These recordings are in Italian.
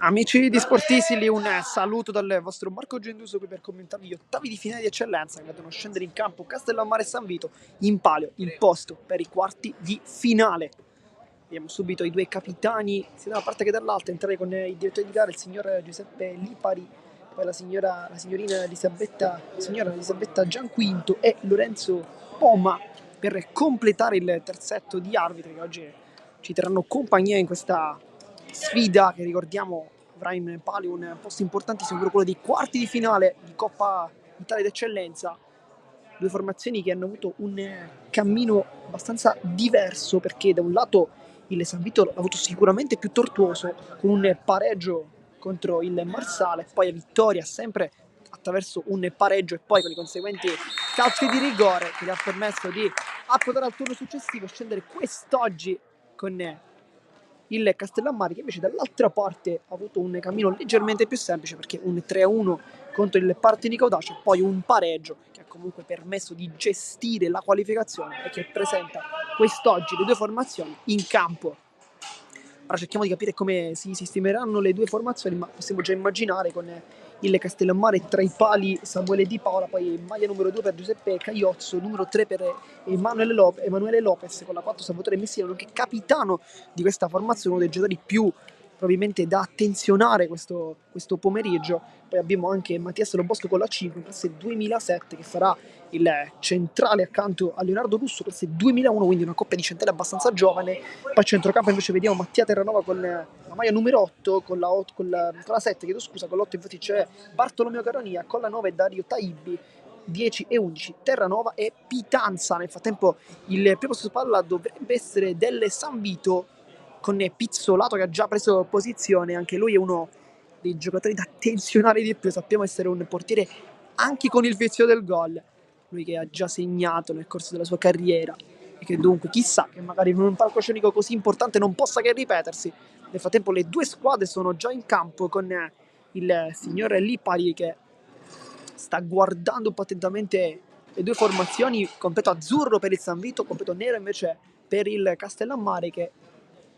Amici di Sportisili, un saluto dal vostro Marco Genduso qui per commentarvi gli ottavi di finale di eccellenza che vedono scendere in campo Castellammare e San Vito, in palio il posto per i quarti di finale. Vediamo subito i due capitani, sia da una parte che dall'altra, entrare con il direttore di gara, il signor Giuseppe Lipari, poi la signorina Elisabetta Gianquinto e Lorenzo Poma per completare il terzetto di arbitri che oggi ci terranno compagnia in questa sfida che ricordiamo avrà in palio un posto importantissimo, quello dei quarti di finale di Coppa Italia d'Eccellenza. Due formazioni che hanno avuto un cammino abbastanza diverso, perché da un lato il San Vito l'ha avuto sicuramente più tortuoso con un pareggio contro il Marsale, poi a vittoria sempre attraverso un pareggio e poi con i conseguenti calci di rigore che gli ha permesso di approdare al turno successivo, scendere quest'oggi con il Castellammare, che invece dall'altra parte ha avuto un cammino leggermente più semplice, perché un 3-1 contro il Partinico Audace, poi un pareggio che ha comunque permesso di gestire la qualificazione e che presenta quest'oggi le due formazioni in campo. Ora cerchiamo di capire come si sistemeranno le due formazioni, ma possiamo già immaginare con il Castellammare tra i pali Samuele Di Paola, poi maglia numero 2 per Giuseppe Caiozzo, numero 3 per Emanuele Lopez, con la 4 Salvatore Messina, nonché capitano di questa formazione, uno dei giocatori più probabilmente da attenzionare questo pomeriggio. Poi abbiamo anche Mattias Lobosco con la 5, classe 2007, che farà il centrale accanto a Leonardo Russo, classe 2001, quindi una coppia di centrale abbastanza giovane. Poi a centrocampo invece vediamo Mattia Terranova con la maglia numero 8, con la 7, chiedo scusa, con l'8 infatti c'è Bartolomeo Caronia, con la 9 Dario Taibbi, 10 e 11 Terranova e Pitanza. Nel frattempo il primo possesso palla dovrebbe essere del San Vito, con Pizzolato che ha già preso posizione, anche lui è uno dei giocatori da attenzionare di più, sappiamo essere un portiere anche con il vizio del gol, lui che ha già segnato nel corso della sua carriera e che dunque chissà che magari in un palcoscenico così importante non possa che ripetersi. Nel frattempo le due squadre sono già in campo, con il signore Lipari che sta guardando un po' attentamente le due formazioni, completo azzurro per il San Vito, completo nero invece per il Castellammare, che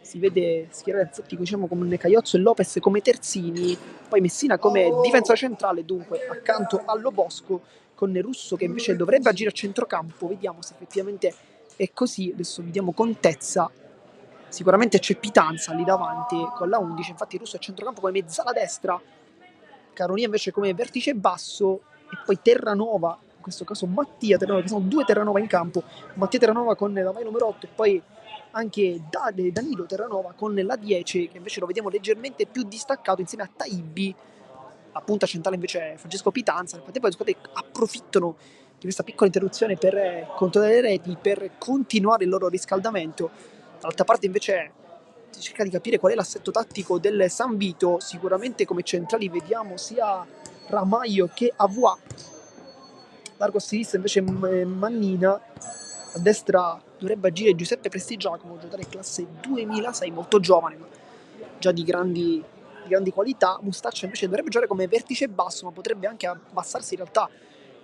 si vede schierare diciamo come Caiozzo e Lopez come terzini, poi Messina come difensore centrale, dunque accanto allo Bosco, con Russo che invece dovrebbe agire a centrocampo. Vediamo se effettivamente è così, adesso vediamo con Tezza. Sicuramente c'è Pitanza lì davanti con la 11, infatti Russo è a centrocampo come mezzala destra, Caronia invece come vertice basso, e poi Terranova, in questo caso Mattia Terranova, che sono due Terranova in campo, Mattia Terranova con la maglia numero 8 e poi anche Danilo Terranova con la 10, che invece lo vediamo leggermente più distaccato insieme a Taibbi. A punta centrale invece Francesco Pitanza. Nel frattempo le squadre approfittano di questa piccola interruzione per controllare le reti, per continuare il loro riscaldamento. Dall'altra parte invece si cerca di capire qual è l'assetto tattico del San Vito. Sicuramente come centrali vediamo sia Ramaio che Avoa, largo a sinistra invece Mannina, a destra dovrebbe agire Giuseppe Prestigiacomo, giocatore classe 2006, molto giovane ma già di grandi qualità. Mustaccia invece dovrebbe giocare come vertice basso, ma potrebbe anche abbassarsi in realtà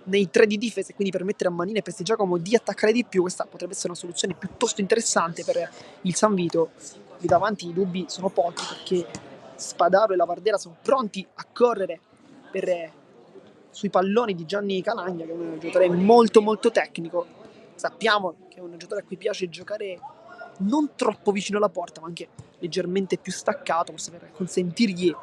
nei tre di difesa e quindi permettere a Mannina e Prestigiacomo di attaccare di più. Questa potrebbe essere una soluzione piuttosto interessante per il San Vito. Lì davanti i dubbi sono pochi, perché Spadaro e Lavardera sono pronti a correre sui palloni di Gianni Calagna, che è un giocatore molto molto tecnico. Sappiamo che è un giocatore a cui piace giocare non troppo vicino alla porta, ma anche leggermente più staccato, forse per consentirgli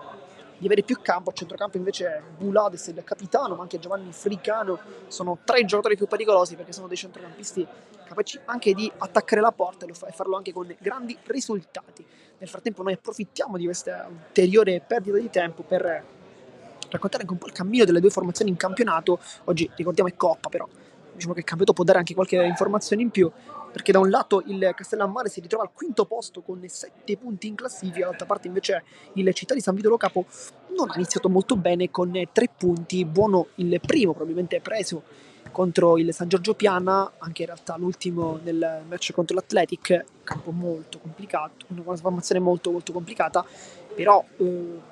di avere più campo. A centrocampo invece Bulades, il capitano, ma anche Giovanni Fricano sono tra i giocatori più pericolosi, perché sono dei centrocampisti capaci anche di attaccare la porta e farlo anche con grandi risultati. Nel frattempo noi approfittiamo di questa ulteriore perdita di tempo per raccontare anche un po' il cammino delle due formazioni in campionato. Oggi ricordiamo è Coppa, però diciamo che il campionato può dare anche qualche informazione in più, perché da un lato il Castellammare si ritrova al quinto posto con 7 punti in classifica, dall'altra parte invece il Città di San Vito Lo Capo non ha iniziato molto bene con 3 punti, buono il primo probabilmente preso contro il San Giorgio Piana, anche in realtà l'ultimo nel match contro l'Athletic, campo molto complicato, una formazione molto molto complicata, però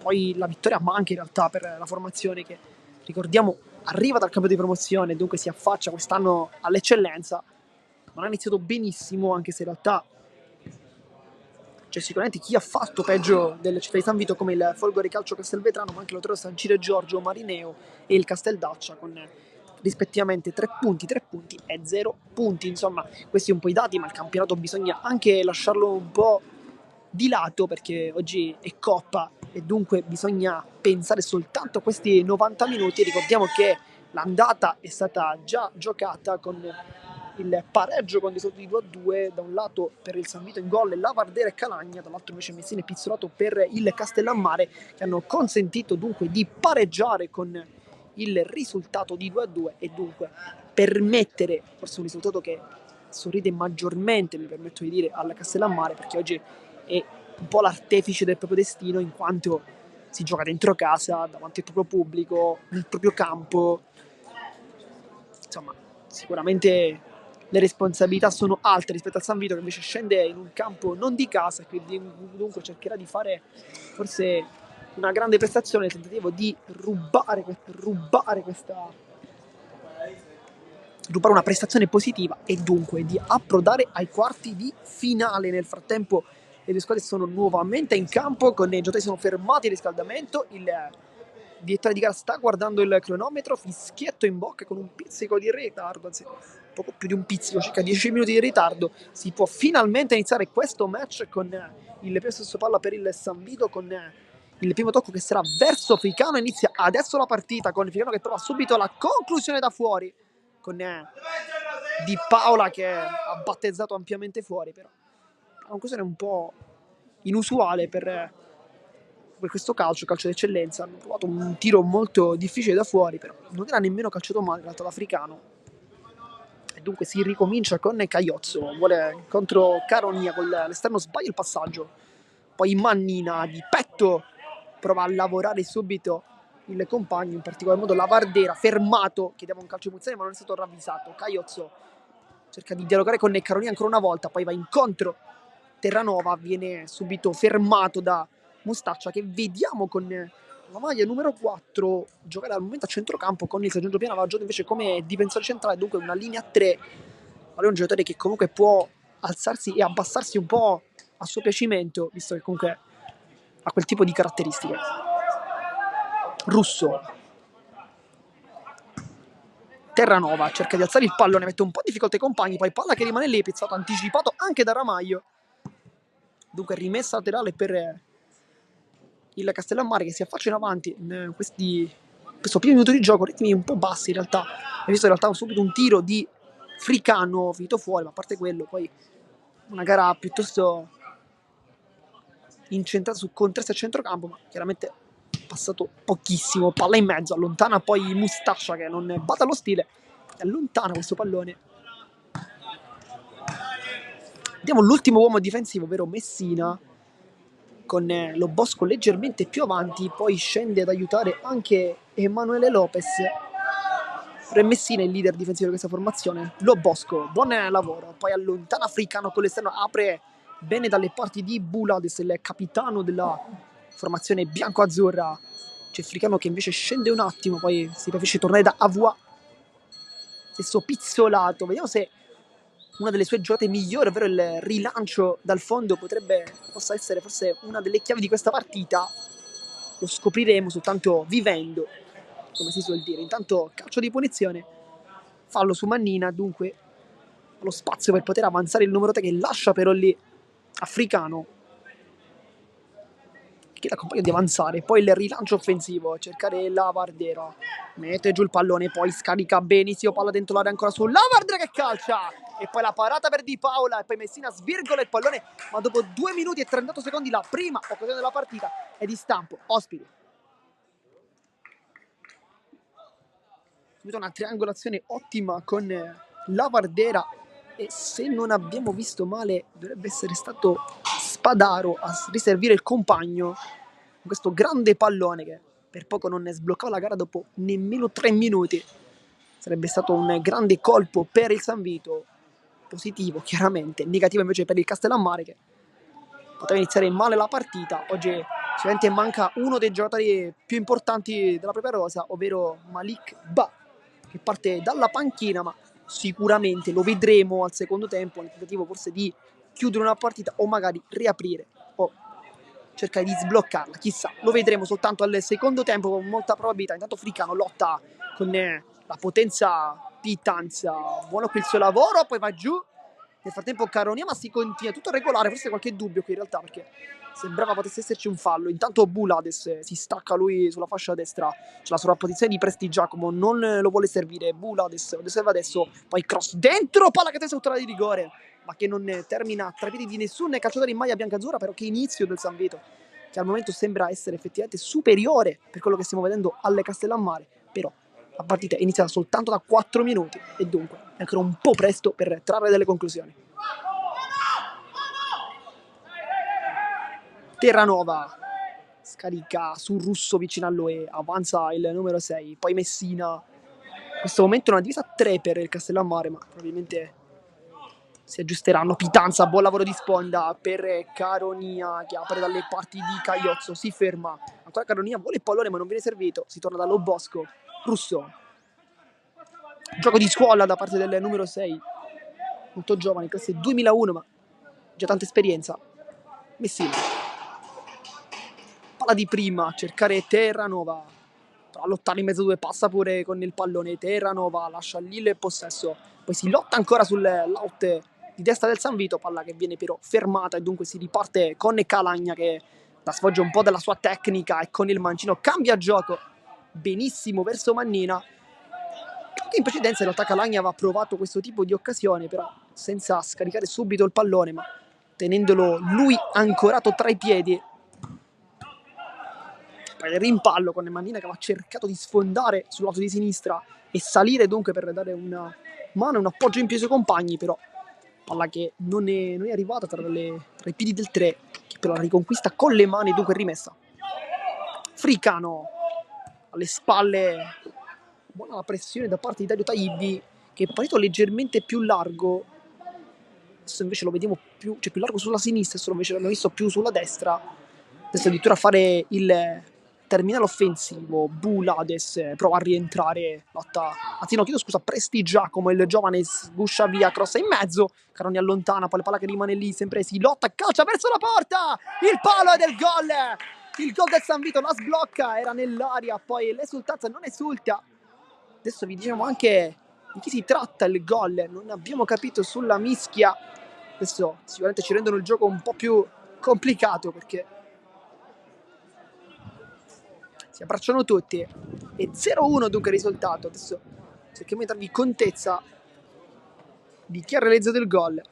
poi la vittoria manca in realtà per la formazione che, ricordiamo, arriva dal campionato di promozione, dunque si affaccia quest'anno all'eccellenza. Non ha iniziato benissimo, anche se in realtà c'è sicuramente chi ha fatto peggio del Città di San Vito, come il Folgore Calcio Castelvetrano, ma anche l'Otero San Ciro Giorgio Marineo e il Casteldaccia, con rispettivamente 3 punti e 0 punti. Insomma, questi un po' i dati, ma il campionato bisogna anche lasciarlo un po' di lato, perché oggi è Coppa e dunque bisogna pensare soltanto a questi 90 minuti. Ricordiamo che l'andata è stata già giocata con il pareggio con dei saldi di 2-2, da un lato per il San Vito in gol Lavardera e Calagna, dall'altro invece Messina e Pizzolato per il Castellammare, che hanno consentito dunque di pareggiare con il risultato di 2-2 e dunque permettere, forse un risultato che sorride maggiormente, mi permetto di dire, alla Castellammare, perché oggi è un po' l'artefice del proprio destino, in quanto si gioca dentro casa, davanti al proprio pubblico, nel proprio campo. Insomma, sicuramente le responsabilità sono alte rispetto al San Vito, che invece scende in un campo non di casa, e quindi dunque cercherà di fare forse una grande prestazione nel tentativo di rubare una prestazione positiva e dunque di approdare ai quarti di finale. Nel frattempo le due squadre sono nuovamente in campo, con i giocatori sono fermati il riscaldamento, il direttore di gara sta guardando il cronometro, fischietto in bocca, con un pizzico di ritardo, anzi poco più di un pizzico, circa 10 minuti di ritardo, si può finalmente iniziare questo match con il possesso palla per il San Vito, con il primo tocco che sarà verso Fricano. Inizia adesso la partita con Fricano che trova subito la conclusione da fuori, con Di Paola che ha battezzato ampiamente fuori, però una conclusione un po' inusuale per questo calcio d'eccellenza. Hanno provato un tiro molto difficile da fuori, però non era nemmeno calciato male in realtà l'africano, e dunque si ricomincia con Caiozzo, vuole contro Caronia con l'esterno, sbaglia il passaggio, poi Mannina di petto prova a lavorare subito il compagno, in particolar modo Lavardera, fermato, chiedeva un calcio di punizione ma non è stato ravvisato. Caiozzo cerca di dialogare con Caronia ancora una volta, poi va incontro Terranova, viene subito fermato da Mustaccia, che vediamo con la maglia numero 4 giocare al momento a centrocampo, con il Sergio Piana va giocato invece come difensore centrale, dunque una linea 3. Ma è un giocatore che comunque può alzarsi e abbassarsi un po' a suo piacimento, visto che comunque ha quel tipo di caratteristiche. Russo, Terranova cerca di alzare il pallone, mette un po' di difficoltà ai compagni, poi palla che rimane lì, pizzato anticipato anche da Ramaglio, dunque rimessa laterale per il Castellammare, che si affaccia in avanti in questo primo minuto di gioco, ritmi un po' bassi in realtà. Hai visto in realtà subito un tiro di Fricano finito fuori, ma a parte quello poi una gara piuttosto incentrata su contrasti a centrocampo, ma chiaramente passato pochissimo. Palla in mezzo, allontana poi Mustaccia che non bada lo stile e allontana questo pallone. Vediamo l'ultimo uomo difensivo, ovvero Messina, con lo Bosco leggermente più avanti, poi scende ad aiutare anche Emanuele Lopez. Re Messina è il leader difensivo di questa formazione. Lo Bosco, buon lavoro, poi allontana Fricano con l'esterno, apre bene dalle parti di Bulades, il capitano della formazione bianco-azzurra. C'è Fricano che invece scende un attimo, poi si preferisce tornare da Avoua, stesso pizzolato. Vediamo se una delle sue giocate migliori, ovvero il rilancio dal fondo, possa essere forse una delle chiavi di questa partita. Lo scopriremo soltanto vivendo, come si suol dire. Intanto calcio di punizione, fallo su Mannina, dunque lo spazio per poter avanzare il numero 3, che lascia però lì Africano, che l'accompagna di avanzare. Poi il rilancio offensivo, cercare Lavardera, mette giù il pallone, poi scarica benissimo, palla dentro l'area ancora su Lavardera che calcia, e poi la parata per Di Paola, e poi Messina svirgola il pallone, ma dopo 2 minuti e 38 secondi la prima occasione della partita è di stampo Ospiti. Subito una triangolazione ottima con Lavardera, e se non abbiamo visto male dovrebbe essere stato Spadaro a riservire il compagno con questo grande pallone che per poco non ne sbloccava la gara dopo nemmeno 3 minuti. Sarebbe stato un grande colpo per il San Vito, positivo chiaramente, negativo invece per il Castellammare, che poteva iniziare male la partita. Oggi sicuramente manca uno dei giocatori più importanti della propria rosa, ovvero Malik Ba, che parte dalla panchina, ma sicuramente lo vedremo al secondo tempo nel tentativo forse di chiudere una partita o magari riaprire cercare di sbloccarla, chissà, lo vedremo soltanto al secondo tempo con molta probabilità. Intanto Fricano lotta con la potenza Pitanza, buono qui il suo lavoro, poi va giù. Nel frattempo Caronia, ma si continua tutto regolare, forse qualche dubbio qui in realtà perché sembrava potesse esserci un fallo. Intanto Bulades si stacca lui sulla fascia destra, c'è la sovrapposizione di Prestigiacomo, non lo vuole servire, Bulades lo serve adesso, poi cross dentro, palla che testa sotto la di rigore, ma che non termina tra i piedi di nessun calciatore in maglia biancazzurra, però che inizio del San Vito, che al momento sembra essere effettivamente superiore per quello che stiamo vedendo alle Castellammare, però la partita è iniziata soltanto da 4 minuti e dunque è ancora un po' presto per trarre delle conclusioni. Terranova scarica su Russo vicino a lui, avanza il numero 6, poi Messina. In questo momento una divisa a 3 per il Castellammare, ma probabilmente si aggiusteranno. Pitanza, buon lavoro di sponda per Caronia che apre dalle parti di Cagliozzo, si ferma. Ancora Caronia vuole il pallone ma non viene servito, si torna dallo Bosco. Russo. Gioco di scuola da parte del numero 6, molto giovane, classe 2001 ma già tanta esperienza. Messina. Palla di prima, cercare Terranova, a lottare in mezzo a due, passa pure con il pallone. Terranova lascia lì il possesso, poi si lotta ancora sull'out di destra del San Vito, palla che viene però fermata e dunque si riparte con Calagna che la sfoggia un po' della sua tecnica e con il mancino cambia gioco benissimo verso Mannina, che in precedenza in realtà Calagna aveva provato questo tipo di occasione però senza scaricare subito il pallone ma tenendolo lui ancorato tra i piedi. Poi il rimpallo con Mannina che aveva cercato di sfondare sul lato di sinistra e salire dunque per dare una mano e un appoggio in più ai suoi compagni, però palla che non è arrivata tra i piedi del 3 che però la riconquista con le mani, dunque rimessa. Fricano alle spalle, buona la pressione da parte di Dario Taibbi che è partito leggermente più largo, adesso invece lo vediamo più, cioè più largo sulla sinistra, adesso invece l'abbiamo visto più sulla destra, adesso addirittura fare il terminale offensivo. Bulades prova a rientrare, lotta, anzi no, chiedo scusa, Prestigiacomo, il giovane sguscia via, cross in mezzo, Caroni allontana, poi la palla che rimane lì, sempre si lotta, calcia verso la porta, il palo è del gol, il gol del San Vito, la sblocca, era nell'aria, poi l'esultanza non esulta. Adesso vi diciamo anche di chi si tratta il gol, non abbiamo capito sulla mischia, adesso sicuramente ci rendono il gioco un po' più complicato perché si abbracciano tutti e 0-1 dunque il risultato. Adesso cerchiamo di darvi contezza di chi ha realizzato il gol.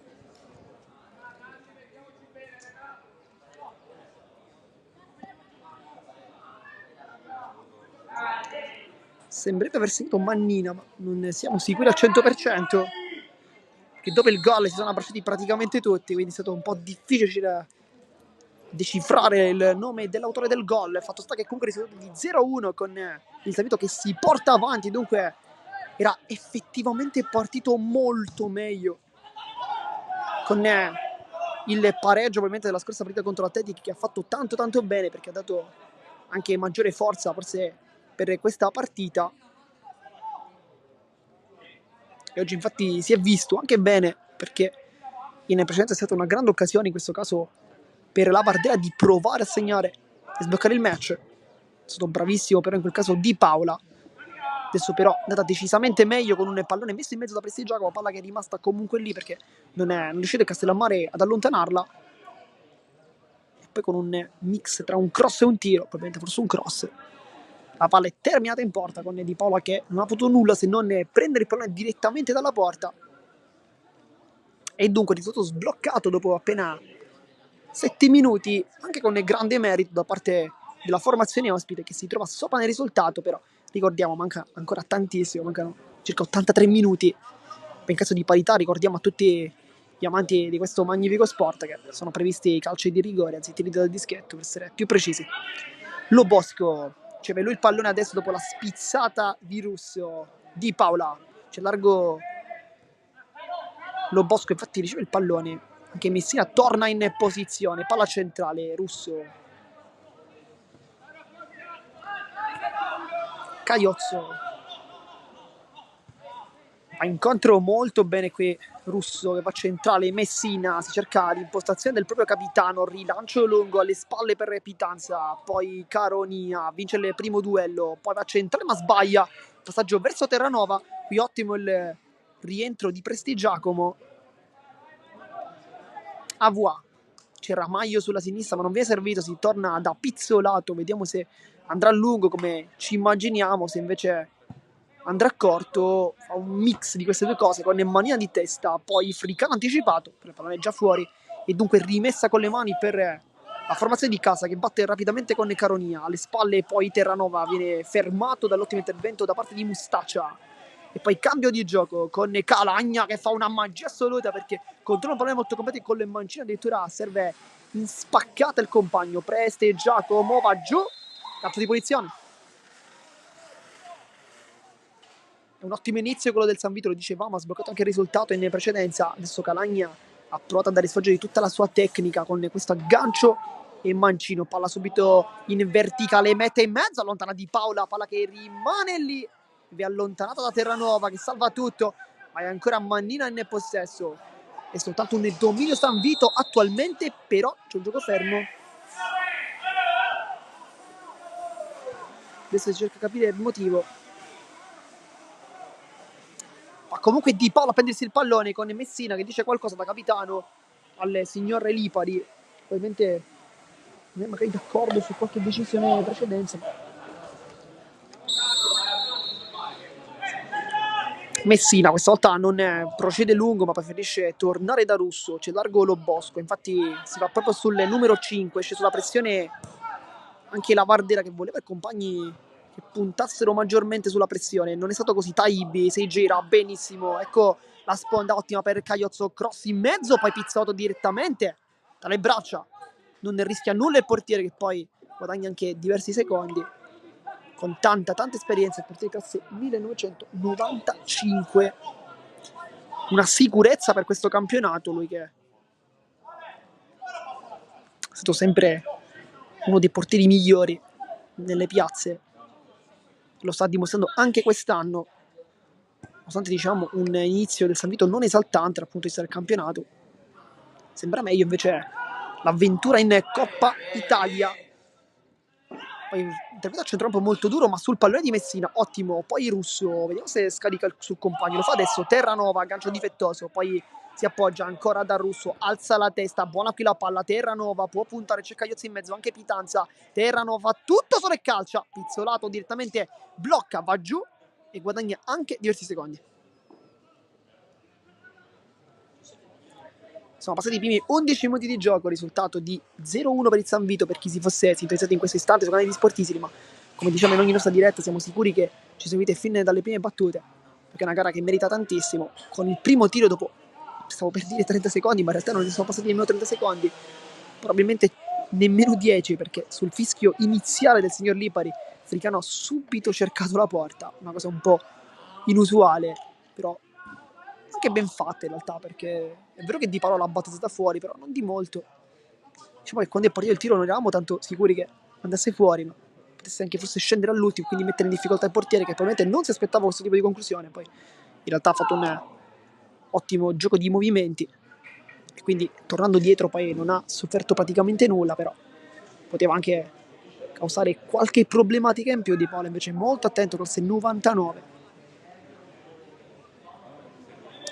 Sembrerebbe aver sentito Mannina, ma non ne siamo sicuri al 100%, che dopo il gol si sono abbracciati praticamente tutti, quindi è stato un po' difficile decifrare il nome dell'autore del gol. Fatto sta che comunque il risultato di 0-1 con il San Vito che si porta avanti, dunque era effettivamente partito molto meglio con il pareggio ovviamente della scorsa partita contro l'Atletic, che ha fatto tanto bene perché ha dato anche maggiore forza forse per questa partita, e oggi infatti si è visto anche bene perché in precedenza è stata una grande occasione in questo caso per la Vardea di provare a segnare e sbloccare il match. È stato bravissimo però in quel caso Di Paola. Adesso però è andata decisamente meglio con un pallone messo in mezzo da Prestigiacomo, palla che è rimasta comunque lì perché non riuscite Castellammare ad allontanarla, e poi con un mix tra un cross e un tiro, probabilmente forse un cross, la palla è terminata in porta con Di Paola che non ha potuto nulla se non prendere il pallone direttamente dalla porta, e dunque è stato sbloccato dopo appena 7 minuti anche con grande merito da parte della formazione ospite che si trova sopra nel risultato. Però ricordiamo manca ancora tantissimo, mancano circa 83 minuti in caso di parità. Ricordiamo a tutti gli amanti di questo magnifico sport che sono previsti calci di rigore, anzi tiri dal dischetto per essere più precisi. Lo Bosco riceve lui il pallone adesso dopo la spizzata di Russo. Di Paola c'è largo Lo Bosco, infatti riceve il pallone, anche Messina torna in posizione, palla centrale, Russo, Cagliozzo, Va incontro molto bene qui Russo, che va centrale, Messina, si cerca l'impostazione del proprio capitano, rilancio lungo alle spalle per Pitanza, poi Caronia vince il primo duello, poi va centrale ma sbaglia, passaggio verso Terranova, qui ottimo il rientro di Prestigiacomo. Avua, c'era Maio sulla sinistra ma non viene servito, si torna da Pizzolato, vediamo se andrà a lungo come ci immaginiamo, se invece andrà corto, fa un mix di queste due cose con manina di testa, poi Fricano anticipato, per il pallone è già fuori e dunque rimessa con le mani per la formazione di casa che batte rapidamente con Caronia alle spalle, poi Terranova viene fermato dall'ottimo intervento da parte di Mustaccia e poi cambio di gioco con Calagna che fa una magia assoluta perché controlla un pallone molto completo e con le mancine addirittura serve in spaccata il compagno. Preste, Giacomo va giù, calcio di punizione. È un ottimo inizio quello del San Vito, lo dicevamo, ha sbloccato anche il risultato in precedenza. Adesso Calagna ha provato a dare sfoggio di tutta la sua tecnica con questo aggancio e mancino, palla subito in verticale, mette in mezzo, allontana Di Paola, palla che rimane lì, vi allontanata da Terranova che salva tutto, ma è ancora Mannina in possesso. È soltanto un dominio San Vito attualmente, però c'è un gioco fermo. Adesso si cerca di capire il motivo. Ma comunque Di Paola a prendersi il pallone con Messina che dice qualcosa da capitano al signor Lipari. Ovviamente non è magari d'accordo su qualche decisione in precedenza. Messina questa volta non procede lungo ma preferisce tornare da Russo, c'è largo Lobosco, infatti si va proprio sul numero 5, esce sulla pressione anche la Vardera che voleva i compagni che puntassero maggiormente sulla pressione, non è stato così. Taibi si gira benissimo, ecco la sponda ottima per Caiozzo, cross in mezzo, poi Pizzotto direttamente dalle braccia, non ne rischia nulla il portiere che poi guadagna anche diversi secondi con tanta esperienza, il portiere classe 1995, una sicurezza per questo campionato, lui che è stato sempre uno dei portieri migliori nelle piazze, lo sta dimostrando anche quest'anno, nonostante diciamo un inizio del San Vito non esaltante dal punto di vista del campionato. Sembra meglio invece l'avventura in Coppa Italia. Poi intervento a centrocampo molto duro, ma sul pallone di Messina ottimo, poi Russo, vediamo se scarica sul compagno, lo fa adesso, Terranova, gancio difettoso, poi si appoggia ancora da Russo, alza la testa, buona qui la palla, Terranova può puntare, c'è Cagliozzi in mezzo, anche Pitanza, Terranova fa tutto solo e calcia, Pizzolato direttamente blocca, va giù e guadagna anche diversi secondi. Sono passati i primi 11 minuti di gioco, risultato di 0-1 per il San Vito, per chi si fosse sintonizzato in questo istante sul canale di Sportissimi, ma come diciamo in ogni nostra diretta siamo sicuri che ci seguite fin dalle prime battute, perché è una gara che merita tantissimo. Con il primo tiro dopo, stavo per dire 30 secondi, ma in realtà non ne sono passati nemmeno 30 secondi, probabilmente nemmeno 10, perché sul fischio iniziale del signor Lipari, Fricano ha subito cercato la porta, una cosa un po' inusuale, però anche ben fatta in realtà, perché è vero che Di Paolo l'ha battuta fuori, però non di molto. Diciamo che quando è partito il tiro non eravamo tanto sicuri che andasse fuori, ma potesse anche forse scendere all'ultimo, quindi mettere in difficoltà il portiere che probabilmente non si aspettava questo tipo di conclusione. Poi in realtà ha fatto un ottimo gioco di movimenti e quindi tornando dietro poi non ha sofferto praticamente nulla, però poteva anche causare qualche problematica in più. Di Paolo invece è molto attento, classe 99,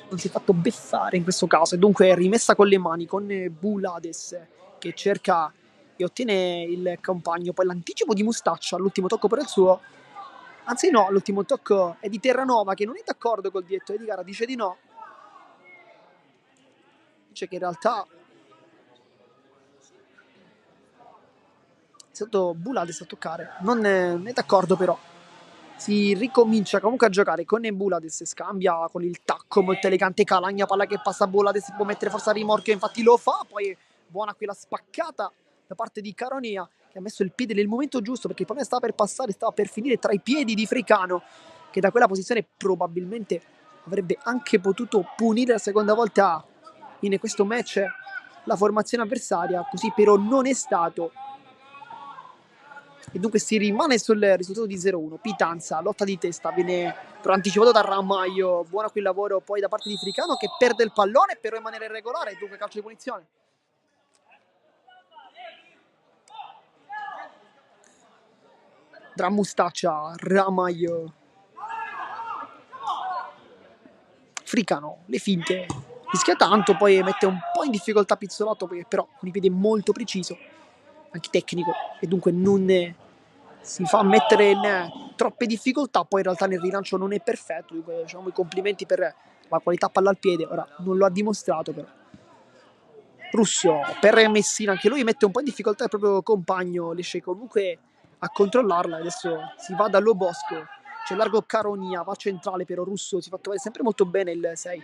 non si è fatto beffare in questo caso e dunque è rimessa con le mani con Bulades che cerca e ottiene il compagno, poi l'anticipo di Mustaccia all'ultimo tocco per il suo, anzi no, l'ultimo tocco è di Terranova che non è d'accordo col direttore di gara, dice di no, dice che in realtà è stato Bulades a toccare, non è d'accordo, però si ricomincia comunque a giocare con Bulades, scambia con il tacco molto elegante Calagna, palla che passa a Bulades, si può mettere forse a rimorchio, infatti lo fa, poi buona qui la spaccata da parte di Caronia che ha messo il piede nel momento giusto perché il pallone stava per passare, stava per finire tra i piedi di Fricano che da quella posizione probabilmente avrebbe anche potuto punire la seconda volta in questo match la formazione avversaria, così però non è stato. e dunque si rimane sul risultato di 0-1. Pitanza, lotta di testa, viene però anticipato da Ramaglio, buono qui il lavoro poi da parte di Fricano che perde il pallone però in maniera irregolare, dunque calcio di punizione. Tra Mustaccia, Ramaglio, Fricano, le finte, rischia tanto, poi mette un po' in difficoltà Pizzolato, perché però con i piedi è molto preciso, anche tecnico, e dunque non si fa mettere in troppe difficoltà, poi in realtà nel rilancio non è perfetto, dunque diciamo i complimenti per la qualità palla al piede, ora non lo ha dimostrato però. Russo per Messina, anche lui mette un po' in difficoltà il proprio compagno, riesce comunque a controllarla, adesso si va dallo Bosco, c'è largo Caronia, va centrale però Russo si fa trovare sempre molto bene il 6,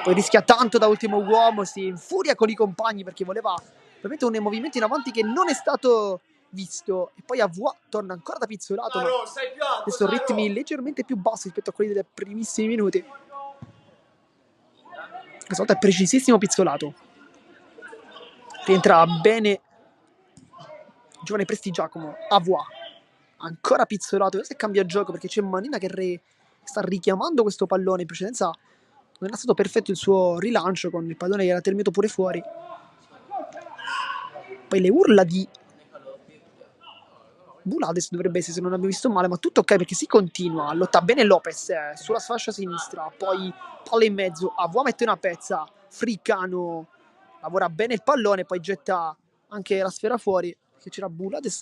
poi rischia tanto da ultimo uomo, si infuria con i compagni perché voleva veramente un movimento in avanti che non è stato visto, e poi AV torna ancora da Pizzolato, ma adesso ritmi leggermente più bassi rispetto a quelli dei primissimi minuti. Questa volta è precisissimo Pizzolato, rientra bene giovane Prestigiacomo, Avoa, ancora Pizzolato, adesso cambia gioco perché c'è Manina che sta richiamando questo pallone, in precedenza non era stato perfetto il suo rilancio con il pallone che era terminato pure fuori. Poi le urla di Bulades dovrebbe essere, se non abbiamo visto male, ma tutto ok perché si continua, lotta bene Lopez sulla fascia sinistra, poi palla in mezzo, Avoa mette una pezza, Fricano lavora bene il pallone, poi getta anche la sfera fuori, che c'era Bulades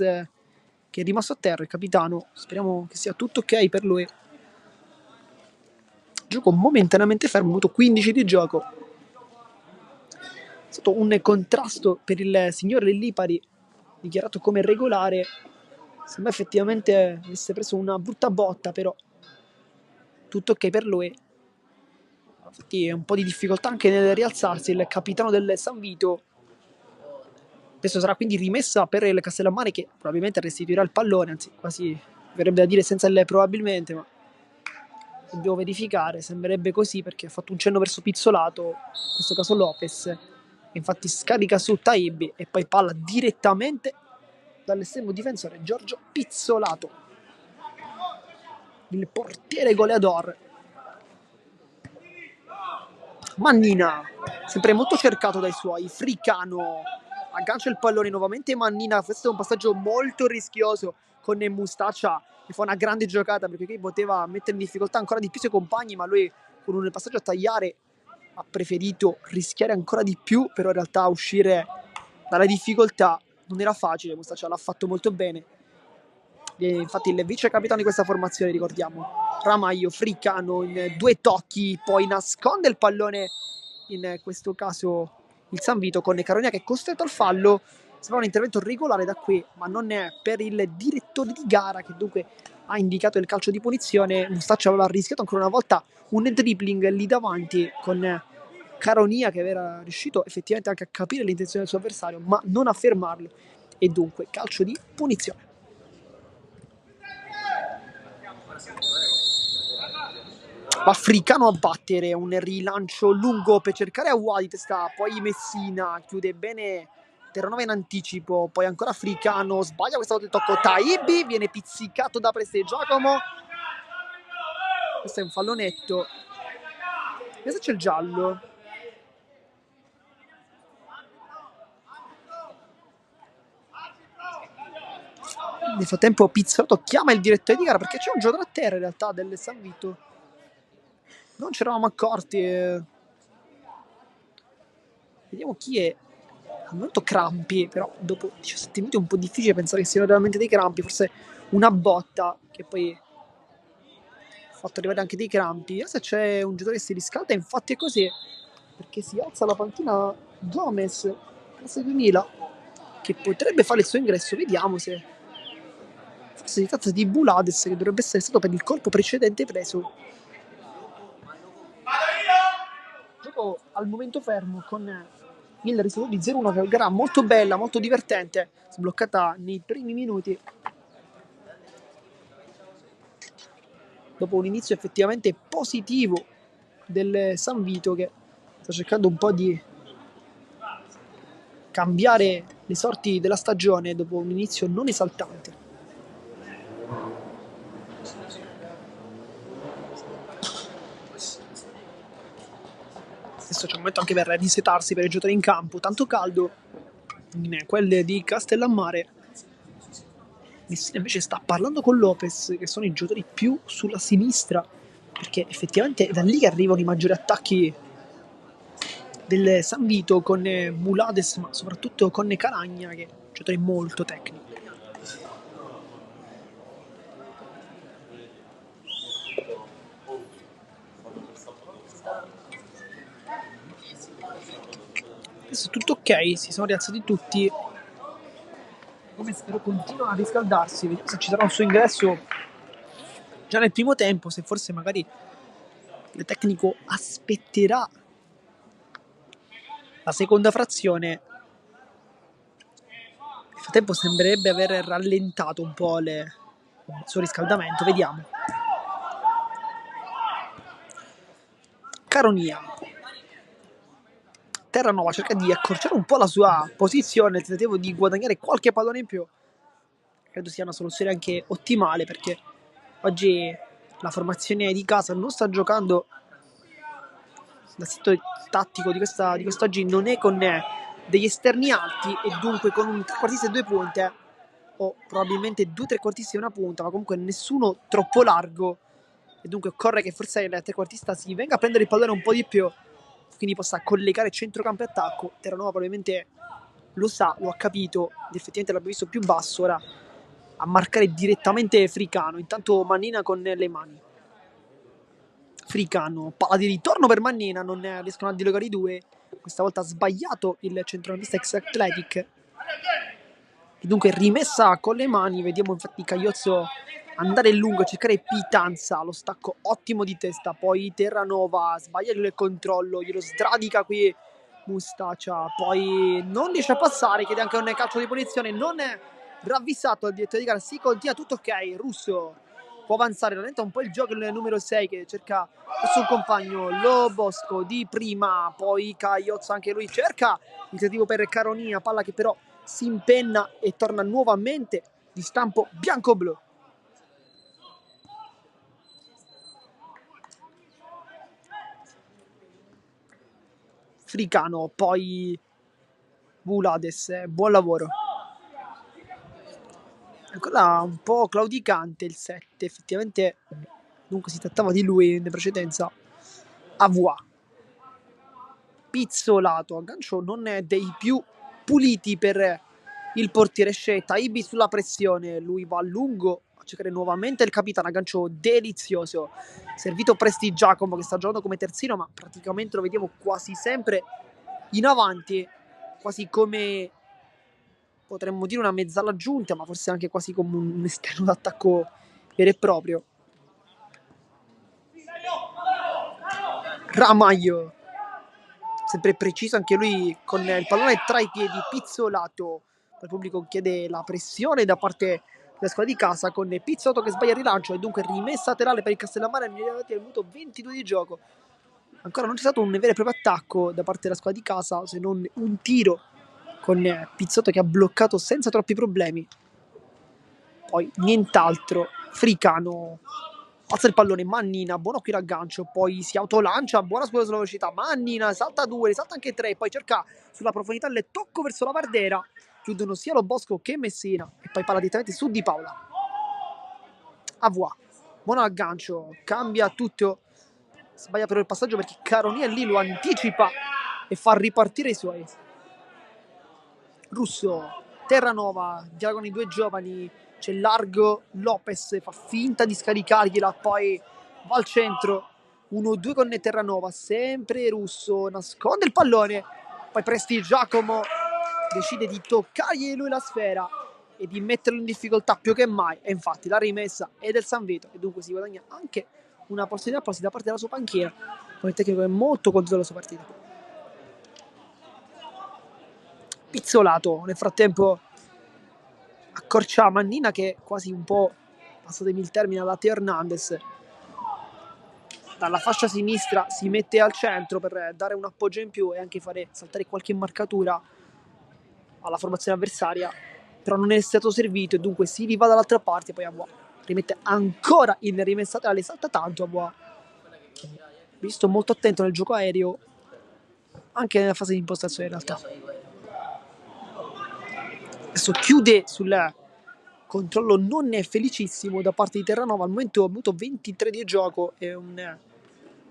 che è rimasto a terra, il capitano, speriamo che sia tutto ok per lui. Gioco momentaneamente fermo, minuto 15 di gioco. È stato un contrasto per il signore Lipari, dichiarato come regolare. Sembra effettivamente avesse preso una brutta botta, però tutto ok per lui. Infatti un po' di difficoltà anche nel rialzarsi il capitano del San Vito. Adesso sarà quindi rimessa per il Castellammare che probabilmente restituirà il pallone, anzi quasi verrebbe da dire senza il probabilmente, ma dobbiamo verificare, sembrerebbe così perché ha fatto un cenno verso Pizzolato, in questo caso Lopez, infatti scarica su Taibi e poi palla direttamente dall'estremo difensore Giorgio Pizzolato, il portiere goleador. Mannina, sempre molto cercato dai suoi, Fricano aggancia il pallone nuovamente Mannina, questo è un passaggio molto rischioso con Mustaccia che fa una grande giocata perché qui poteva mettere in difficoltà ancora di più i suoi compagni, ma lui con un passaggio a tagliare ha preferito rischiare ancora di più, però in realtà uscire dalla difficoltà non era facile, Mustaccia l'ha fatto molto bene. E infatti il vice capitano di questa formazione, ricordiamo, Ramaglio, Fricano in due tocchi, poi nasconde il pallone, in questo caso il San Vito, con Caronia che è costretto al fallo. Sembra un intervento regolare da qui, ma non è per il direttore di gara che dunque ha indicato il calcio di punizione. Mustaccio aveva rischiato ancora una volta un dribbling lì davanti con Caronia che era riuscito effettivamente anche a capire l'intenzione del suo avversario ma non a fermarlo, e dunque calcio di punizione. Va Fricano a battere, un rilancio lungo per cercare Aouar di testa, poi Messina chiude bene Terranova in anticipo, poi ancora Fricano, sbaglia questa volta il tocco Taibi, viene pizzicato da Prestigiacomo, questo è un fallonetto, questo c'è il giallo. Nel frattempo Pizzolato chiama il direttore di gara perché c'è un giocatore a terra in realtà del San Vito, non ci eravamo accorti. Vediamo chi è. Al momento crampi, però dopo 17 minuti è un po' difficile pensare che siano realmente dei crampi, forse una botta che poi ha fatto arrivare anche dei crampi. Adesso c'è un giocatore che si riscalda, infatti è così, perché si alza la panchina Gomez, classe 2000, che potrebbe fare il suo ingresso, vediamo se forse si tratta di Bulades che dovrebbe essere stato per il colpo precedente preso. Gioco al momento fermo con il risultato di 0-1, che è una gara molto bella, molto divertente, sbloccata nei primi minuti dopo un inizio effettivamente positivo del San Vito che sta cercando un po' di cambiare le sorti della stagione dopo un inizio non esaltante. Adesso c'è un momento anche per risetarsi per i giocatori in campo, tanto caldo in quelle di Castellammare. Messina invece sta parlando con Lopez, che sono i giocatori più sulla sinistra, perché effettivamente è da lì che arrivano i maggiori attacchi del San Vito, con Mulades, ma soprattutto con Caragna, che è un giocatore molto tecnico. Adesso è tutto ok, si sono rialzati tutti. Come spero continua a riscaldarsi, vediamo se ci sarà un suo ingresso già nel primo tempo, se forse magari il tecnico aspetterà la seconda frazione. Nel frattempo sembrerebbe aver rallentato un po' il suo riscaldamento, vediamo. Caronia. Terranova cerca di accorciare un po' la sua posizione nel tentativo di guadagnare qualche pallone in più. Credo sia una soluzione anche ottimale, perché oggi la formazione di casa non sta giocando, l'assetto tattico di quest'oggi non è con degli esterni alti e dunque con un trequartista e due punte, o probabilmente due trequartisti e una punta, ma comunque nessuno troppo largo, e dunque occorre che forse il trequartista si venga a prendere il pallone un po' di più, quindi possa collegare centrocampo e attacco. Terranova probabilmente lo sa, lo ha capito, ed effettivamente l'abbiamo visto più basso. Ora a marcare direttamente Fricano, intanto Mannina con le mani. Fricano, palla di ritorno per Mannina, non riescono a dialogare i due, questa volta ha sbagliato il centrocampista ex Athletic, e dunque rimessa con le mani. Vediamo infatti Cagliozzo andare lungo e cercare Pitanza, lo stacco ottimo di testa, poi Terranova sbaglia il controllo, glielo sradica qui Mustacia, poi non riesce a passare, chiede anche un calcio di punizione, non è ravvisato al direttore di gara, si continua tutto ok. Russo può avanzare, rallenta un po' il gioco il numero 6 che cerca il suo compagno, lo Bosco di prima, poi Cagliozzo anche lui cerca il tentativo per Caronia, palla che però si impenna e torna nuovamente di stampo bianco-blu. Fricano, poi Bulades, buon lavoro. Ancora un po' claudicante il 7, effettivamente dunque si trattava di lui in precedenza. Avua, Pizzolato, aggancio non è dei più puliti per il portiere Scetta. Ibi sulla pressione, lui va a lungo a cercare nuovamente il capitano, aggancio delizioso, servito Presti Giacomo che sta giocando come terzino, ma praticamente lo vediamo quasi sempre in avanti, quasi come potremmo dire una mezzala giunta, ma forse anche quasi come un esterno d'attacco vero e proprio. Ramaglio, sempre preciso anche lui con il pallone tra i piedi. Pizzolato, il pubblico chiede la pressione da parte della squadra di casa, con Pizzolato che sbaglia il rilancio e dunque rimessa laterale per il Castellammare al minuto 22 di gioco. Ancora non c'è stato un vero e proprio attacco da parte della squadra di casa, se non un tiro con Pizzotto che ha bloccato senza troppi problemi. Poi nient'altro. Fricano alza il pallone, Mannina, buono qui l'aggancio, poi si autolancia, buona sulla velocità, Mannina salta 2, salta anche 3, poi cerca sulla profondità il tocco verso la Bardera, chiudono sia lo Bosco che Messina e poi palla direttamente su Di Paola. Avua, buono l'aggancio, cambia tutto, sbaglia però il passaggio perché Caronia lì lo anticipa e fa ripartire i suoi. Russo, Terranova, dialogano i due giovani, c'è largo Lopez, fa finta di scaricargliela, poi va al centro, 1-2 con Terranova, sempre Russo, nasconde il pallone, poi Presti Giacomo decide di toccargli lui la sfera e di metterlo in difficoltà più che mai, e infatti la rimessa è del San Vito e dunque si guadagna anche una possibilità da parte della sua panchina, con il tecnico è molto contento della sua partita. Pizzolato nel frattempo accorcia Mannina che quasi un po', passatemi il termine, alla Teo Hernandez, dalla fascia sinistra si mette al centro per dare un appoggio in più e anche fare saltare qualche marcatura alla formazione avversaria, però non è stato servito e dunque si riva dall'altra parte. Poi Aboa rimette ancora in rimessata, le salta tanto Aboa, visto molto attento nel gioco aereo anche nella fase di impostazione in realtà. Adesso chiude sul controllo non è felicissimo da parte di Terranova. Al momento ha avuto 23 di gioco e un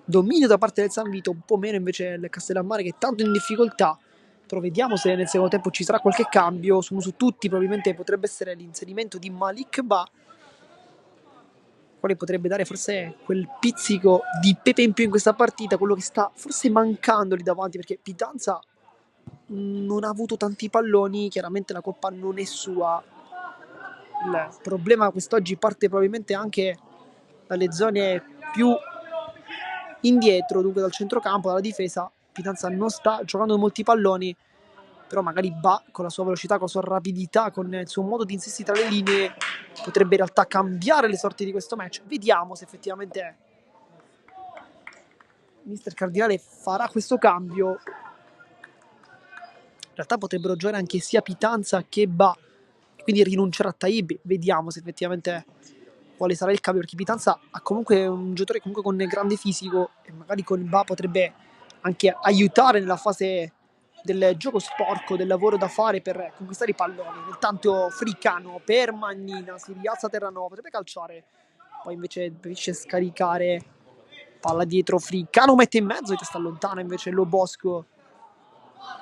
dominio da parte del San Vito, un po' meno invece il Castellammare che è tanto in difficoltà. Però vediamo se nel secondo tempo ci sarà qualche cambio. Su tutti probabilmente potrebbe essere l'inserimento di Malik Ba, quale potrebbe dare forse quel pizzico di pepe in più in questa partita, quello che sta forse mancando lì davanti, perché Pitanza non ha avuto tanti palloni, chiaramente la colpa non è sua. Il problema quest'oggi parte probabilmente anche dalle zone più indietro, dunque dal centrocampo, dalla difesa. Pitanza non sta giocando molti palloni, però magari Ba con la sua velocità, con la sua rapidità, con il suo modo di inserirsi tra le linee potrebbe in realtà cambiare le sorti di questo match. Vediamo se effettivamente Mister Cardinale farà questo cambio. In realtà potrebbero giocare anche sia Pitanza che Ba, quindi rinuncerà a Taib. Vediamo se effettivamente quale sarà il cambio, perché Pitanza ha comunque un giocatore comunque con grande fisico e magari con Ba potrebbe anche aiutare nella fase del gioco sporco, del lavoro da fare per conquistare i palloni. Intanto Fricano per Mannina, si rialza Terranova, potrebbe calciare, poi invece preferisce scaricare, palla dietro, Fricano mette in mezzo e testa lontana invece Lo Bosco.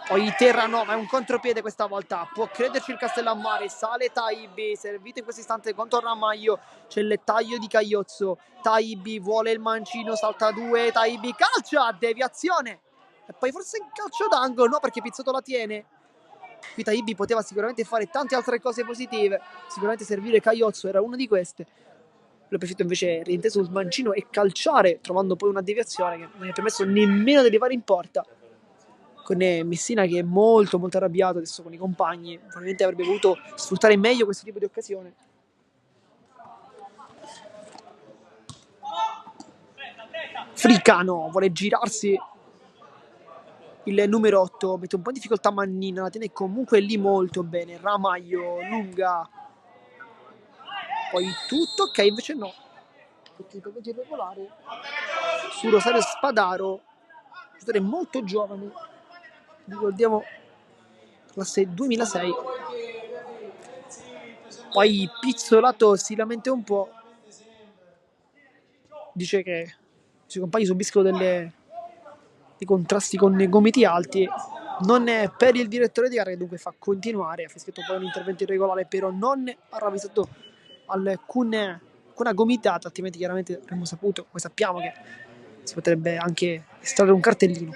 Poi Terranova è un contropiede questa volta, può crederci il Castellammare, sale Taibi, servito in questo istante contro Ramaglio, c'è il taglio di Cagliozzo, Taibi vuole il mancino, salta 2, Taibi calcia, deviazione, e poi forse in calcio d'angolo, no, perché Pizzotto la tiene. Qui Taibi poteva sicuramente fare tante altre cose positive, sicuramente servire Cagliozzo era una di queste. L'ho preferito invece rientrato sul mancino e calciare, trovando poi una deviazione che non gli ha permesso nemmeno di arrivare in porta. Con Messina che è molto molto arrabbiato adesso con i compagni, probabilmente avrebbe voluto sfruttare meglio questo tipo di occasione. Fricano vuole girarsi, il numero 8 mette un po' in difficoltà Mannina, la tiene comunque lì molto bene. Ramaglio lunga, poi tutto ok, invece no, perché il palleggio irregolare su Rosario Spadaro, giocatore molto giovane, ricordiamo classe 2006. Poi Pizzolato si lamenta un po', dice che i suoi compagni subiscono dei contrasti con gomiti alti. Non è per il direttore di gara, che dunque fa continuare, ha fischiato poi un intervento irregolare, però non ha ravvisato alcuna gomitata, altrimenti chiaramente avremmo saputo, poi sappiamo che si potrebbe anche estrarre un cartellino.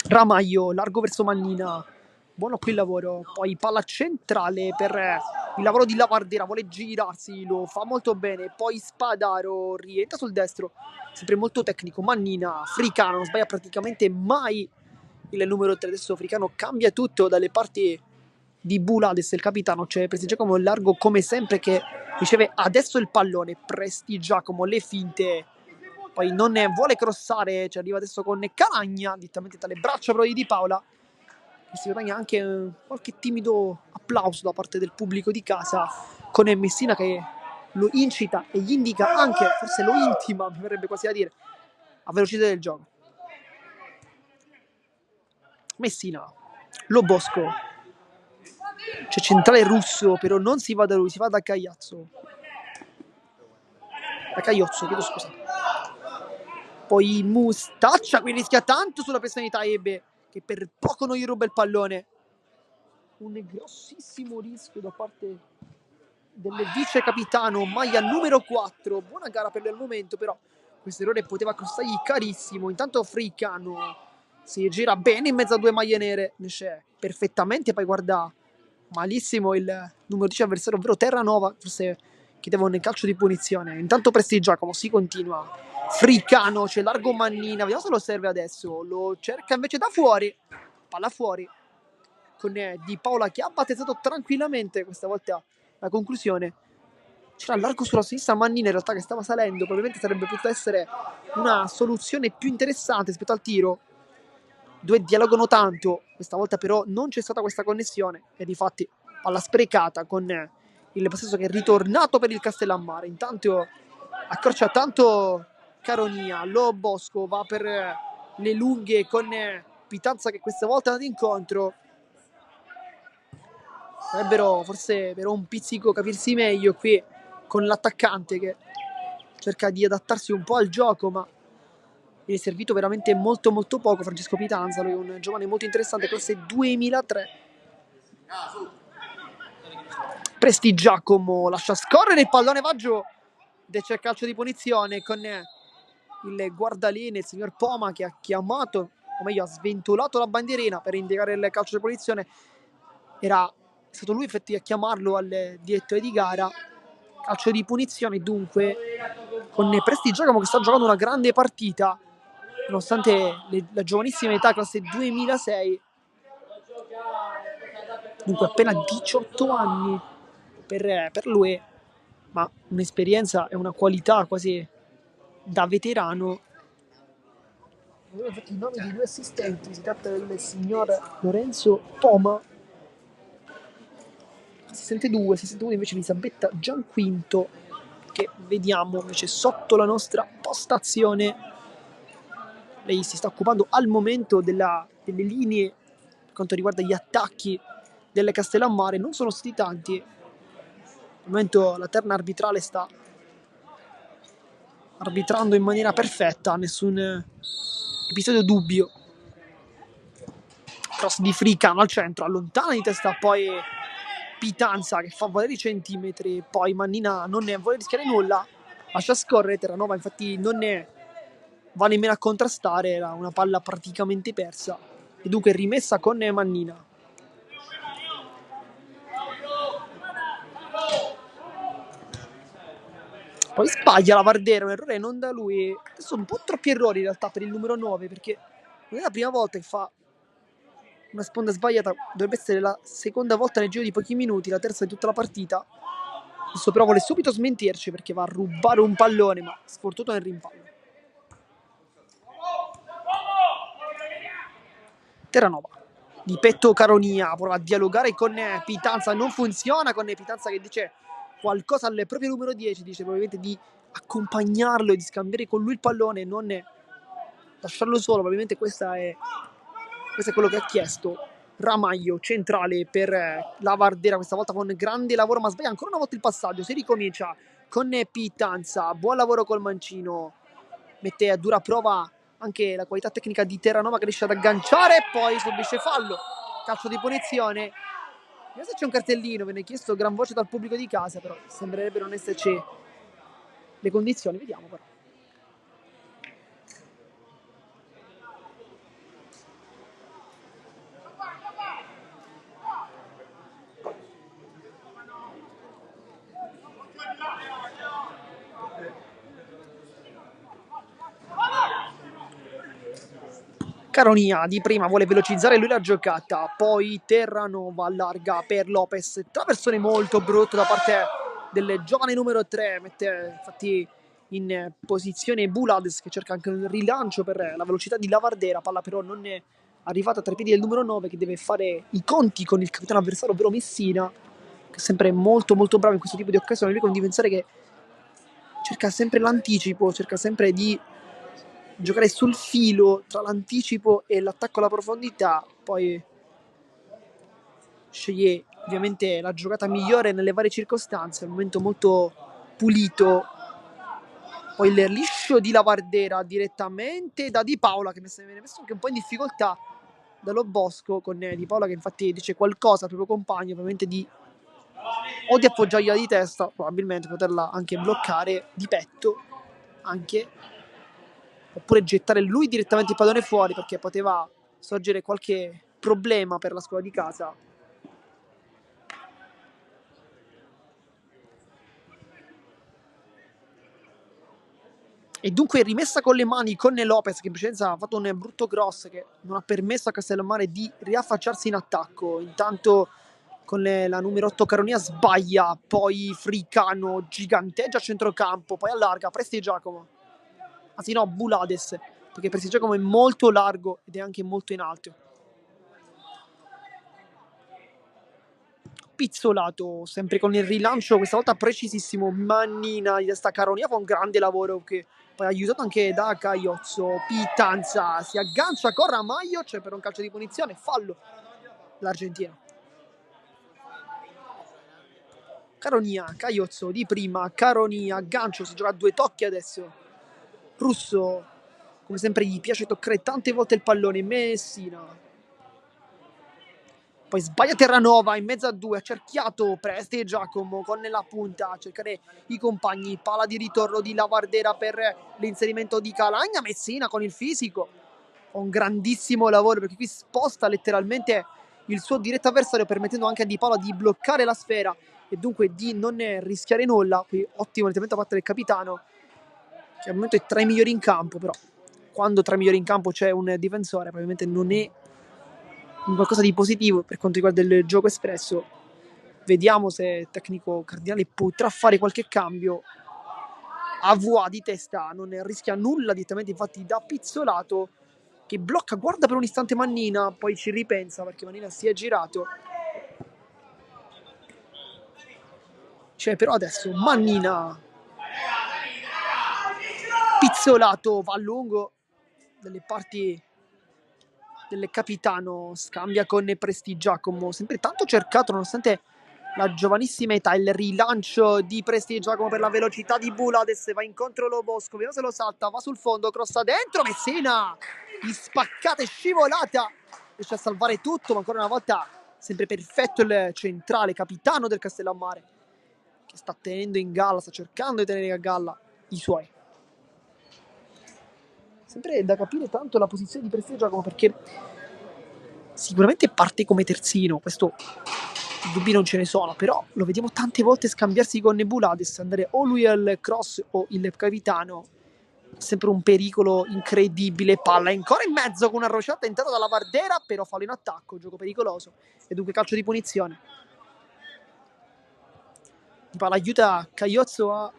Ramaglio, largo verso Mannina, buono qui il lavoro, poi palla centrale per il lavoro di Lavardera, vuole girarsi, lo fa molto bene, poi Spadaro rientra sul destro, sempre molto tecnico, Mannina, Fricano, non sbaglia praticamente mai il numero 3, adesso Fricano cambia tutto dalle parti di Bulades, il capitano, c'è Presti Giacomo largo come sempre che riceve adesso il pallone, Presti Giacomo, le finte, poi non ne vuole crossare, ci arriva adesso con Calagna, direttamente dalle braccia però di Paola, che si guadagna anche qualche timido applauso da parte del pubblico di casa, con Messina che lo incita e gli indica anche, forse lo intima, mi verrebbe quasi da dire, a velocità del gioco. Messina, Lo Bosco, c'è centrale Russo, però non si va da lui, si va da Cagliazzo. Da Cagliozzo, chiedo scusa. Poi Mustaccia, qui rischia tanto sulla pressione di Taib, che per poco non gli ruba il pallone. Un grossissimo rischio da parte del vice capitano, maglia numero 4. Buona gara per lui al momento, però questo errore poteva costargli carissimo. Intanto Fricano si gira bene in mezzo a due maglie nere, esce perfettamente, poi guarda malissimo il numero 10 avversario, ovvero Terranova, forse chiedeva un calcio di punizione. Intanto Presti Giacomo, si continua. Fricano, c'è largo Mannina, vediamo se lo serve adesso, lo cerca invece da fuori, palla fuori, con Di Paola che ha battezzato tranquillamente questa volta la conclusione. C'era largo sulla sinistra Mannina in realtà che stava salendo, probabilmente sarebbe potuta essere una soluzione più interessante rispetto al tiro. due dialogano tanto, questa volta però non c'è stata questa connessione e difatti palla sprecata con il possesso che è ritornato per il Castellammare. Intanto accorcia tanto Caronia, Lo Bosco va per le lunghe con Pitanza che questa volta è andato incontro. Sarebbero forse però un pizzico capirsi meglio qui con l'attaccante che cerca di adattarsi un po' al gioco, ma viene servito veramente molto molto poco. Francesco Pitanza, lui è un giovane molto interessante, classe 2003. Presti Giacomo lascia scorrere, il pallone va giù ed c'è calcio di punizione con il guardaline, il signor Poma, che ha chiamato, o meglio ha sventolato la bandierina per indicare il calcio di punizione. Era stato lui infatti a chiamarlo al direttore di gara. Calcio di punizione dunque con Presti Giacomo che sta giocando una grande partita nonostante la giovanissima età, classe 2006, dunque appena 18 anni per lui, ma un'esperienza e una qualità quasi da veterano. Infatti i nomi dei due assistenti, si tratta del signor Lorenzo Poma, assistente 2 invece Elisabetta Gianquinto, che vediamo invece sotto la nostra postazione. Lei si sta occupando al momento delle linee per quanto riguarda gli attacchi delle Castellammare. Non sono stati tanti. Al momento la terna arbitrale sta arbitrando in maniera perfetta, nessun episodio dubbio. Cross di Fricano al centro, allontana di testa poi Pitanza che fa valere i centimetri, poi Mannina non ne vuole rischiare nulla, lascia scorrere. Terranova infatti non ne va nemmeno a contrastare, era una palla praticamente persa e dunque rimessa con Mannina. Poi sbaglia la Vardera, un errore non da lui. Adesso un po' troppi errori in realtà per il numero 9, perché non è la prima volta che fa una sponda sbagliata, dovrebbe essere la seconda volta nel giro di pochi minuti, la terza di tutta la partita. Adesso però vuole subito smentirci perché va a rubare un pallone, ma sfortunato nel rimpallo. Terranova di petto Caronia prova a dialogare con Pitanza, non funziona con Pitanza che dice qualcosa al proprio numero 10, dice probabilmente di accompagnarlo e di scambiare con lui il pallone e non lasciarlo solo. Probabilmente questo è quello che ha chiesto. Ramaglio centrale per la Vardera, questa volta con grande lavoro, ma sbaglia ancora una volta il passaggio. Si ricomincia con Pitanza, buon lavoro col mancino, mette a dura prova anche la qualità tecnica di Terranova che riesce ad agganciare, poi subisce fallo, calcio di punizione. Vediamo se c'è un cartellino, viene chiesto gran voce dal pubblico di casa, però sembrerebbe non esserci le condizioni, vediamo però. Caronia di prima vuole velocizzare lui la giocata, poi Terranova allarga per Lopez, traversone molto brutto da parte del giovane numero 3, mette infatti in posizione Bulades che cerca anche un rilancio per la velocità di Lavardera, palla però non è arrivata tra i piedi del numero 9 che deve fare i conti con il capitano avversario, ovvero Messina, che è sempre molto molto bravo in questo tipo di occasioni. Lui è un difensore che cerca sempre l'anticipo, cerca sempre di giocare sul filo tra l'anticipo e l'attacco alla profondità, poi sceglie ovviamente la giocata migliore nelle varie circostanze, al momento molto pulito. Poi il liscio di Lavardera direttamente da Di Paola che viene messo anche un po' in difficoltà dallo Bosco, con Di Paola che infatti dice qualcosa al proprio compagno, ovviamente di appoggiargliela di testa, probabilmente poterla anche bloccare di petto anche, oppure gettare lui direttamente il pallone fuori perché poteva sorgere qualche problema per la squadra di casa. E dunque rimessa con le mani con Lopez che in precedenza ha fatto un brutto cross che non ha permesso a Castellammare di riaffacciarsi in attacco. Intanto con la numero 8 Caronia sbaglia, poi Fricano giganteggia a centrocampo, poi allarga, Presti Giacomo, anzi no, Bulades perché Prestigiacomo è molto largo ed è anche molto in alto. Pizzolato, sempre con il rilancio, questa volta precisissimo, Mannina di testa Caronia fa un grande lavoro che poi aiutato anche da Caiozzo. Pitanza si aggancia con Ramaglio, c'è per un calcio di punizione, fallo l'Argentina. Caronia, Caiozzo di prima, Caronia, gancio, si gioca a 2 tocchi adesso. Russo, come sempre gli piace toccare tante volte il pallone, Messina. Poi sbaglia Terranova in mezzo a 2, accerchiato Presti e Giacomo con la punta a cercare i compagni, pala di ritorno di Lavardera per l'inserimento di Calagna, Messina con il fisico, fa un grandissimo lavoro perché qui sposta letteralmente il suo diretto avversario permettendo anche a Di Paola di bloccare la sfera e dunque di non rischiare nulla. Qui ottimo intervento da parte del capitano che al momento è tra i migliori in campo, però quando tra i migliori in campo c'è un difensore probabilmente non è qualcosa di positivo per quanto riguarda il gioco espresso. Vediamo se il tecnico Cardinale potrà fare qualche cambio. Avua di testa non rischia nulla direttamente, infatti da Pizzolato che blocca, guarda per un istante Mannina, poi ci ripensa perché Mannina si è girato. C'è però adesso Mannina, Pizzolato va a lungo dalle parti del capitano, scambia con Prestigiacomo, sempre tanto cercato nonostante la giovanissima età, il rilancio di Prestigiacomo per la velocità di Bulades, va incontro Lobosco, vediamo se lo salta, va sul fondo, crossa dentro, Messina, di spaccata e scivolata, riesce a salvare tutto, ma ancora una volta sempre perfetto il centrale, capitano del Castellammare, che sta tenendo in galla, sta cercando di tenere a galla i suoi. Sempre da capire tanto la posizione di Prestigiacomo perché sicuramente parte come terzino, questo dubbi non ce ne sono, però lo vediamo tante volte scambiarsi con Nebulades, andare o lui al cross o il capitano, sempre un pericolo incredibile, palla ancora in mezzo con una rovesciata entrata dalla Vardera, però fallo in attacco, gioco pericoloso e dunque calcio di punizione. Palla aiuta Caiozzo a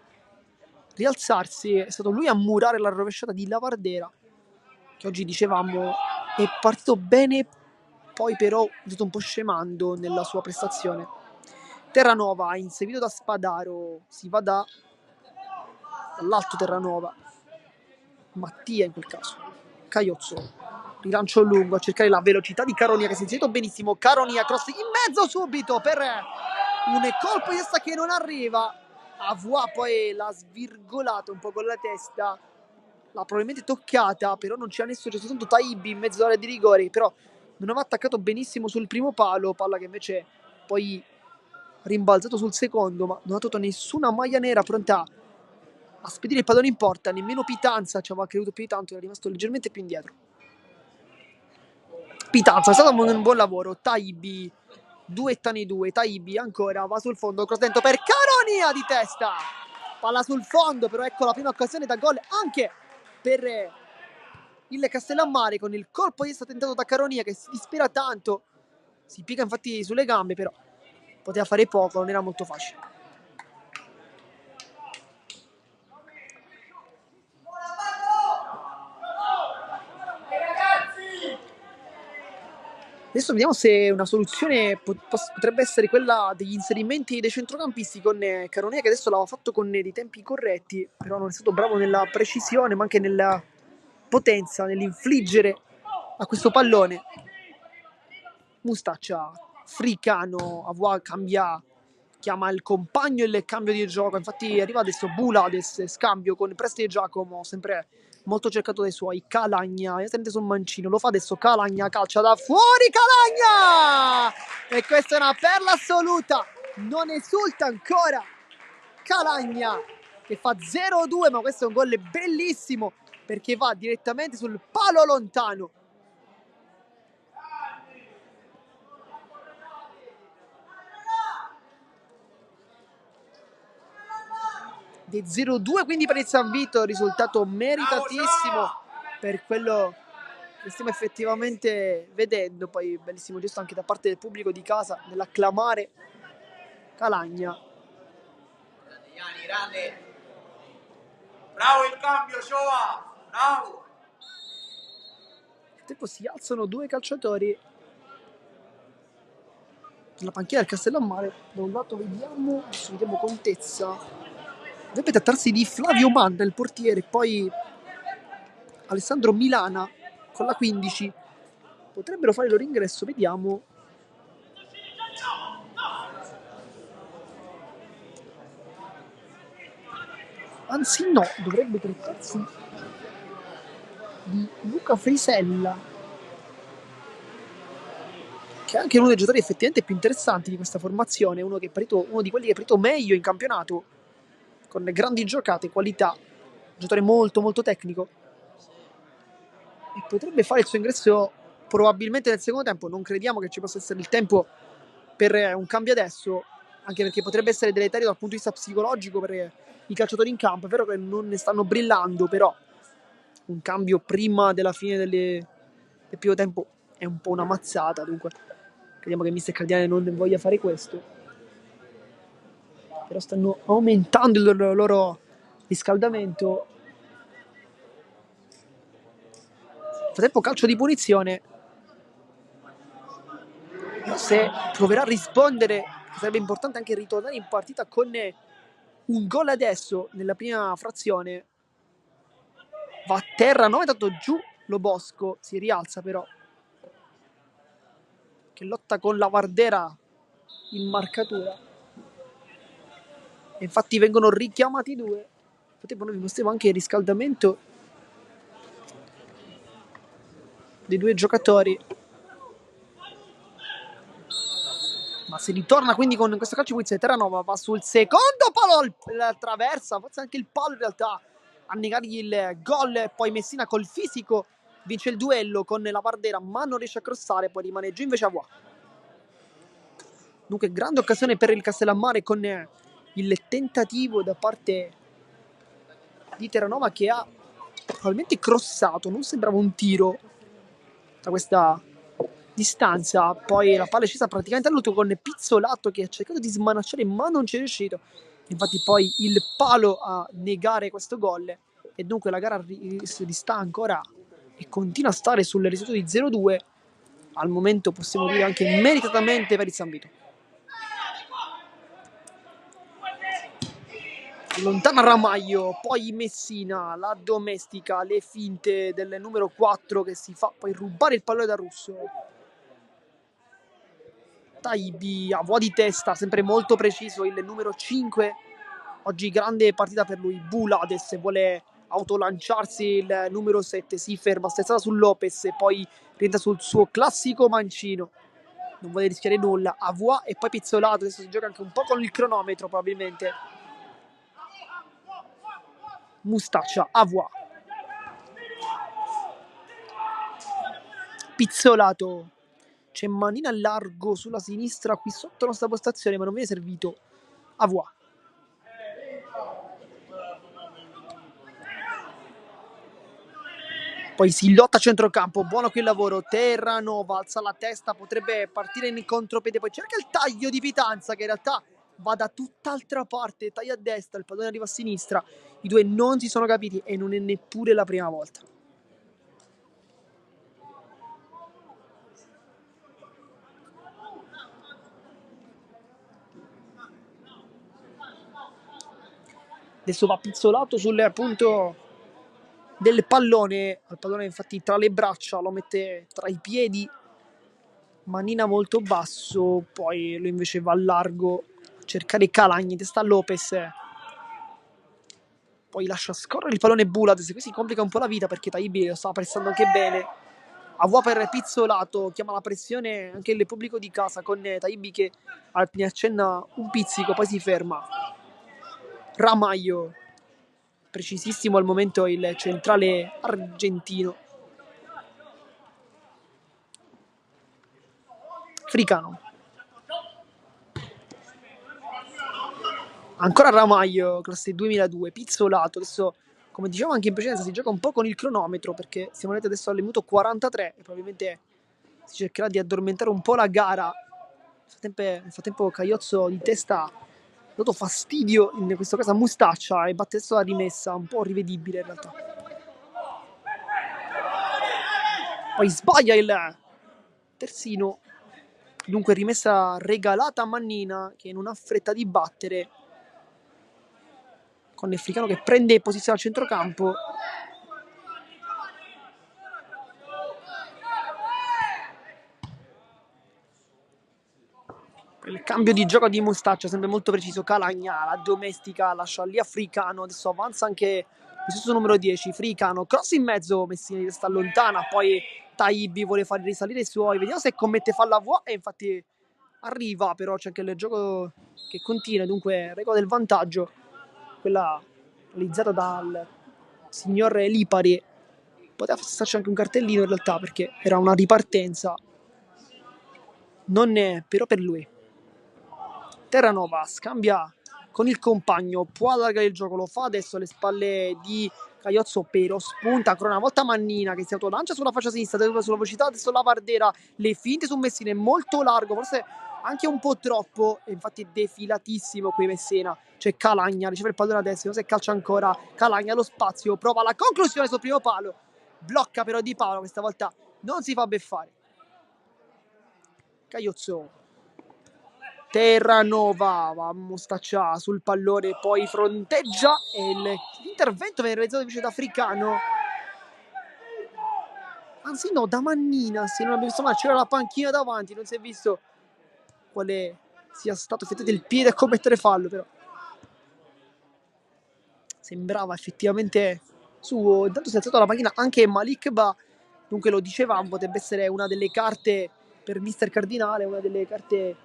rialzarsi, è stato lui a murare la rovesciata di Lavardera, che oggi dicevamo è partito bene, poi però è stato un po' scemando nella sua prestazione. Terranova inseguito da Spadaro, si va dall'alto Terranova, Mattia in quel caso, Caiozzo, rilancio lungo a cercare la velocità di Caronia che si è inserito benissimo, Caronia cross in mezzo subito per un colpo di testa che non arriva, Avua poi l'ha svirgolato un po' con la testa, l'ha probabilmente toccata, però non c'era nessuno, c'è soltanto Taibi in mezzo all'area di rigore, però non aveva attaccato benissimo sul primo palo, palla che invece poi rimbalzato sul secondo, ma non ha tolto nessuna maglia nera pronta a spedire il pallone in porta, nemmeno Pitanza ci aveva creduto più di tanto, è rimasto leggermente più indietro. Pitanza, è stato un buon lavoro, Taibi, duettani due, Taibi ancora, va sul fondo, cross dentro per Caronia di testa, palla sul fondo, però ecco la prima occasione da gol anche per il Castellammare con il colpo di testa tentato da Caronia che si dispera tanto, si piega infatti sulle gambe, però poteva fare poco, non era molto facile. Adesso vediamo se una soluzione potrebbe essere quella degli inserimenti dei centrocampisti con Caronia, che adesso l'aveva fatto con dei tempi corretti, però non è stato bravo nella precisione, ma anche nella potenza, nell'infliggere a questo pallone. Mustaccia, Fricano, Avua cambia, chiama il compagno il cambio di gioco, infatti arriva adesso Bulades, scambio con Presti e Giacomo, sempre molto cercato dai suoi, Calagna, sente sul mancino, lo fa adesso Calagna, calcia da fuori, Calagna! E questa è una perla assoluta, non esulta ancora Calagna, che fa 0-2, ma questo è un gol bellissimo, perché va direttamente sul palo lontano. Di 0-2 quindi per il San Vito, risultato meritatissimo per quello che stiamo effettivamente vedendo. Poi bellissimo gesto anche da parte del pubblico di casa nell'acclamare Calagna. Bravo il cambio, Shoa! Bravo! frattempo si alzano due calciatori nella panchina del Castellammare. Da un lato vediamo Contezza, dovrebbe trattarsi di Flavio Manna, il portiere, poi Alessandro Milana con la 15 potrebbero fare il loro ingresso, vediamo. Anzi no, dovrebbe trattarsi di Luca Frisella, che è anche uno dei giocatori effettivamente più interessanti di questa formazione, uno di quelli che è partito meglio in campionato, con grandi giocate, qualità, giocatore molto molto tecnico, e potrebbe fare il suo ingresso probabilmente nel secondo tempo. Non crediamo che ci possa essere il tempo per un cambio adesso, anche perché potrebbe essere deleterio dal punto di vista psicologico per i calciatori in campo. È vero che non ne stanno brillando, però un cambio prima della fine del primo tempo è un po' una mazzata. Dunque crediamo che mister Caldiani non voglia fare questo, però stanno aumentando il loro riscaldamento. Nel frattempo calcio di punizione, se proverà a rispondere sarebbe importante anche ritornare in partita con un gol adesso nella prima frazione. Va a terra, no, è dato giù Lo Bosco, si rialza però, che lotta con la Vardera in marcatura, e infatti vengono richiamati due. Infatti noi vi mostriamo anche il riscaldamento dei due giocatori, ma si ritorna quindi con questo calcio di punizione. Terranova va sul secondo palo, la traversa, forse anche il palo in realtà a negargli il gol. Poi Messina col fisico vince il duello con la Vardera, ma non riesce a crossare, poi rimane giù invece a Voix. Dunque grande occasione per il Castellammare, con il tentativo da parte di Terranova, che ha probabilmente crossato, non sembrava un tiro da questa distanza. Poi la palla è scesa praticamente all'ultimo con Pizzolato, che ha cercato di smanacciare ma non ci è riuscito. Infatti poi il palo a negare questo gol, e dunque la gara si sta ancora e continua a stare sul risultato di 0-2. Al momento possiamo dire anche meritatamente per il San Vito. Lontana Ramaglio, poi Messina, la domestica, le finte del numero 4 che si fa poi rubare il pallone da Russo. Taibi a Voix di testa, sempre molto preciso il numero 5. Oggi grande partita per lui. Bulades vuole autolanciarsi, il numero 7 si ferma, sterzata su Lopez e poi rientra sul suo classico mancino. Non vuole rischiare nulla. A Voix e poi Pizzolato, adesso si gioca anche un po' con il cronometro probabilmente. Mustaccia, a Voix. Pizzolato. C'è manina a largo sulla sinistra qui sotto la nostra postazione, ma non viene servito. A Voix. Poi si lotta a centrocampo, buono qui il lavoro. Terranova alza la testa, potrebbe partire in contropiede, poi cerca il taglio di Pitanza, che in realtà va da tutt'altra parte, taglia a destra, il pallone arriva a sinistra. I due non si sono capiti e non è neppure la prima volta. Adesso va Pizzolato sul punto del pallone. Il pallone infatti tra le braccia, lo mette tra i piedi, manina molto basso, poi lui invece va largo a cercare Calagni, testa Lopez, poi lascia scorrere il pallone Bulades. Qui si complica un po' la vita perché Taibi lo sta pressando anche bene. A Voix per Pizzolato, chiama la pressione anche il pubblico di casa, con Taibi che ne accenna un pizzico, poi si ferma. Ramaglio, precisissimo al momento il centrale argentino. Fricano. Ancora Ramaglio, classe 2002, Pizzolato. Adesso, come dicevamo anche in precedenza, si gioca un po' con il cronometro, perché siamo arrivati adesso al minuto 43 e probabilmente si cercherà di addormentare un po' la gara. Nel frattempo Caiozzo di testa ha dato fastidio, in questo caso a Mustaccia, e batte adesso la rimessa, un po' rivedibile in realtà. poi sbaglia il terzino, dunque rimessa regalata a Mannina che non ha fretta di battere, con Africano che prende posizione al centrocampo. Il cambio di gioco di Mustaccia sempre molto preciso. Calagna la domestica, lascia lì Africano, adesso avanza anche il stesso numero 10 Africano, cross in mezzo, Messina di testa lontana, poi Taibi vuole far risalire i suoi, vediamo se commette falla vuota e infatti arriva, però c'è anche il gioco che continua, dunque regola del vantaggio, quella realizzata dal signor Lipari. Poteva starci anche un cartellino in realtà perché era una ripartenza, non è però per lui. Terranova scambia con il compagno, può allargare il gioco, lo fa adesso alle spalle di Caiozzo, però spunta ancora una volta Mannina che si autolancia sulla fascia sinistra, sulla velocità, adesso la Vardera, le finte su Messina, è molto largo, forse anche un po' troppo, e infatti è defilatissimo qui Messina. C'è Calagna, riceve il pallone adesso, se calcia ancora, Calagna lo spazio, prova la conclusione sul primo palo, blocca però Di Paolo, questa volta non si fa beffare. Caiozzo, Terranova va a Mustaccia sul pallone, poi fronteggia e l'intervento viene realizzato invece da Africano, anzi no, da Mannina, se non abbiamo visto male, c'era la panchina davanti, non si è visto quale sia stato effettivamente il piede a commettere fallo, però sembrava effettivamente suo. Intanto si è alzato la panchina anche Malik Ba, dunque lo dicevamo, potrebbe essere una delle carte per Mister Cardinale, una delle carte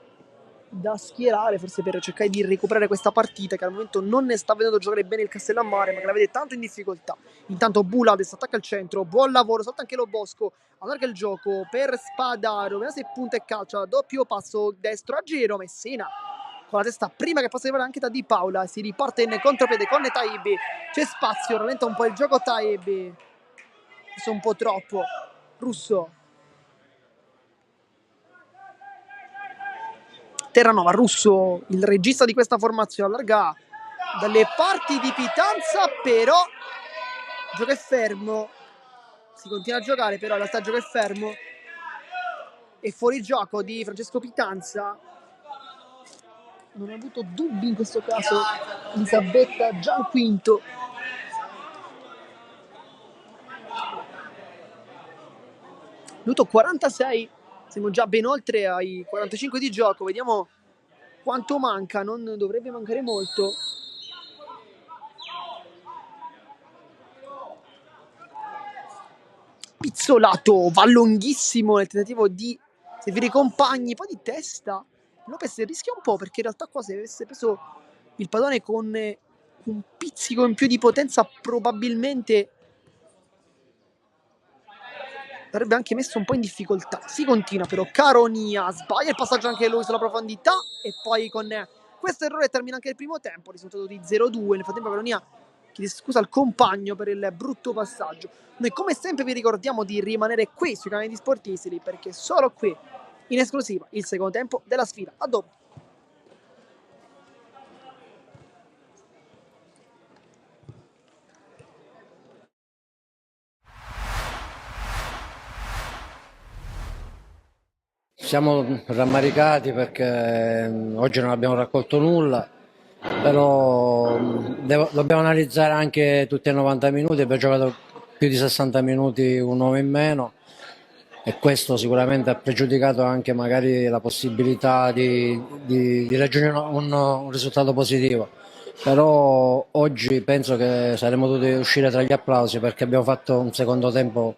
da schierare, forse per cercare di recuperare questa partita che al momento non ne sta vedendo giocare bene il Castellammare, ma che la vede tanto in difficoltà. Intanto Bula adesso attacca al centro, buon lavoro, salta anche lo Bosco, allarga il gioco per Spadaro, vediamo se punta e calcia, doppio passo destro a giro, Messina con la testa prima che possa arrivare anche da Di Paola, si riparte in contropiede con Taibi, c'è spazio, rallenta un po' il gioco Taibi, questo è un po' troppo, Russo, Terranova, Russo, il regista di questa formazione, allarga dalle parti di Pitanza, però il gioco è fermo, si continua a giocare, però in realtà il gioco è fermo, e fuori gioco di Francesco Pitanza. Non ha avuto dubbi in questo caso Elisabetta Gianquinto. Minuto 46, siamo già ben oltre ai 45 di gioco, vediamo quanto manca, non dovrebbe mancare molto. Pizzolato, va lunghissimo nel tentativo di servire i compagni, poi di testa Lopez rischia un po' perché in realtà qua se avesse preso il pallone con un pizzico in più di potenza probabilmente l'avrebbe anche messo un po' in difficoltà. Si continua però, Caronia sbaglia il passaggio anche lui sulla profondità e poi con questo errore termina anche il primo tempo, risultato di 0-2. Nel frattempo Caronia chiede scusa al compagno per il brutto passaggio. Noi come sempre vi ricordiamo di rimanere qui sui canali di Sportissimi perché solo qui in esclusiva il secondo tempo della sfida. A dopo. Siamo rammaricati perché oggi non abbiamo raccolto nulla, però dobbiamo analizzare anche tutti i 90 minuti, abbiamo giocato più di 60 minuti un uomo in meno e questo sicuramente ha pregiudicato anche magari la possibilità di raggiungere un risultato positivo. Però oggi penso che saremmo dovuti uscire tra gli applausi perché abbiamo fatto un secondo tempo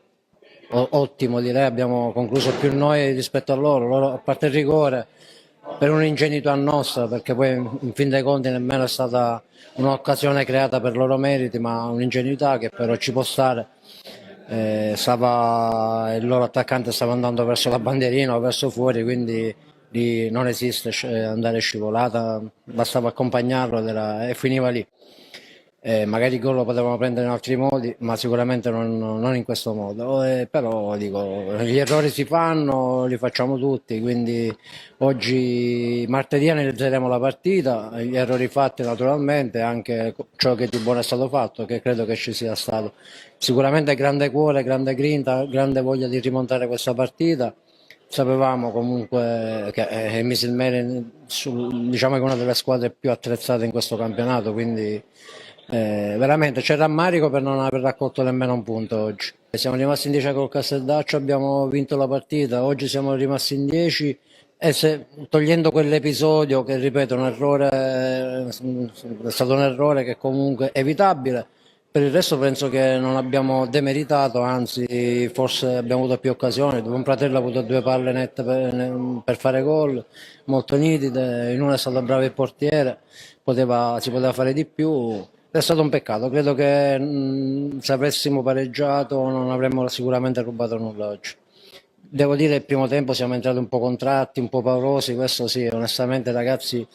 ottimo, direi, abbiamo concluso più noi rispetto a loro, a parte il rigore, per un'ingenuità nostra, perché poi in fin dei conti nemmeno è stata un'occasione creata per loro meriti, ma un'ingenuità che però ci può stare. Il loro attaccante stava andando verso la bandierina o verso fuori, quindi lì non esiste andare scivolata, bastava accompagnarlo e finiva lì. Magari il gol lo potevamo prendere in altri modi, ma sicuramente non in questo modo. Però dico, gli errori si fanno, li facciamo tutti, quindi oggi, martedì, analizzeremo la partita, gli errori fatti naturalmente, anche ciò che di buono è stato fatto, che credo che ci sia stato. Sicuramente grande cuore, grande grinta, grande voglia di rimontare questa partita. Sapevamo comunque che Misil Meren, diciamo che è una delle squadre più attrezzate in questo campionato, quindi veramente c'è rammarico per non aver raccolto nemmeno un punto oggi. Siamo rimasti in 10 col Casteldaccio, abbiamo vinto la partita, oggi siamo rimasti in 10 e togliendo quell'episodio che ripeto un errore, è stato un errore che comunque è evitabile. Per il resto penso che non abbiamo demeritato, anzi forse abbiamo avuto più occasioni. Un Fratello ha avuto due palle nette per fare gol, molto nitide, in una è stato bravo il portiere, si poteva fare di più. È stato un peccato, credo che se avessimo pareggiato non avremmo sicuramente rubato nulla oggi. Devo dire che il primo tempo siamo entrati un po' contratti, un po' paurosi, questo sì, onestamente i ragazzi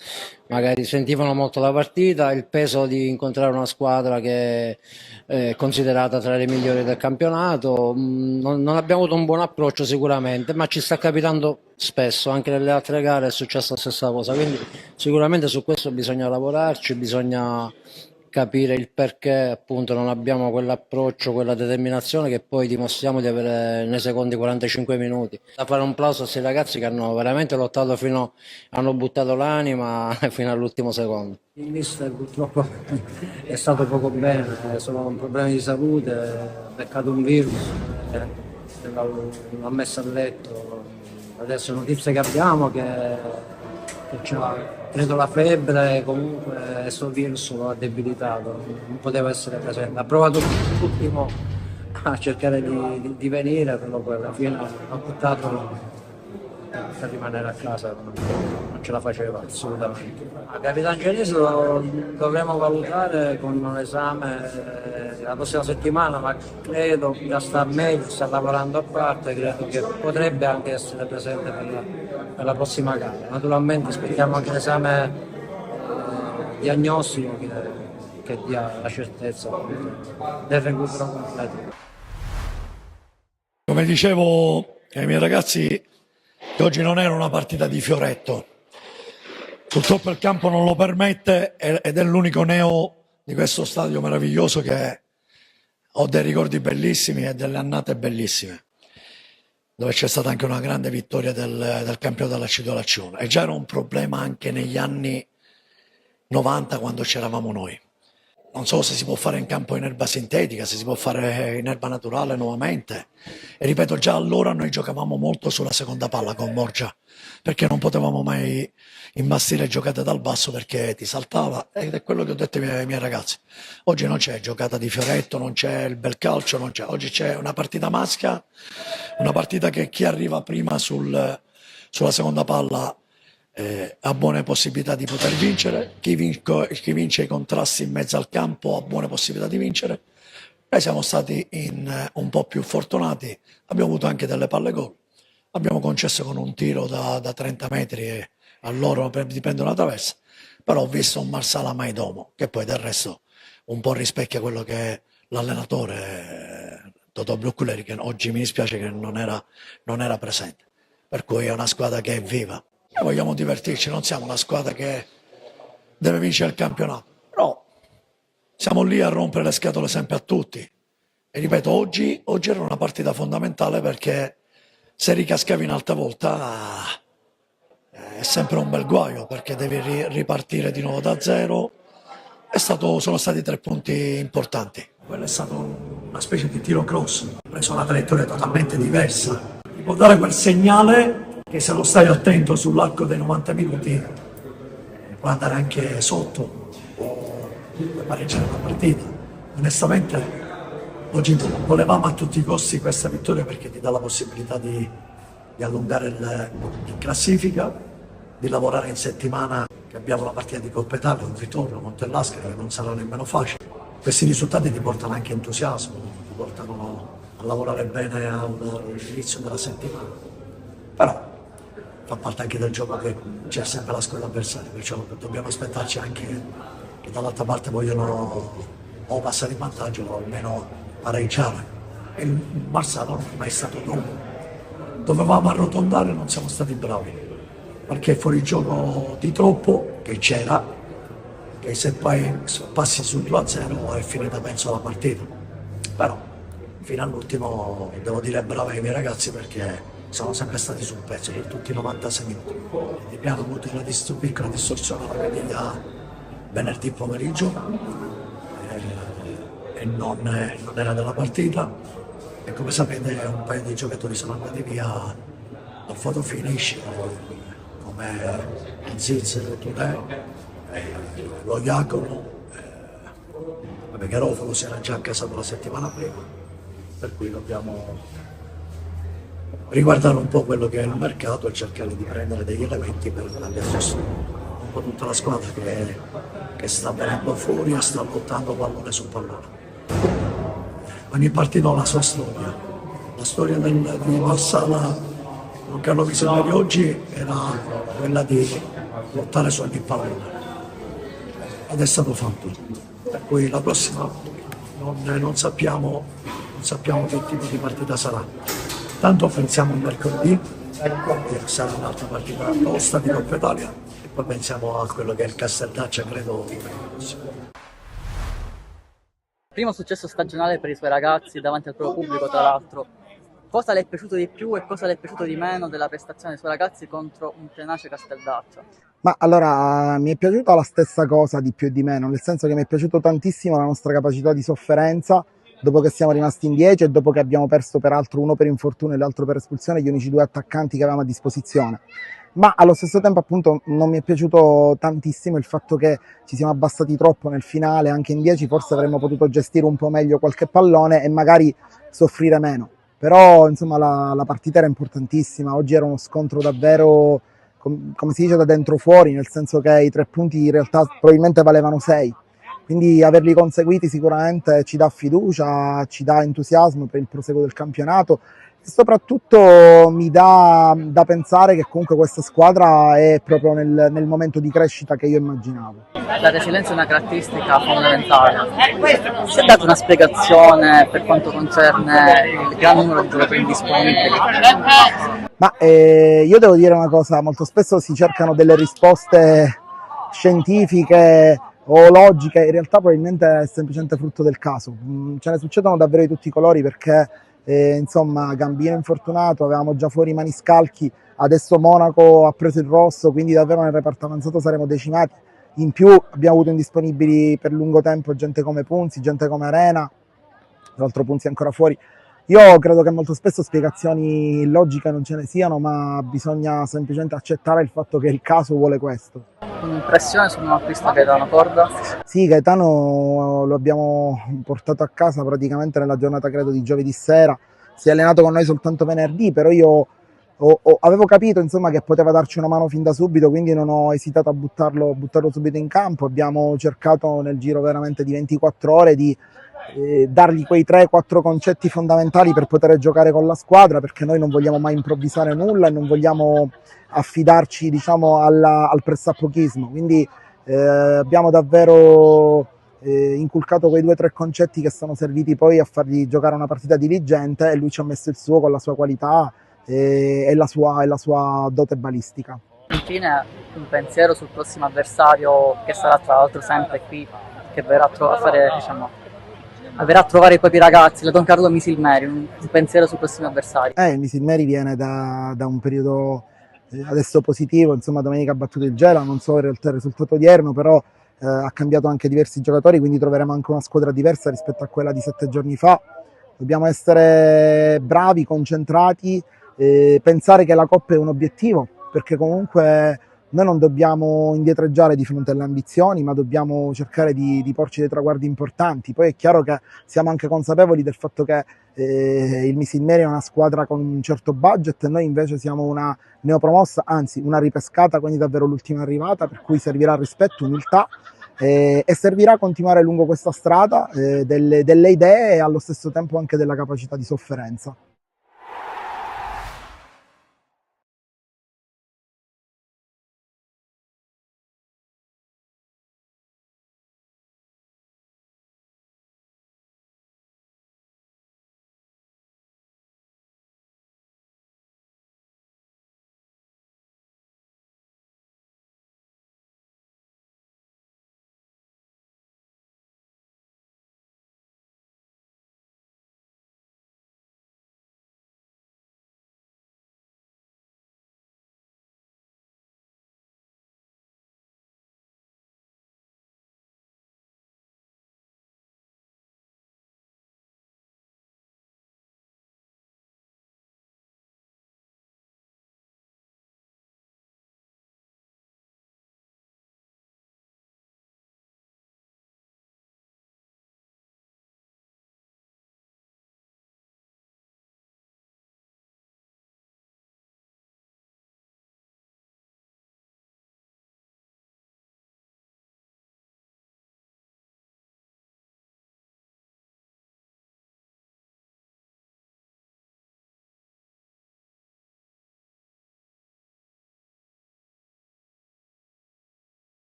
magari sentivano molto la partita, il peso di incontrare una squadra che è considerata tra le migliori del campionato. Non abbiamo avuto un buon approccio sicuramente, ma ci sta capitando spesso, anche nelle altre gare è successa la stessa cosa, quindi sicuramente su questo bisogna lavorarci, bisogna capire il perché appunto non abbiamo quell'approccio, quella determinazione che poi dimostriamo di avere nei secondi 45 minuti. Da fare un plauso a questi ragazzi che hanno veramente lottato hanno buttato l'anima fino all'ultimo secondo. Il mister purtroppo è stato poco bene, sono problemi di salute, ha beccato un virus, l'ha messo a letto. Adesso notizie che abbiamo che c'ha credo la febbre, comunque questo virus lo ha debilitato, non poteva essere presente. Ha provato l'ultimo a cercare di venire, però poi alla fine ha buttato per rimanere a casa, non ce la faceva assolutamente. A Capitan Genese lo dovremo valutare con un esame la prossima settimana, ma credo che sta meglio, sta lavorando a parte, credo che potrebbe anche essere presente per la prossima gara. Naturalmente aspettiamo anche l'esame diagnostico che dia la certezza del recupero completo. Come dicevo ai miei ragazzi, che oggi non era una partita di fioretto. Purtroppo il campo non lo permette ed è l'unico neo di questo stadio meraviglioso che ho dei ricordi bellissimi e delle annate bellissime, dove c'è stata anche una grande vittoria del campionato della C2 e già era un problema anche negli anni 90 quando c'eravamo noi. Non so se si può fare in campo in erba sintetica, se si può fare in erba naturale nuovamente. E ripeto, già allora noi giocavamo molto sulla seconda palla con Borgia, perché non potevamo mai imbastire giocate dal basso perché ti saltava, ed è quello che ho detto ai miei ragazzi. Oggi non c'è giocata di fioretto, non c'è il bel calcio, non c'è. Oggi c'è una partita masca, una partita che chi arriva prima sulla seconda palla ha buone possibilità di poter vincere, chi vince i contrasti in mezzo al campo ha buone possibilità di vincere. Noi siamo stati un po' più fortunati, abbiamo avuto anche delle palle gol, abbiamo concesso con un tiro da 30 metri e a loro di prendere una traversa, però ho visto un Marsala Maidomo che poi del resto un po' rispecchia quello che è l'allenatore Totò Brucculeri, che oggi mi dispiace che non era presente, per cui è una squadra che è viva. Noi vogliamo divertirci, non siamo una squadra che deve vincere il campionato, però siamo lì a rompere le scatole sempre a tutti. E ripeto, oggi era una partita fondamentale perché se ricascavi un'altra volta è sempre un bel guaio, perché devi ripartire di nuovo da zero. Sono stati 3 punti importanti. Quello è stato una specie di tiro cross, ha preso una traiettoria totalmente diversa. Ti può dare quel segnale che se lo stai attento sull'arco dei 90 minuti può andare anche sotto o pareggiare la partita. Onestamente oggi volevamo a tutti i costi questa vittoria perché ti dà la possibilità di allungare in classifica, di lavorare in settimana, che abbiamo la partita di Coppa Italia, un ritorno Montellasca che non sarà nemmeno facile. Questi risultati ti portano anche entusiasmo, ti portano a lavorare bene all'inizio della settimana. Però fa parte anche del gioco che c'è sempre la squadra avversaria, perciò dobbiamo aspettarci anche che dall'altra parte vogliono o passare in vantaggio o almeno pareggiare. E il Marsala non è mai stato troppo. Dovevamo arrotondare, non siamo stati bravi, perché fuori gioco di troppo, che c'era, che se poi passi sul 2-0 è finita penso la partita. Però fino all'ultimo devo dire bravo ai miei ragazzi perché sono sempre stati sul pezzo per tutti i 96 minuti. Abbiamo avuto una piccola distorsione alla caviglia venerdì pomeriggio e non era della partita e come sapete un paio di giocatori sono andati via al photo finish come Ziz, Touré, lo Iacono, vabbè, Garofalo si era già accasato la settimana prima, per cui dobbiamo riguardare un po' quello che è il mercato e cercare di prendere degli elementi per adesso un po' tutta la squadra che sta venendo fuori e sta lottando pallone su pallone. Ogni partita ha la sua storia. La storia di Marsala con Carlo Visionari oggi era quella di lottare su ogni pallone ed è stato fatto. Per cui la prossima non sappiamo che tipo di partita sarà. Tanto pensiamo al mercoledì, che sarà un'altra partita tosta di Coppa Italia, e poi pensiamo a quello che è il Casteldaccia, credo. Primo successo stagionale per i suoi ragazzi davanti al proprio pubblico, tra l'altro. Cosa le è piaciuto di più e cosa le è piaciuto di meno della prestazione dei suoi ragazzi contro un tenace Casteldaccia? Ma allora mi è piaciuta la stessa cosa di più e di meno, nel senso che mi è piaciuto tantissimo la nostra capacità di sofferenza dopo che siamo rimasti in 10 e dopo che abbiamo perso peraltro uno per infortunio e l'altro per espulsione gli unici due attaccanti che avevamo a disposizione. Ma allo stesso tempo appunto non mi è piaciuto tantissimo il fatto che ci siamo abbassati troppo nel finale, anche in 10 forse avremmo potuto gestire un po' meglio qualche pallone e magari soffrire meno. Però insomma la partita era importantissima, oggi era uno scontro davvero, come si dice, da dentro fuori, nel senso che i 3 punti in realtà probabilmente valevano 6. Quindi averli conseguiti sicuramente ci dà fiducia, ci dà entusiasmo per il proseguo del campionato e soprattutto mi dà da pensare che comunque questa squadra è proprio nel momento di crescita che io immaginavo. La resilienza è una caratteristica fondamentale. Si è data una spiegazione per quanto concerne il gran numero di giocatori disponibili? Ma io devo dire una cosa, molto spesso si cercano delle risposte scientifiche o logiche, in realtà probabilmente è semplicemente frutto del caso. Ce ne succedono davvero di tutti i colori perché insomma Gambino infortunato, avevamo già fuori Maniscalchi, adesso Monaco ha preso il rosso, quindi davvero nel reparto avanzato saremo decimati. In più abbiamo avuto indisponibili per lungo tempo gente come Punzi, gente come Arena, tra l'altro Punzi è ancora fuori. Io credo che molto spesso spiegazioni logiche non ce ne siano, ma bisogna semplicemente accettare il fatto che il caso vuole questo. Un'impressione sul nuovo acquisto Gaetano Corda? Sì, Gaetano lo abbiamo portato a casa praticamente nella giornata credo di giovedì sera, si è allenato con noi soltanto venerdì, però io avevo capito insomma che poteva darci una mano fin da subito, quindi non ho esitato a buttarlo subito in campo. Abbiamo cercato nel giro veramente di 24 ore di dargli quei 3-4 concetti fondamentali per poter giocare con la squadra, perché noi non vogliamo mai improvvisare nulla e non vogliamo affidarci diciamo al pressappochismo, quindi abbiamo davvero inculcato quei 2-3 concetti che sono serviti poi a fargli giocare una partita diligente e lui ci ha messo il suo con la sua qualità e la sua dote balistica. Infine un pensiero sul prossimo avversario che sarà tra l'altro sempre qui, che verrà a trovare i propri ragazzi, la Don Carlo Misilmeri. Un pensiero sul prossimo avversario. Il Misilmeri viene da un periodo adesso positivo, insomma domenica ha battuto il Gela, non so in realtà il risultato odierno, però ha cambiato anche diversi giocatori, quindi troveremo anche una squadra diversa rispetto a quella di 7 giorni fa. Dobbiamo essere bravi, concentrati, pensare che la Coppa è un obiettivo, perché comunque noi non dobbiamo indietreggiare di fronte alle ambizioni, ma dobbiamo cercare di porci dei traguardi importanti. Poi è chiaro che siamo anche consapevoli del fatto che il Misilmeri è una squadra con un certo budget e noi invece siamo una neopromossa, anzi una ripescata, quindi davvero l'ultima arrivata, per cui servirà rispetto, umiltà e servirà continuare lungo questa strada delle idee e allo stesso tempo anche della capacità di sofferenza.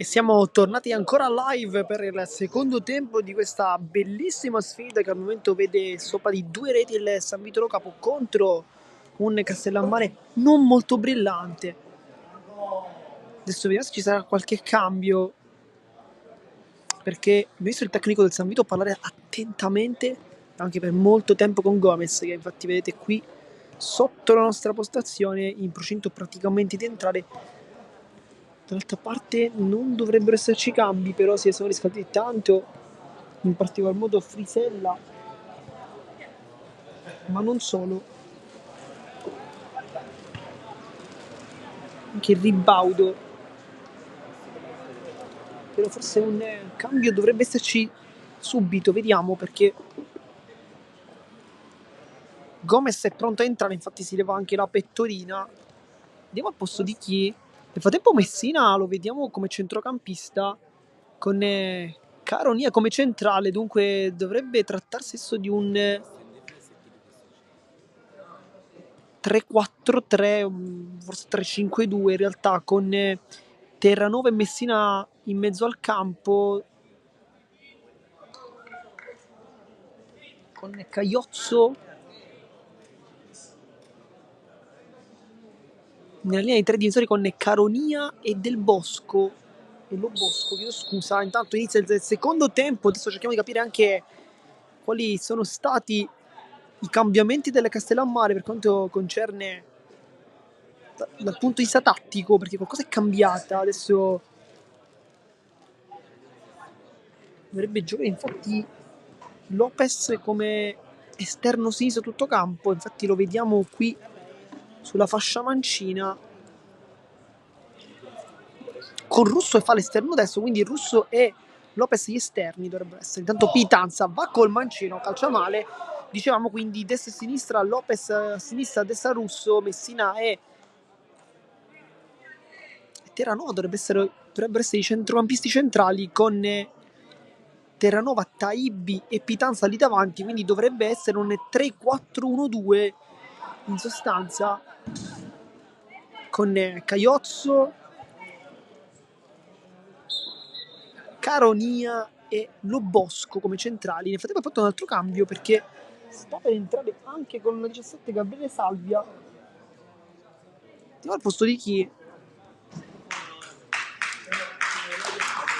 E siamo tornati ancora live per il secondo tempo di questa bellissima sfida che al momento vede sopra di 2 reti il San Vito Lo Capo contro un Castellammare non molto brillante. Adesso vediamo se ci sarà qualche cambio, perché ho visto il tecnico del San Vito parlare attentamente anche per molto tempo con Gomez, che infatti vedete qui sotto la nostra postazione in procinto praticamente di entrare. Dall'altra parte non dovrebbero esserci cambi, però si sono riscaldati tanto, in particolar modo Frisella, ma non solo. Anche Ribaudo. Però forse un cambio dovrebbe esserci subito, vediamo, perché Gomez è pronto a entrare, infatti si leva anche la pettorina. Andiamo al posto di chi? Nel frattempo Messina lo vediamo come centrocampista con Caronia come centrale, dunque dovrebbe trattarsi adesso di un 3-4-3, forse 3-5-2 in realtà, con Terranova e Messina in mezzo al campo, con Caiozzo nella linea di 3 difensori con Caronia e Del Bosco. E Lo Bosco, chiedo scusa. Intanto inizia il secondo tempo, adesso cerchiamo di capire anche quali sono stati i cambiamenti delle Castellammare per quanto concerne dal punto di vista tattico, perché qualcosa è cambiata. Adesso dovrebbe giocare infatti Lopez come esterno sinistro tutto campo, infatti lo vediamo qui sulla fascia mancina con Russo e fa l'esterno destro, quindi Russo e Lopez gli esterni dovrebbero essere. Intanto Pitanza va col mancino, calcia male, dicevamo quindi destra e sinistra Lopez, a sinistra, a destra Russo, Messina e Terranova dovrebbero essere i centrocampisti centrali con Terranova, Taibi e Pitanza lì davanti, quindi dovrebbe essere un 3-4-1-2 in sostanza, con Caiozzo, Caronia e Lo Bosco come centrali. Nel frattempo ha fatto un altro cambio perché sta per entrare anche con la 17 Gabriele Salvia. Andiamo al posto di chi?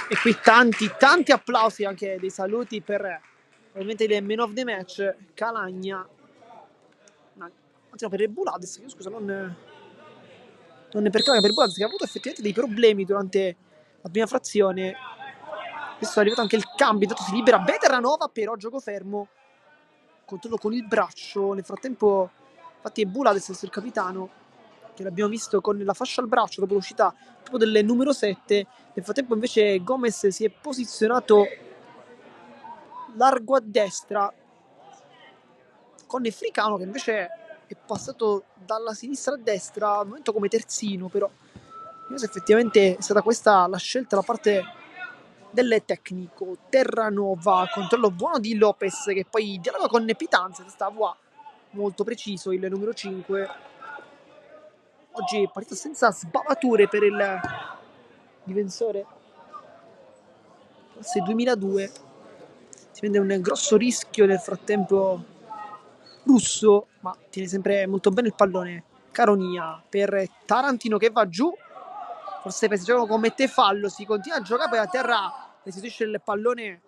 E qui tanti applausi, anche dei saluti per ovviamente il man of the match, Calagna. Anzi no, per il Bulades, scusa, non per Calagna, per Bulades che ha avuto effettivamente dei problemi durante la prima frazione. Adesso è arrivato anche il cambio, intanto si libera Terranova, però gioco fermo, controllo con il braccio. Nel frattempo infatti è Bulades il capitano, che l'abbiamo visto con la fascia al braccio dopo l'uscita proprio del numero 7. Nel frattempo invece Gomez si è posizionato largo a destra con Fricano, che invece è passato dalla sinistra a destra al momento come terzino, però vediamo se effettivamente è stata questa la scelta da parte del tecnico. Terranova, controllo buono di Lopez che poi dialoga con Pitanza, stava molto preciso il numero 5. Oggi è partita senza sbavature per il difensore, classe 2002. Si vede un grosso rischio nel frattempo Russo, ma tiene sempre molto bene il pallone. Caronia per Tarantino che va giù, forse pensa gioco commette fallo, si continua a giocare, poi a terra restituisce il pallone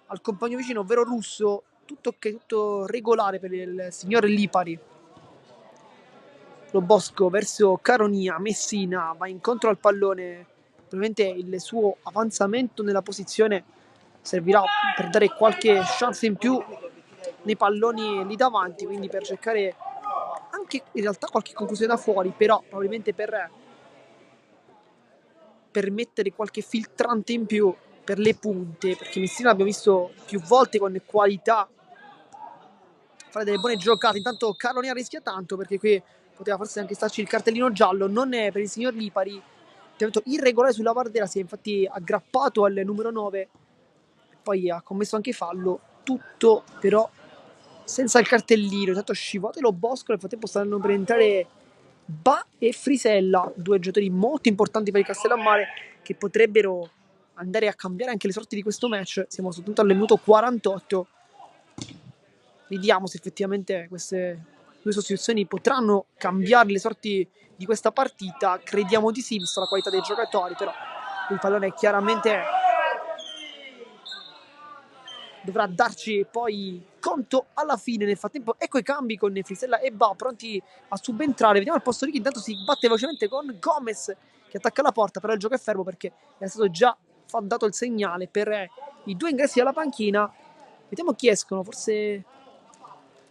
al compagno vicino, ovvero Russo. Tutto ok, tutto regolare per il signor Lipari. Lo Bosco verso Caronia, Messina va incontro al pallone, probabilmente il suo avanzamento nella posizione servirà per dare qualche chance in più nei palloni lì davanti, quindi per cercare anche in realtà qualche conclusione da fuori, però probabilmente per mettere qualche filtrante in più per le punte, perché Messina l'abbiamo visto più volte con qualità fare delle buone giocate. Intanto Caronia rischia tanto perché qui poteva forse anche starci il cartellino giallo, non è per il signor Lipari, intervento irregolare sulla Bardera, si è infatti aggrappato al numero 9, poi ha commesso anche fallo, tutto però senza il cartellino. Intanto scivolato Lo Bosco, nel frattempo stanno per entrare Ba e Frisella, due giocatori molto importanti per il Castellammare, che potrebbero andare a cambiare anche le sorti di questo match. Siamo soltanto al minuto 48. Vediamo se effettivamente queste due sostituzioni potranno cambiare le sorti di questa partita. Crediamo di sì, vista la qualità dei giocatori, però il pallone chiaramente dovrà darci poi conto alla fine. Nel frattempo ecco i cambi con Frisella e Ba pronti a subentrare. Vediamo il posto di chi intanto si batte velocemente con Gomez che attacca la porta, però il gioco è fermo perché è stato già dato il segnale per i due ingressi alla panchina. Vediamo chi escono, forse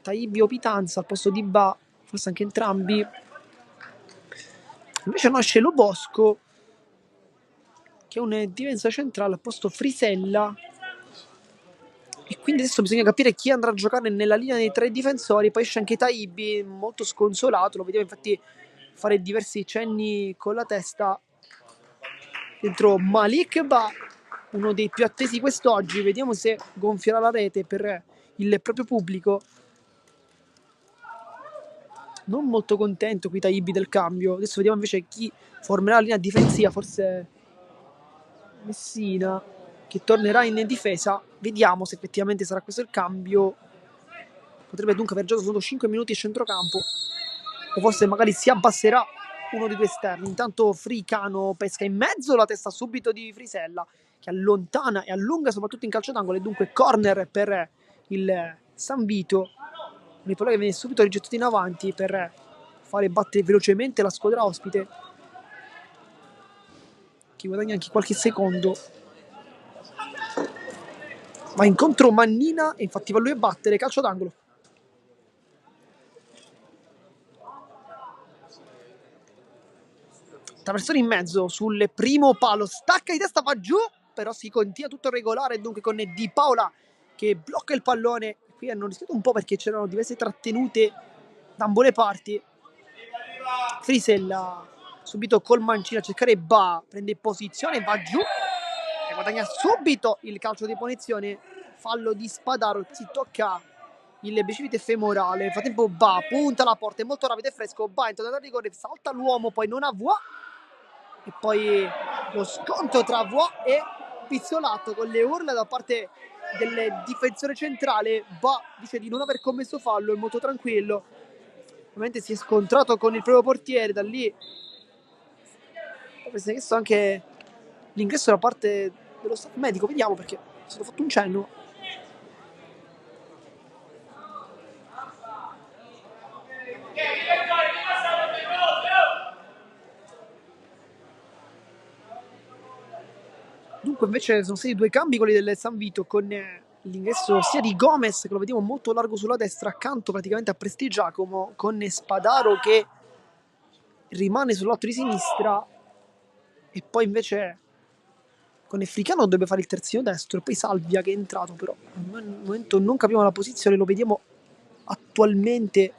Taibi o Pitanza al posto di Ba, forse anche entrambi. Invece no, esce Lo Bosco che è un difesa centrale al posto Frisella, e quindi adesso bisogna capire chi andrà a giocare nella linea dei tre difensori. Poi esce anche Taibi molto sconsolato, lo vediamo infatti fare diversi cenni con la testa. Dentro Malik Ba, uno dei più attesi quest'oggi, vediamo se gonfierà la rete per il proprio pubblico. Non molto contento qui Taibi del cambio. Adesso vediamo invece chi formerà la linea difensiva, forse Messina che tornerà in difesa. Vediamo se effettivamente sarà questo il cambio. Potrebbe dunque aver giocato solo 5 minuti a centrocampo, o forse magari si abbasserà uno dei due esterni. Intanto Fricano pesca in mezzo, la testa subito di Frisella che allontana e allunga soprattutto in calcio d'angolo, e dunque corner per il San Vito. Un pallone che viene subito rigettato in avanti per fare battere velocemente la squadra ospite, che guadagna anche qualche secondo. Va incontro Mannina e infatti va lui a battere, calcio d'angolo. Traversone in mezzo sul primo palo, stacca di testa, va giù, però si continua tutto regolare, dunque con Di Paola che blocca il pallone. Qui hanno rischiato un po' perché c'erano diverse trattenute da ambo le parti. Frisella subito col mancino a cercare Ba, prende posizione, va giù e guadagna subito il calcio di punizione. Fallo di Spadaro, si tocca il bicipite femorale. Nel frattempo Ba punta la porta, è molto rapido e fresco. Ba entra dal rigore, salta l'uomo, poi non ha Voix, e poi lo scontro tra Voix e Pizzolato con le urla da parte del difensore centrale. Ba dice di non aver commesso fallo, è molto tranquillo. Ovviamente si è scontrato con il proprio portiere, da lì si è chiesto anche l'ingresso da parte dello staff medico. Vediamo, perché è stato fatto un cenno. Dunque invece sono stati due cambi quelli del San Vito, con l'ingresso sia di Gomez, che lo vediamo molto largo sulla destra, accanto praticamente a Prestigiacomo, con Spadaro che rimane sul lato di sinistra, e poi invece con Fricano dovrebbe fare il terzino destro, e poi Salvia che è entrato, però al momento non capiamo la posizione. Lo vediamo attualmente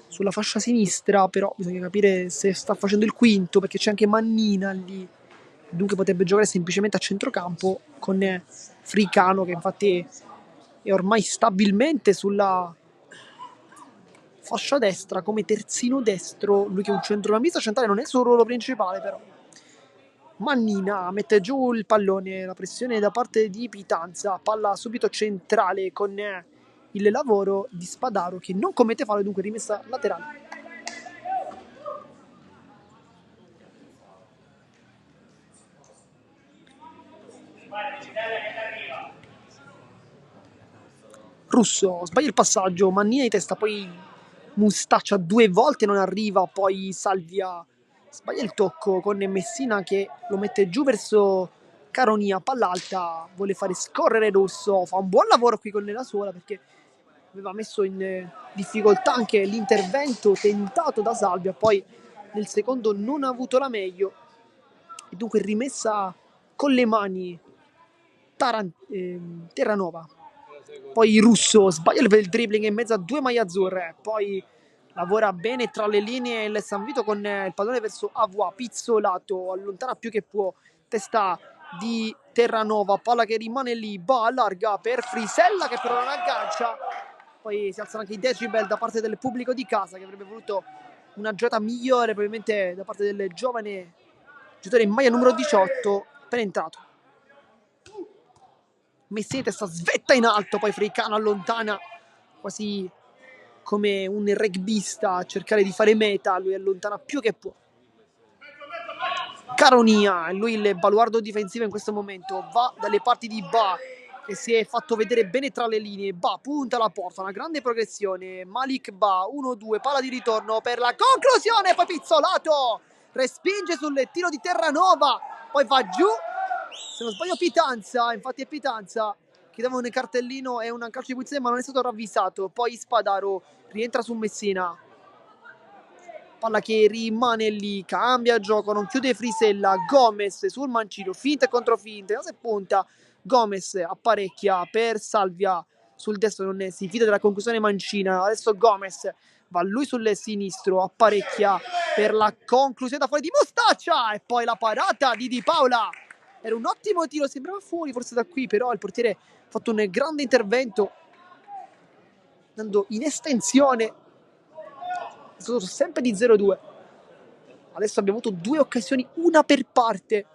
sulla fascia sinistra, però bisogna capire se sta facendo il quinto, perché c'è anche Mannina lì, dunque potrebbe giocare semplicemente a centrocampo con Fricano, che infatti è ormai stabilmente sulla fascia destra come terzino destro. Lui che è un centrocampista centrale, non è il suo ruolo principale, però. Mannina mette giù il pallone, la pressione da parte di Pitanza, palla subito centrale con il lavoro di Spadaro che non commette fallo, dunque rimessa laterale. Russo sbaglia il passaggio, Mannina di testa, poi Mustaccia 2 volte non arriva, poi Salvia sbaglia il tocco con Messina che lo mette giù verso Caronia, palla alta, vuole fare scorrere Russo, fa un buon lavoro qui con la suola perché aveva messo in difficoltà anche l'intervento tentato da Salvia, poi nel secondo non ha avuto la meglio, e dunque rimessa con le mani Terranova. Poi Russo sbaglia il dribbling in mezzo a due maglie azzurre, poi lavora bene tra le linee il San Vito con il pallone verso Avoa, Pizzolato allontana più che può, testa di Terranova, palla che rimane lì, Ba allarga per Frisella che però non aggancia. Poi si alzano anche i decibel da parte del pubblico di casa, che avrebbe voluto una giocata migliore probabilmente da parte del giovane giocatore in maglia numero 18, appena entrato. Messina testa svetta in alto, poi Fricano allontana quasi come un rugbista a cercare di fare meta, lui allontana più che può. Caronia, lui il baluardo difensivo in questo momento, va dalle parti di Ba, che si è fatto vedere bene tra le linee. Ba punta la porta, una grande progressione. Malik Ba, 1-2, palla di ritorno per la conclusione, poi Pizzolato respinge sul tiro di Terranova, poi va giù, se non sbaglio Pitanza, infatti è Pitanza che dava un cartellino e un calcio di punizione ma non è stato ravvisato. Poi Spadaro rientra su Messina, palla che rimane lì, cambia gioco, non chiude Frisella. Gomez sul mancino, finte contro finte, cosa è punta. Gomez apparecchia per Salvia sul destro, non si fida della conclusione mancina. Adesso Gomez va lui sul sinistro, apparecchia per la conclusione da fuori di Mustaccia e poi la parata di Di Paola. Era un ottimo tiro, sembrava fuori forse da qui, però il portiere ha fatto un grande intervento andando in estensione. È stato sempre di 0-2. Adesso abbiamo avuto due occasioni, una per parte,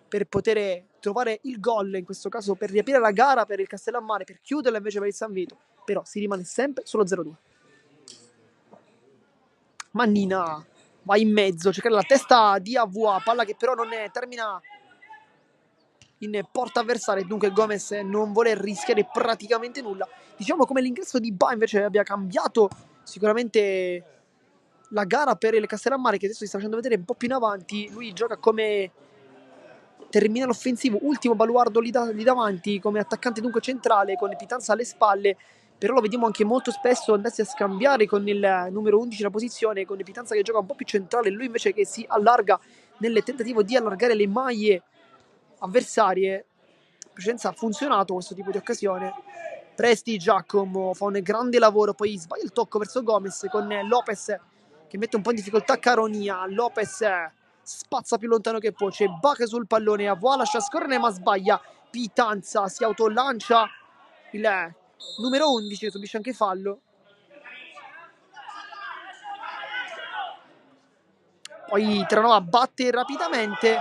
per poter trovare il gol, in questo caso per riaprire la gara per il Castellammare, per chiuderla invece per il San Vito, però si rimane sempre solo 0-2. Mannina va in mezzo, cercare la testa di AVA, palla che però non termina in porta avversaria, dunque Gomez non vuole rischiare praticamente nulla. Diciamo come l'ingresso di Ba invece abbia cambiato sicuramente la gara per il Castellammare, che adesso si sta facendo vedere un po' più in avanti. Lui gioca come terminale offensivo, ultimo baluardo lì davanti, come attaccante dunque centrale, con Pitanza alle spalle, però lo vediamo anche molto spesso andarsi a scambiare con il numero 11 la posizione, con Pitanza che gioca un po' più centrale, lui invece che si allarga nel tentativo di allargare le maglie avversarie. Presenza ha funzionato questo tipo di occasione. Presti Giacomo fa un grande lavoro, poi sbaglia il tocco verso Gomez con Lopez che mette un po' in difficoltà Caronia. Lopez spazza più lontano che può, c'è Bach sul pallone, Avoa lascia scorrere ma sbaglia. Pitanza si autolancia, il numero 11 subisce anche fallo. Poi Terranova batte rapidamente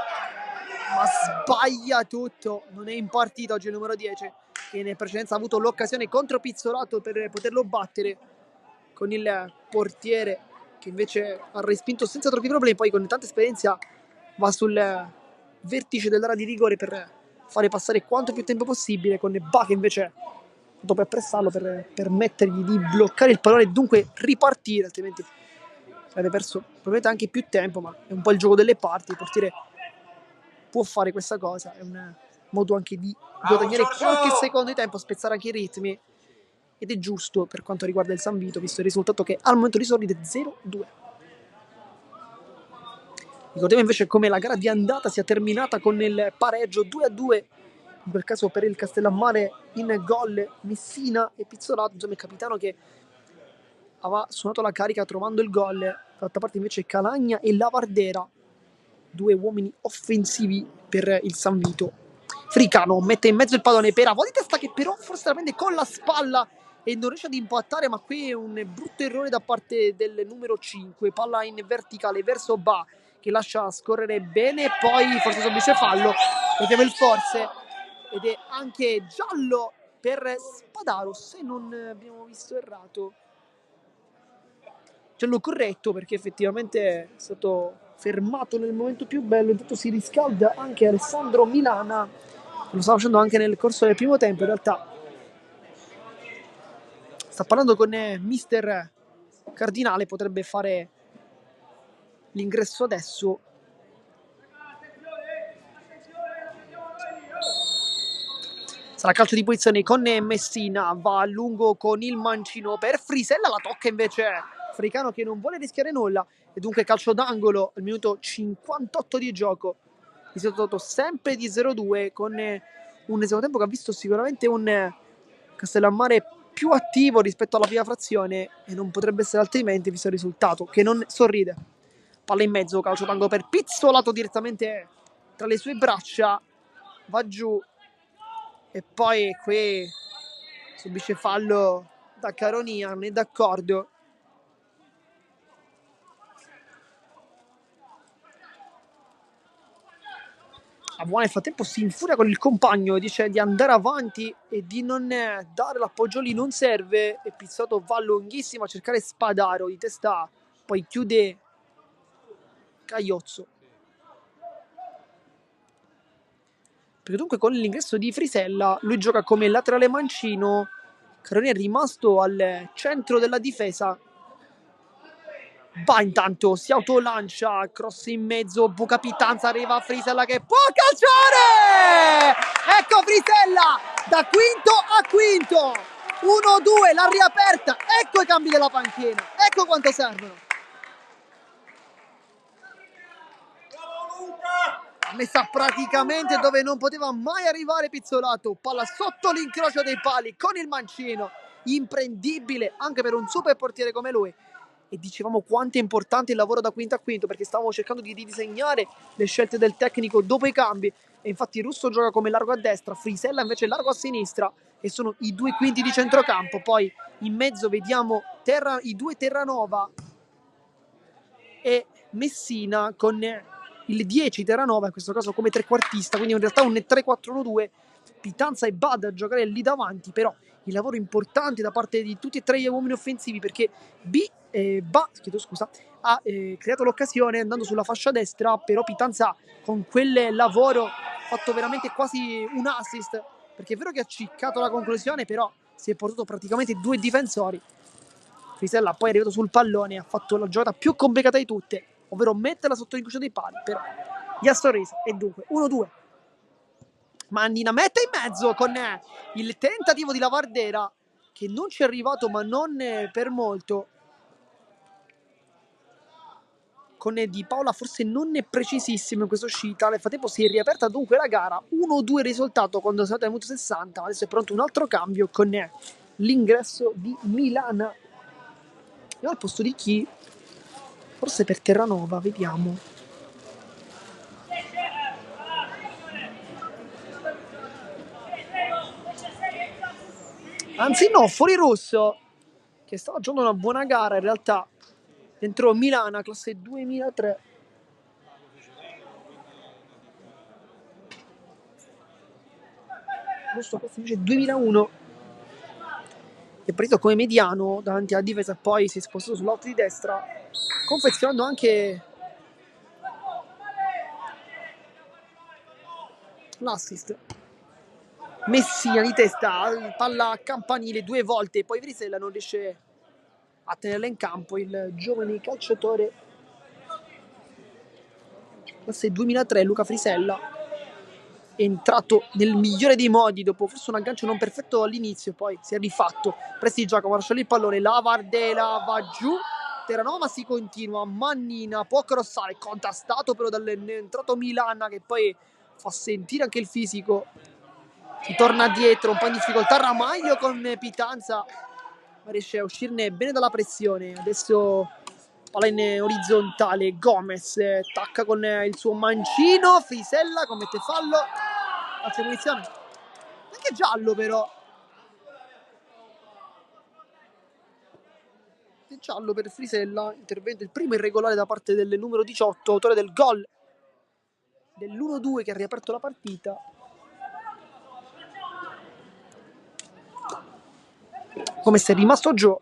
ma sbaglia tutto, non è in partita oggi il numero 10 che in precedenza ha avuto l'occasione contro Pizzolato per poterlo battere, con il portiere che invece ha respinto senza troppi problemi. Poi con tanta esperienza va sul vertice dell'area di rigore per fare passare quanto più tempo possibile, con Ba che invece dopo appressarlo per permettergli di bloccare il pallone e dunque ripartire, altrimenti avrebbe perso probabilmente anche più tempo, ma è un po' il gioco delle parti, il portiere può fare questa cosa, è un modo anche di guadagnare qualche secondo di tempo, spezzare anche i ritmi, ed è giusto per quanto riguarda il San Vito, visto il risultato che al momento di solito è 0-2. Ricordiamo invece come la gara di andata sia terminata con il pareggio 2-2, in quel caso per il Castellammare in gol Messina e Pizzolato, insomma il capitano che aveva suonato la carica trovando il gol, d'altra parte invece Calagna e Lavardera, due uomini offensivi per il San Vito. Fricano mette in mezzo il pallone per Avo di testa che però forse la prende con la spalla e non riesce ad impattare, ma qui è un brutto errore da parte del numero 5, palla in verticale verso Ba che lascia scorrere bene, poi forse subisce fallo, vediamo il forse ed è anche giallo per Spadaro, se non abbiamo visto errato. Giallo corretto perché effettivamente è stato fermato nel momento più bello. Intanto si riscalda anche Alessandro Milana, lo stava facendo anche nel corso del primo tempo, in realtà sta parlando con mister Cardinale, potrebbe fare l'ingresso adesso. Sarà calcio di posizione con Messina, va a lungo con il mancino per Frisella, la tocca invece Fricano che non vuole rischiare nulla e dunque calcio d'angolo al minuto 58 di gioco. Risultato sempre di 0-2 con un secondo tempo che ha visto sicuramente un Castellammare più attivo rispetto alla prima frazione e non potrebbe essere altrimenti visto il risultato che non sorride. Palla in mezzo, calcio d'angolo per Pizzolato direttamente tra le sue braccia, va giù e poi qui subisce fallo da Caronia, non è d'accordo. Abuana nel frattempo si infuria con il compagno, dice di andare avanti e di non dare l'appoggio lì, non serve, e Pizzato va lunghissimo a cercare Spadaro di testa, poi chiude Cagliozzo. Perché dunque con l'ingresso di Frisella lui gioca come laterale mancino, Caroni è rimasto al centro della difesa. Va intanto, si autolancia, cross in mezzo, buca Pittanza, arriva Frisella che può calciare! Ecco Frisella, da quinto a quinto, 1-2, l'ha riaperta, ecco i cambi della panchina, ecco quanto servono. Ha messa praticamente dove non poteva mai arrivare Pizzolato, palla sotto l'incrocio dei pali con il mancino, imprendibile anche per un super portiere come lui. E dicevamo quanto è importante il lavoro da quinto a quinto, perché stavamo cercando di ridisegnare le scelte del tecnico dopo i cambi, e infatti Russo gioca come largo a destra, Frisella invece largo a sinistra, e sono i due quinti di centrocampo. Poi in mezzo vediamo i due Terranova e Messina con il 10 Terranova, in questo caso come trequartista, quindi in realtà un 3-4-1-2, Pittanza e Bad a giocare lì davanti, però il lavoro importante da parte di tutti e tre gli uomini offensivi, perché ha creato l'occasione andando sulla fascia destra, però Pittanza con quel lavoro ha fatto veramente quasi un assist, perché è vero che ha ciccato la conclusione, però si è portato praticamente due difensori. Frisella poi è arrivato sul pallone, ha fatto la giocata più complicata di tutte, ovvero metterla sotto l'incrocio dei pali, però gli ha sorriso, e dunque 1-2. Mannina mette in mezzo con il tentativo di Lavardera, che non ci è arrivato, ma non per molto. Con Di Paola forse non è precisissimo in questa uscita. Nel frattempo si è riaperta dunque la gara, 1-2 il risultato quando è stato al minuto 60. Adesso è pronto un altro cambio con l'ingresso di Milana. E al posto di chi? Forse per Terranova, vediamo. Anzi no, fuori Russo, che stava giocando una buona gara in realtà, dentro Milana, classe 2003. Russo classe invece 2001. È partito come mediano davanti alla difesa, poi si è spostato sull'alto di destra, confezionando anche l'assist. Messina di testa, palla a campanile 2 volte, poi Frisella non riesce a tenerla in campo. Il giovane calciatore classe 2003, Luca Frisella, è entrato nel migliore dei modi dopo forse un aggancio non perfetto all'inizio, poi si è rifatto. Prestigiacomo a lasciare il pallone, Lavardela va giù, Terranova si continua, Mannina può crossare, contastato però dall'entrato Milana, che poi fa sentire anche il fisico. Si torna dietro, un po' in difficoltà Ramaglio con Pittanza, ma riesce a uscirne bene dalla pressione. Adesso palla in orizzontale, Gomez attacca con il suo mancino, Frisella commette fallo, alza munizione, anche giallo però. È giallo per Frisella, intervento il primo irregolare da parte del numero 18, autore del gol dell'1-2 che ha riaperto la partita. Come se è rimasto giù.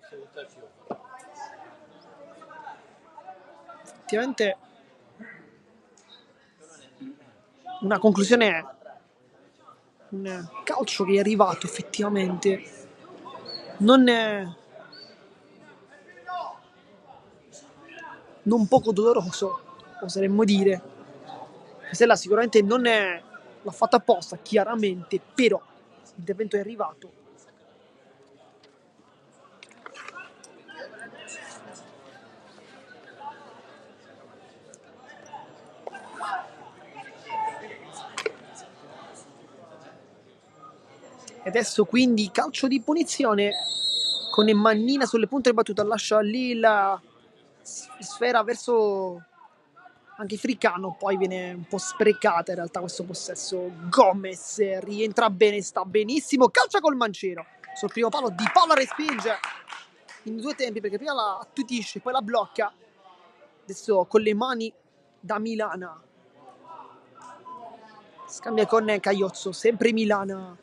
Effettivamente una conclusione, un calcio che è arrivato effettivamente non poco doloroso, oseremmo dire. Frisella sicuramente non l'ha fatta apposta, chiaramente, però l'intervento è arrivato. E adesso quindi calcio di punizione con Mannina sulle punte di battuta, lascia lì la sfera verso anche Fricano, poi viene un po' sprecata in realtà questo possesso. Gomez rientra bene, sta benissimo, calcia col mancino sul primo palo, Di Paola respinge in due tempi, perché prima la attutisce, poi la blocca. Adesso con le mani da Milana scambia con Caiozzo, sempre Milana.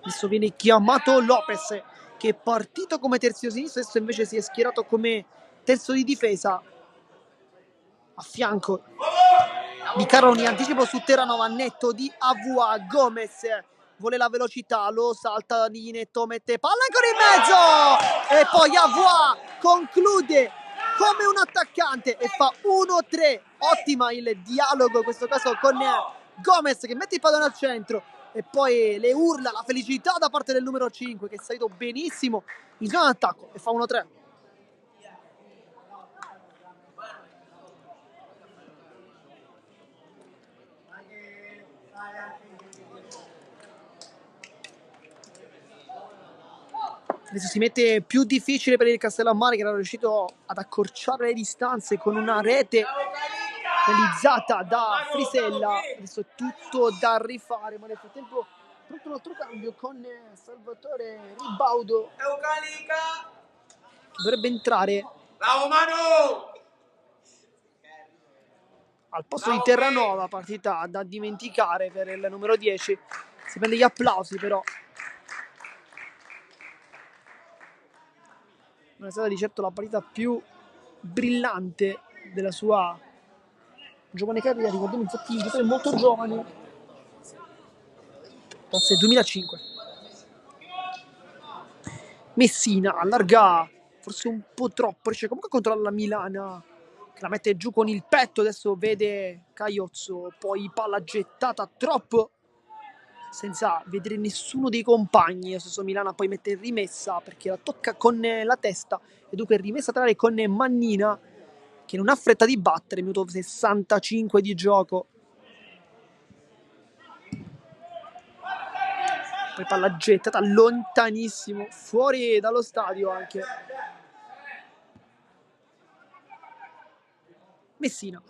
Adesso viene chiamato Lopez, che è partito come terzino sinistro, adesso invece si è schierato come terzo di difesa. A fianco di Caroni, anticipo su Terranova, netto di Avua. Gomez vuole la velocità, lo salta di netto, mette palla ancora in mezzo e poi Avua conclude come un attaccante e fa 1-3. Ottima il dialogo in questo caso con Gomez, che mette il pallone al centro e poi le urla, la felicità da parte del numero 5, che è salito benissimo in zona d'attacco e fa 1-3. Adesso si mette più difficile per il Castellammare, che era riuscito ad accorciare le distanze con una rete realizzata da Frisella. Adesso è tutto da rifare, ma nel frattempo pronto un altro cambio con Salvatore Ribaudo, che dovrebbe entrare al posto di Terranova. Partita da dimenticare per il numero 10. Si prende gli applausi, però non è stata di certo la partita più brillante della sua giovane carriera. Ricordiamo infatti un giocatore molto giovane, classe 2005. Messina allarga forse un po' troppo, riesce comunque a controllare la Milana, che la mette giù con il petto. Adesso vede Caiozzo, poi palla gettata troppo senza vedere nessuno dei compagni. Adesso Milana poi mette in rimessa perché la tocca con la testa e dunque rimessa tra con Mannina, che non ha fretta di battere. Minuto 65 di gioco, poi palla gettata lontanissimo, fuori dallo stadio anche. Messina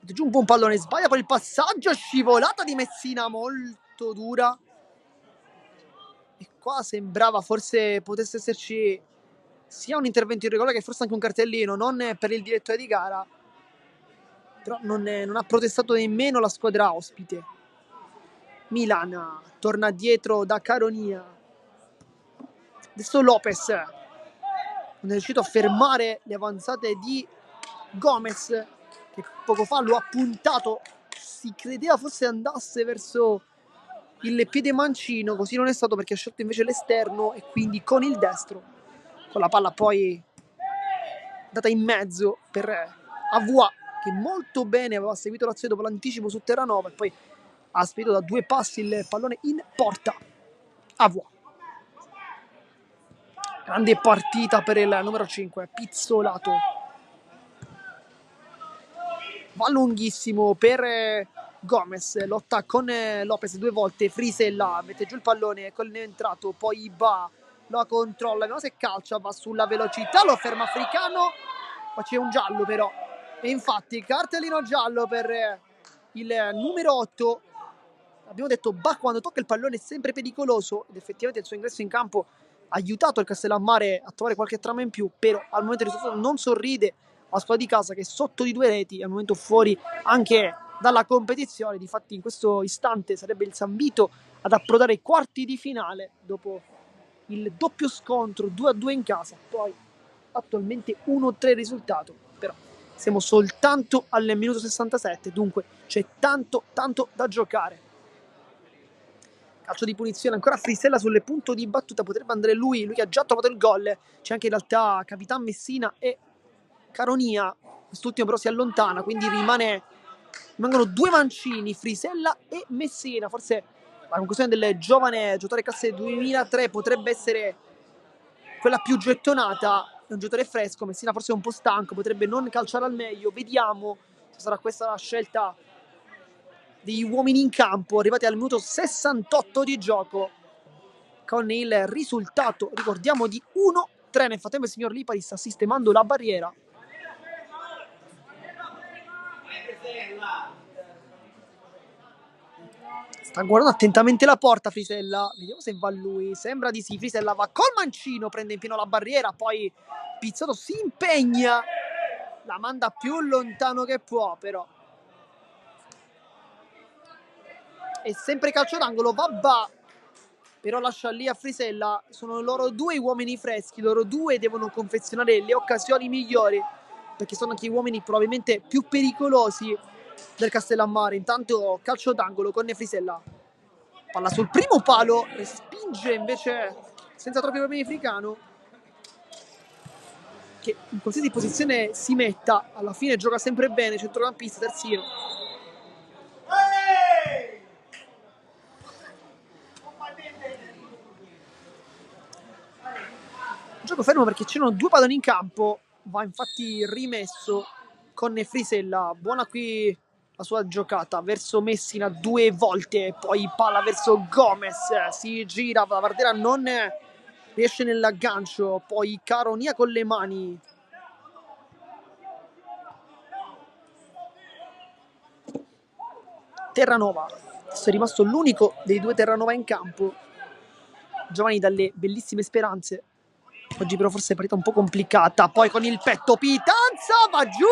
mette giù un buon pallone, sbaglia poi il passaggio, scivolata di Messina molto dura, e qua sembrava forse potesse esserci sia un intervento irregolare che forse anche un cartellino, non per il direttore di gara, però non ha protestato nemmeno la squadra ospite. Milana torna dietro da Caronia, adesso Lopez non è riuscito a fermare le avanzate di Gomez, che poco fa lo ha puntato, si credeva fosse andasse verso il piede mancino, così non è stato perché ha scelto invece l'esterno e quindi con il destro, con la palla poi data in mezzo per Avua, che molto bene aveva seguito l'azione dopo l'anticipo su Terranova e poi ha spedito da 2 passi il pallone in porta. Avua, grande partita per il numero 5, Pizzolato, va lunghissimo per Gomez, lotta con Lopez 2 volte, Frisella mette giù il pallone, con entrato, poi Iba lo controlla, vediamo se calcia, va sulla velocità, lo ferma Africano, poi c'è un giallo però, e infatti cartellino giallo per il numero 8. Abbiamo detto Ba quando tocca il pallone è sempre pericoloso, ed effettivamente il suo ingresso in campo ha aiutato il Castellammare a trovare qualche trama in più, però al momento il risultato non sorride la squadra di casa, che è sotto di 2 reti, al momento fuori anche dalla competizione. Difatti in questo istante sarebbe il San Vito ad approdare ai quarti di finale dopo il doppio scontro 2-2 in casa, poi attualmente 1-3 risultato, però siamo soltanto al minuto 67, dunque c'è tanto da giocare. Calcio di punizione ancora Frisella sul punto di battuta, potrebbe andare lui che ha già trovato il gol. C'è anche in realtà Capitan Messina e Caronia, quest'ultimo però si allontana, quindi rimangono 2 mancini, Frisella e Messina. Forse la conclusione del giovane giocatore classe 2003 potrebbe essere quella più gettonata, è un giocatore fresco, Messina forse è un po' stanco, potrebbe non calciare al meglio, vediamo se sarà questa la scelta degli uomini in campo, arrivati al minuto 68 di gioco, con il risultato, ricordiamo, di 1-3. Nel frattempo il signor Lipari sta sistemando la barriera. Sta guardando attentamente la porta Frisella, vediamo se va lui, sembra di sì. Frisella va col mancino, prende in pieno la barriera, poi Pizzotto si impegna, la manda più lontano che può, però è sempre calcio d'angolo, Babà però lascia lì a Frisella. Sono loro due uomini freschi, loro due devono confezionare le occasioni migliori, perché sono anche gli uomini probabilmente più pericolosi del Castellammare. Intanto calcio d'angolo con Frisella, palla sul primo palo, respinge invece senza troppi problemi Fricano, che in qualsiasi posizione si metta alla fine gioca sempre bene, centrocampista, terzino. Gioco fermo perché c'erano due palloni in campo, va infatti rimesso con Frisella. Buona qui la sua giocata verso Messina 2 volte, poi palla verso Gomez, si gira, la Vardera non riesce nell'aggancio, poi Caronia con le mani. Terranova, è rimasto l'unico dei due Terranova in campo, giovani dalle bellissime speranze. Oggi però forse è partita un po' complicata, poi con il petto Pitanza va giù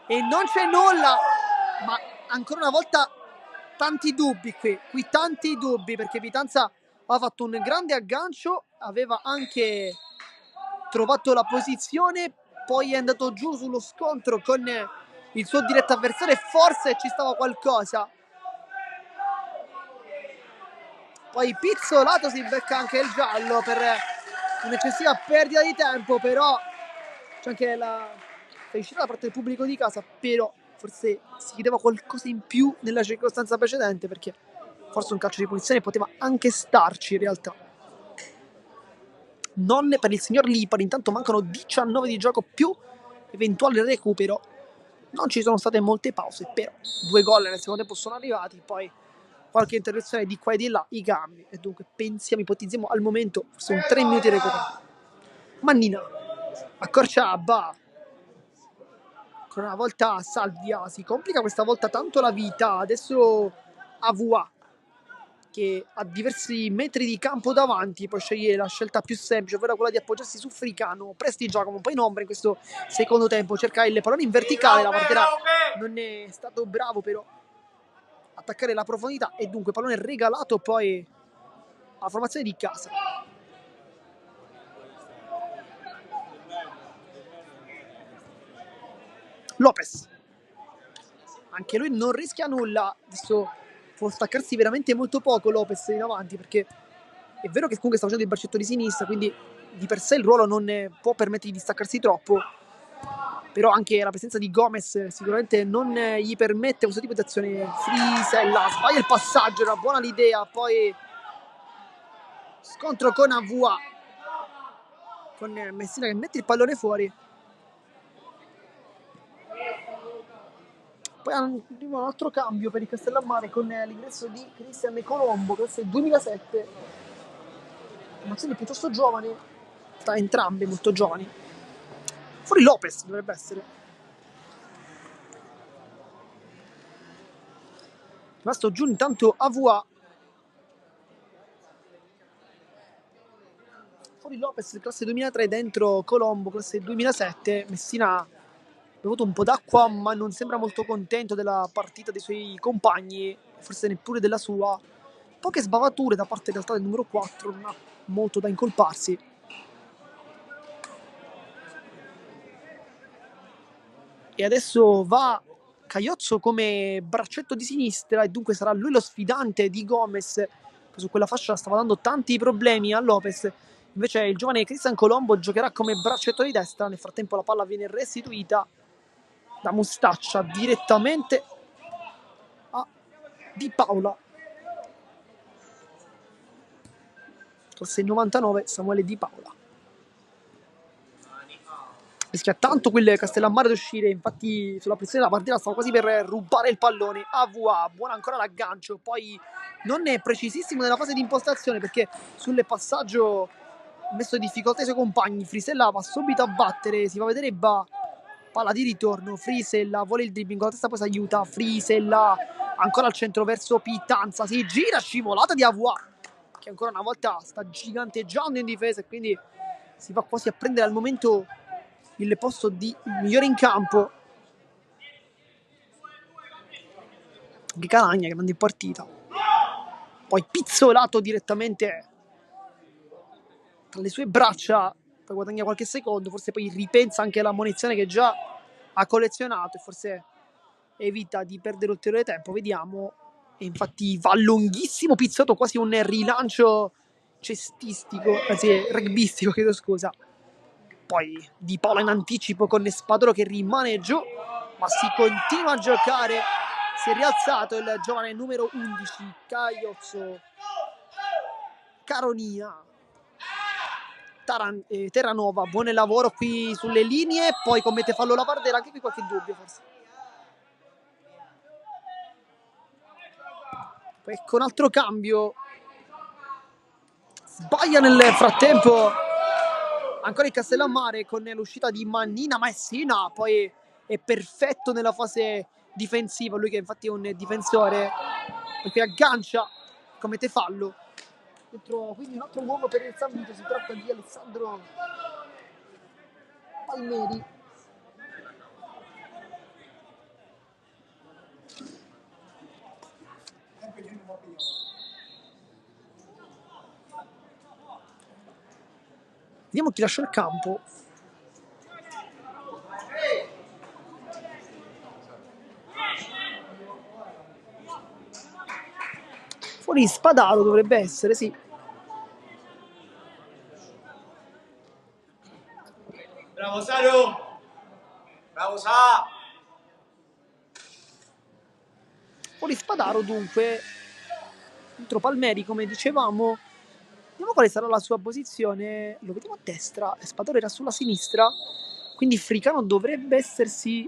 e non c'è nulla, ma ancora una volta tanti dubbi qui tanti dubbi, perché Pitanza ha fatto un grande aggancio, aveva anche trovato la posizione, poi è andato giù sullo scontro con il suo diretto avversario e forse ci stava qualcosa. Poi Pizzolato si becca anche il giallo per un'eccessiva perdita di tempo, però c'è anche la felicità da parte del pubblico di casa, però forse si chiedeva qualcosa in più nella circostanza precedente, perché forse un calcio di punizione poteva anche starci in realtà. Non per il signor Lipari, intanto mancano 19 di gioco più eventuale recupero. Non ci sono state molte pause, però 2 gol nel secondo tempo sono arrivati, poi qualche interruzione di qua e di là, i cambi, e dunque ipotizziamo al momento forse un 3 minuti di recupero. Mannina accorcia Abba, ancora una volta Salvia, si complica questa volta tanto la vita, adesso Avua che ha diversi metri di campo davanti, poi sceglie la scelta più semplice, ovvero quella di appoggiarsi su Fricano. Presti Giacomo un po' in ombra in questo secondo tempo, cerca il pallone in verticale, la Vardera non è stato bravo però attaccare la profondità, e dunque pallone regalato poi alla formazione di casa. Lopez, anche lui non rischia nulla, adesso può staccarsi veramente molto poco Lopez in avanti, perché è vero che comunque sta facendo il braccetto di sinistra, quindi di per sé il ruolo non può permettergli di staccarsi troppo, però anche la presenza di Gomez sicuramente non gli permette questo tipo di azione. Frisella sbaglia il passaggio, era buona l'idea, poi scontro con Avua, con Messina che mette il pallone fuori. Poi arriva un altro cambio per il Castellammare con l'ingresso di Cristian Colombo, questo è il 2007, formazione piuttosto giovane, tra entrambe molto giovani. Fuori Lopez dovrebbe essere. Rimasto giù intanto Avua. Fuori Lopez, classe 2003, dentro Colombo, classe 2007. Messina ha bevuto un po' d'acqua, ma non sembra molto contento della partita dei suoi compagni, forse neppure della sua. Poche sbavature da parte in realtà del numero 4, non ha molto da incolparsi. E adesso va Caiozzo come braccetto di sinistra, e dunque sarà lui lo sfidante di Gomez, che su quella fascia stava dando tanti problemi a Lopez. Invece il giovane Cristian Colombo giocherà come braccetto di destra. Nel frattempo la palla viene restituita da Mustaccia direttamente a Di Paola. Classe 99, Samuele Di Paola. Rischia tanto quel Castellammare ad uscire, infatti sulla pressione della partita stava quasi per rubare il pallone. Avua, buona ancora l'aggancio, poi non è precisissimo nella fase di impostazione, perché sul passaggio ha messo in difficoltà i suoi compagni. Frisella va subito a battere, si va a vedere Ba, palla di ritorno, Frisella vuole il dribbling con la testa, poi si aiuta, Frisella ancora al centro verso Pitanza, si gira, scivolata di Avua, che ancora una volta sta giganteggiando in difesa e quindi si va quasi a prendere al momento il posto di migliore in campo. Di Calagna, grande partita. poi pizzolato direttamente tra le sue braccia, poi guadagna qualche secondo, forse poi ripensa anche alla munizione che già ha collezionato e forse evita di perdere ulteriore tempo, vediamo. E infatti va lunghissimo pizzotto, quasi un rilancio cestistico, anzi rugbyistico, chiedo scusa. Poi Di Paola in anticipo con Spadaro che rimane giù, ma si continua a giocare. Si è rialzato il giovane numero 11, Caiozzo Caronia. Terranova, buon lavoro qui sulle linee, poi commette fallo la Vardera, anche qui qualche dubbio forse. Poi con altro cambio sbaglia nel frattempo ancora il Castellammare con l'uscita di Mannina, Messina poi è perfetto nella fase difensiva, lui che infatti è un difensore, perché aggancia, commette fallo. Dentro, quindi un altro uomo per il San Vito, si tratta di Alessandro Palmeri. Vediamo chi lascia il campo. Fuori Spadaro dovrebbe essere, sì. Bravo Saru! Bravo Sa! Fuori Spadaro dunque. Dentro Palmeri, come dicevamo. Vediamo quale sarà la sua posizione. Lo vediamo a destra, Spadaro era sulla sinistra, quindi Fricano dovrebbe essersi...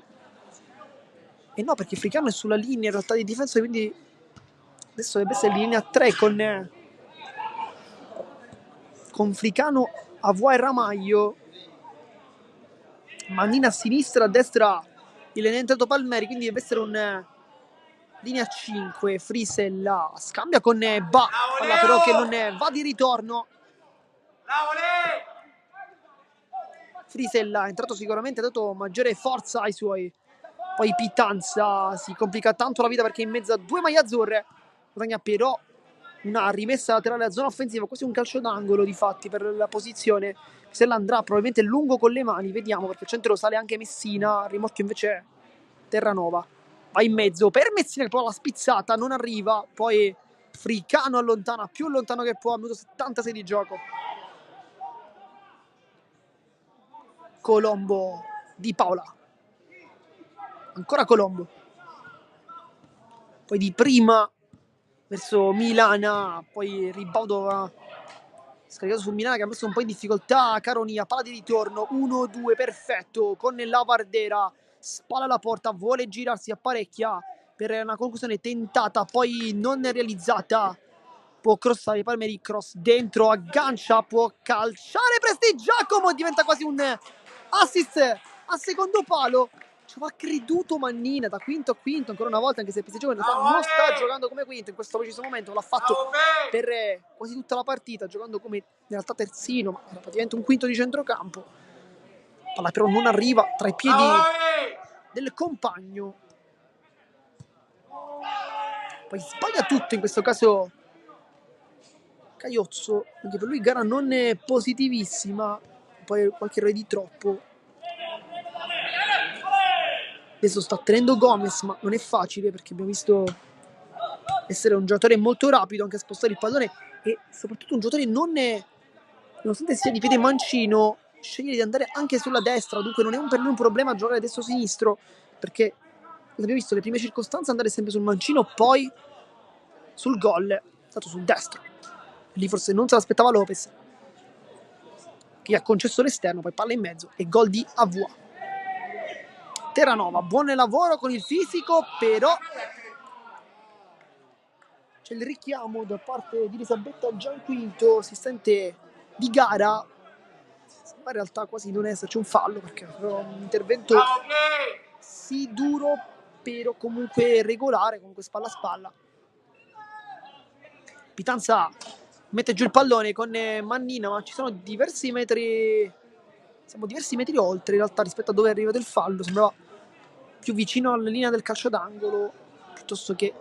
E no, perché Fricano è sulla linea in realtà di difesa, quindi adesso dovrebbe essere linea 3 con Fricano, Avoa e Ramaglio. Mannina a sinistra, a destra il entrato Palmeri, quindi deve essere un linea 5. Frisella scambia con Ba, palla però che non va di ritorno. Frisella è entrato sicuramente, ha dato maggiore forza ai suoi. Poi Pitanza si complica tanto la vita perché è in mezzo a due maglie azzurre. Guadagna però una rimessa laterale a zona offensiva, quasi un calcio d'angolo di fatti per la posizione. Frisella andrà probabilmente lungo con le mani, vediamo, perché al centro sale anche Messina, al rimorchio invece Terranova. Va in mezzo per Messina che prova la spizzata, non arriva, poi Fricano allontana, più lontano che può, al minuto 76 di gioco. Colombo, Di Paola, ancora Colombo, poi di prima verso Milana, poi ribaudo scaricato su Milana che ha messo un po' in difficoltà Caronia, palla di ritorno, 1-2 perfetto con la Vardera, spalla alla porta, vuole girarsi, apparecchia per una conclusione tentata poi non realizzata, può crossare Palmeri, cross dentro, aggancia, può calciare Prestigiacomo, diventa quasi un assist a secondo palo. Ci aveva creduto Mannina da quinto a quinto ancora una volta, anche se Prestigiacomo non sta giocando come quinto in questo preciso momento, l'ha fatto per quasi tutta la partita, giocando come in realtà terzino, ma era praticamente un quinto di centrocampo. Palla però non arriva tra i piedi del compagno, poi sbaglia tutto in questo caso Caiozzo, anche per lui gara non è positivissima, poi qualche errore di troppo. Adesso sta tenendo Gomez, ma non è facile perché abbiamo visto essere un giocatore molto rapido anche a spostare il pallone e soprattutto un giocatore nonostante sia di piede mancino, sceglie di andare anche sulla destra, dunque non è per lui un problema giocare destro-sinistro, perché abbiamo visto le prime circostanze andare sempre sul mancino, poi sul gol è stato sul destro. Lì forse non se l'aspettava Lopez, che ha concesso l'esterno, poi palla in mezzo e gol di Avoa. Terranova, buon lavoro con il fisico, però c'è il richiamo da parte di Elisabetta Gianquinto, assistente di gara. In realtà quasi non esserci un fallo perché è un intervento sì duro, però comunque regolare, comunque spalla a spalla. Pitanza mette giù il pallone con Mannina, ma ci sono diversi metri, siamo diversi metri oltre in realtà rispetto a dove è arrivato il fallo, sembrava più vicino alla linea del calcio d'angolo piuttosto che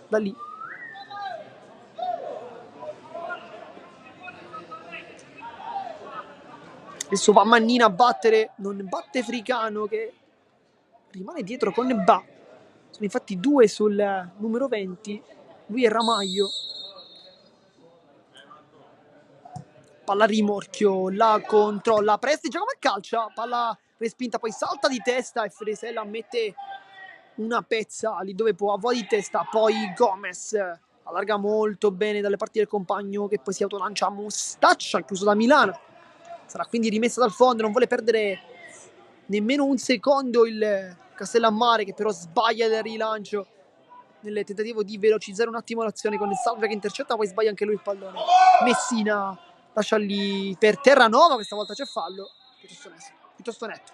da lì. Adesso va Mannina a battere, non batte Fricano che rimane dietro con Ba. Sono infatti 2 sul numero 20, lui è Ramaglio. Palla rimorchio, la controlla Presti, gioca come calcia, palla respinta, poi salta di testa e Frisella mette una pezza lì dove può, a vuoi di testa, poi Gomez allarga molto bene dalle parti del compagno che poi si autolancia a Mustaccia, chiuso da Milano. Sarà quindi rimessa dal fondo, non vuole perdere nemmeno un secondo il Castellammare, che però sbaglia del rilancio nel tentativo di velocizzare un attimo l'azione con il Salvia che intercetta, poi sbaglia anche lui il pallone. Messina lascia lì per Terranova, questa volta c'è fallo, piuttosto netto.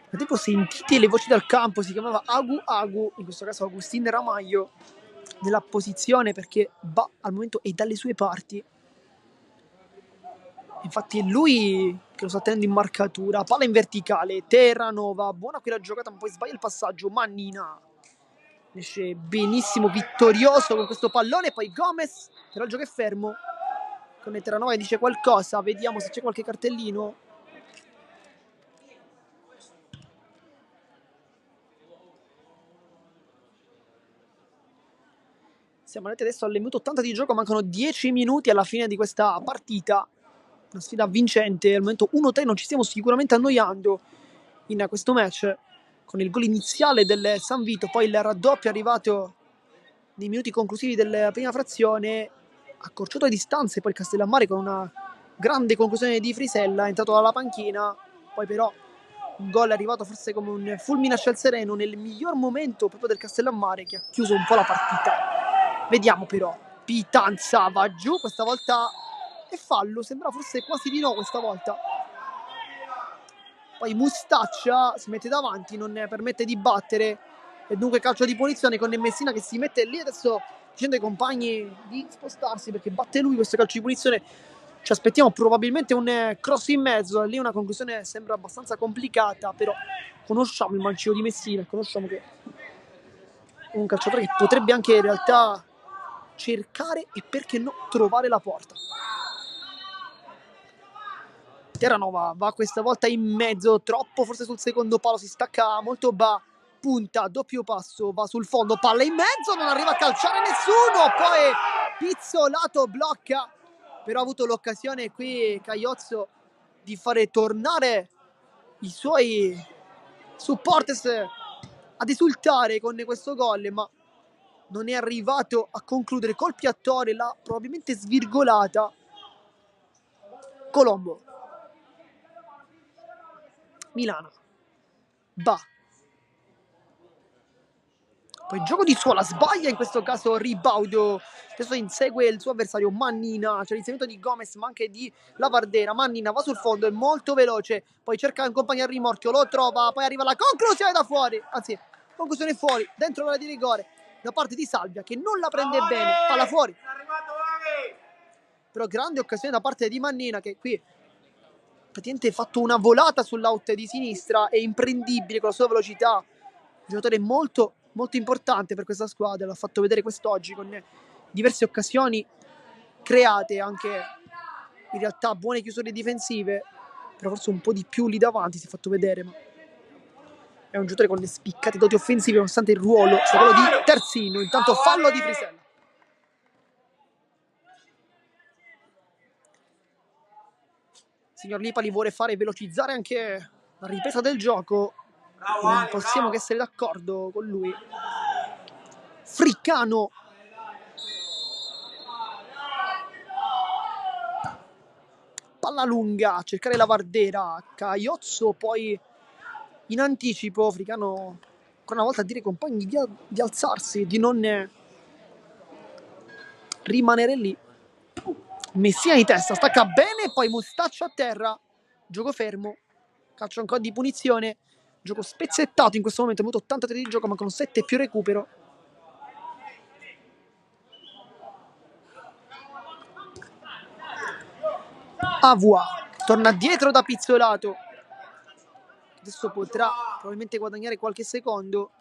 Nel tempo sentite le voci dal campo, si chiamava Agu, in questo caso Agustin Ramaglio, nella posizione perché Ba al momento è dalle sue parti. Infatti è lui che lo sta tenendo in marcatura, palla in verticale, Terranova, buona qui la giocata ma poi sbaglia il passaggio, Mannina esce benissimo, vittorioso con questo pallone, poi Gomez, però il gioco è fermo, con Terranova che dice qualcosa, vediamo se c'è qualche cartellino. Siamo arrivati adesso al minuto 80 di gioco, mancano 10 minuti alla fine di questa partita. Una sfida vincente, al momento 1-3 non ci stiamo sicuramente annoiando in questo match, con il gol iniziale del San Vito, poi il raddoppio è arrivato nei minuti conclusivi della prima frazione, accorciato le distanze, poi il Castellammare con una grande conclusione di Frisella, è entrato dalla panchina, poi però un gol è arrivato forse come un fulmine a ciel sereno nel miglior momento proprio del Castellammare che ha chiuso un po' la partita. Vediamo però, Pitanza va giù, questa volta è fallo, sembra forse quasi di no questa volta. Poi Mustaccia si mette davanti, non ne permette di battere e dunque calcio di punizione con Messina che si mette lì adesso dicendo ai compagni di spostarsi perché batte lui questo calcio di punizione. Ci aspettiamo probabilmente un cross in mezzo, lì una conclusione sembra abbastanza complicata, però conosciamo il mancino di Messina, conosciamo che è un calciatore che potrebbe anche in realtà cercare e perché no trovare la porta. Terranova va questa volta in mezzo, troppo forse sul secondo palo, si stacca molto Ba, punta, doppio passo, va sul fondo, palla in mezzo, non arriva a calciare nessuno, poi Pizzolato blocca, però ha avuto l'occasione qui Caiozzo di fare tornare i suoi supporters ad esultare con questo gol, ma non è arrivato a concludere col piattore, l'ha probabilmente svirgolata Colombo. Milano, Ba, poi gioco di suola, sbaglia in questo caso Ribaudo, adesso insegue il suo avversario Mannina, c'è l'inserimento di Gomez ma anche di Lavardera. Mannina va sul fondo, è molto veloce, poi cerca un compagno al rimorchio, lo trova, poi arriva la conclusione da fuori, anzi conclusione fuori, dentro l'area di rigore da parte di Salvia che non la prende bene, palla fuori, però grande occasione da parte di Mannina che qui praticamente ha fatto una volata sull'out di sinistra, è imprendibile con la sua velocità, un giocatore molto molto importante per questa squadra, l'ha fatto vedere quest'oggi con diverse occasioni create, anche in realtà buone chiusure difensive, però forse un po' di più lì davanti si è fatto vedere, ma è un giocatore con le spiccate doti offensive nonostante il ruolo sia quello di terzino. Intanto fallo di Frisella. Signor Lipali vuole fare velocizzare anche la ripresa del gioco, non possiamo che essere d'accordo con lui. Fricano, palla lunga a cercare Lavardera, Caiozzo poi in anticipo, Fricano ancora una volta a dire ai compagni di alzarsi, di non rimanere lì. Messina di testa, stacca bene, poi Mustaccia a terra, gioco fermo, calcio ancora di punizione, gioco spezzettato in questo momento, minuto 83 di gioco, mancano 7 più recupero. Avua torna dietro da Pizzolato, adesso potrà probabilmente guadagnare qualche secondo,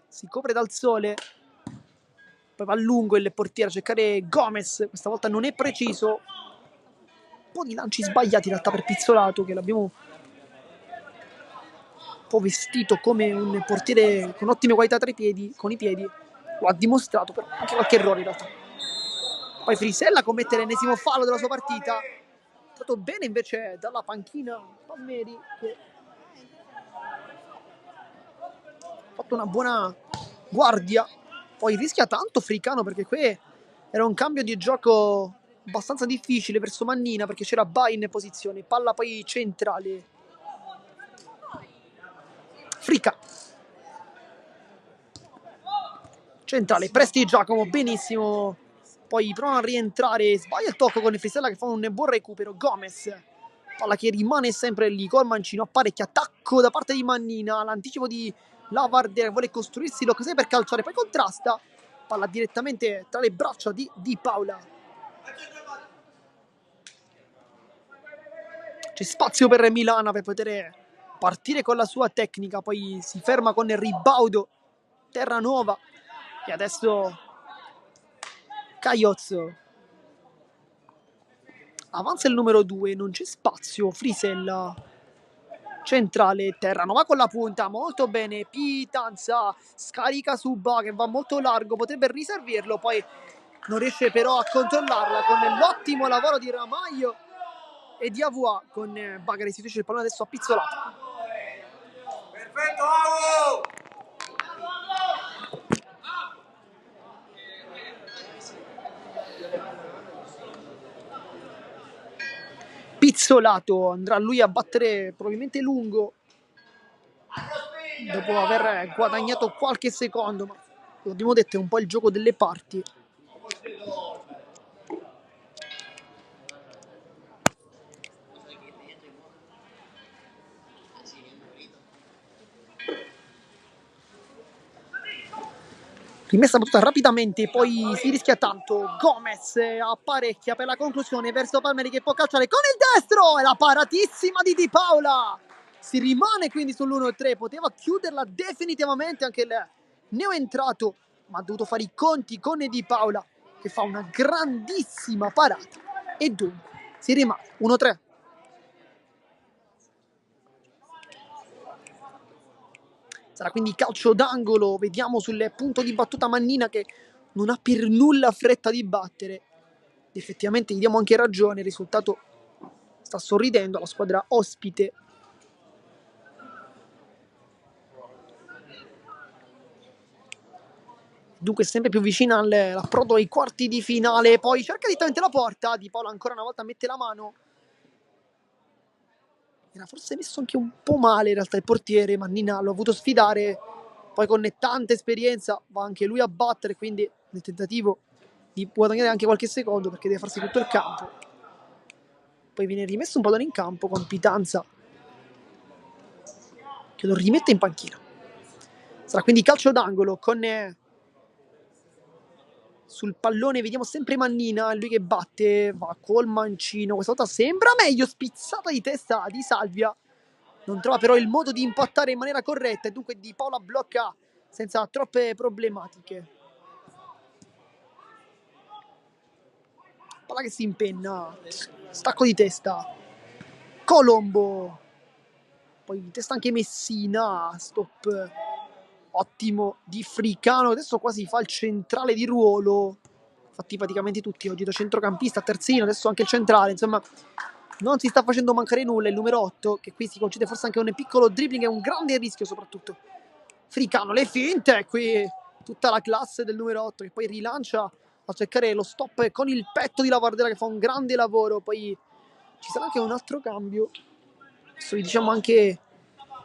si copre dal sole, poi va a lungo il portiere a cercare Gomez, questa volta non è preciso, un po' di lanci sbagliati in realtà per Pizzolato, che l'abbiamo un po' vestito come un portiere con ottime qualità tra i piedi, con i piedi, lo ha dimostrato, però anche qualche errore in realtà. Poi Frisella commette l'ennesimo fallo della sua partita, è stato bene invece dalla panchina Palmeri, che ha fatto una buona guardia. Poi rischia tanto Fricano, perché qui era un cambio di gioco abbastanza difficile verso Mannina, perché c'era Bai in posizione, palla poi centrale. Frica. Centrale, Presti Giacomo, benissimo. Poi provano a rientrare, sbaglia il tocco con il Frisella che fa un buon recupero. Gomez, palla che rimane sempre lì, col mancino, apparecchia, attacco da parte di Mannina, l'anticipo di Lavardera, vuole costruirsi l'occasione per calciare, poi contrasta, palla direttamente tra le braccia di Di Paula. C'è spazio per Milana per poter partire con la sua tecnica, poi si ferma con il ribaudo Terranova e adesso Caioz. Avanza il numero 2, non c'è spazio, Frisella. Centrale, Terranova con la punta, molto bene, Pitanza scarica su Ba che va molto largo, potrebbe riservirlo, poi non riesce però a controllarla con l'ottimo lavoro di Ramaglio e di Avua, con Ba che restituisce il pallone adesso a Pizzolato. Perfetto, Avo! Pizzolato andrà lui a battere probabilmente lungo dopo aver guadagnato qualche secondo, ma l'abbiamo detto è un po' il gioco delle parti. Rimessa battuta rapidamente, poi si rischia tanto. Gomez apparecchia per la conclusione verso Palmeri che può calciare con il destro e la paratissima di Di Paula. Si rimane quindi sull'1-3, poteva chiuderla definitivamente anche il neoentrato, ma ha dovuto fare i conti con Di Paula che fa una grandissima parata e dunque si rimane 1-3. Sarà quindi calcio d'angolo, vediamo sul punto di battuta Mannina che non ha per nulla fretta di battere. Effettivamente gli diamo anche ragione, il risultato sta sorridendo alla squadra ospite. Dunque sempre più vicina all'approdo ai quarti di finale, poi cerca direttamente la porta, Di Paola ancora una volta mette la mano. Era forse messo anche un po' male in realtà il portiere, Mannina l'ho avuto sfidare, poi con tanta esperienza va anche lui a battere, quindi nel tentativo di guadagnare anche qualche secondo perché deve farsi tutto il campo. Poi viene rimesso un pallone in campo con Pitanza che lo rimette in panchina. Sarà quindi calcio d'angolo con sul pallone vediamo sempre Mannina, lui che batte, va col mancino, questa volta sembra meglio, spizzata di testa di Salvia, non trova però il modo di impattare in maniera corretta e dunque Di Paola blocca senza troppe problematiche. Palla che si impenna, stacco di testa, Colombo, poi di testa anche Messina, stop ottimo di Fricano, adesso quasi fa il centrale di ruolo, infatti praticamente tutti oggi da centrocampista, terzino, adesso anche il centrale, insomma non si sta facendo mancare nulla il numero 8 che qui si concede forse anche un piccolo dribbling e un grande rischio soprattutto. Fricano, le finte, qui tutta la classe del numero 8 che poi rilancia a cercare lo stop con il petto di Lavardera che fa un grande lavoro, poi ci sarà anche un altro cambio, adesso vi diciamo anche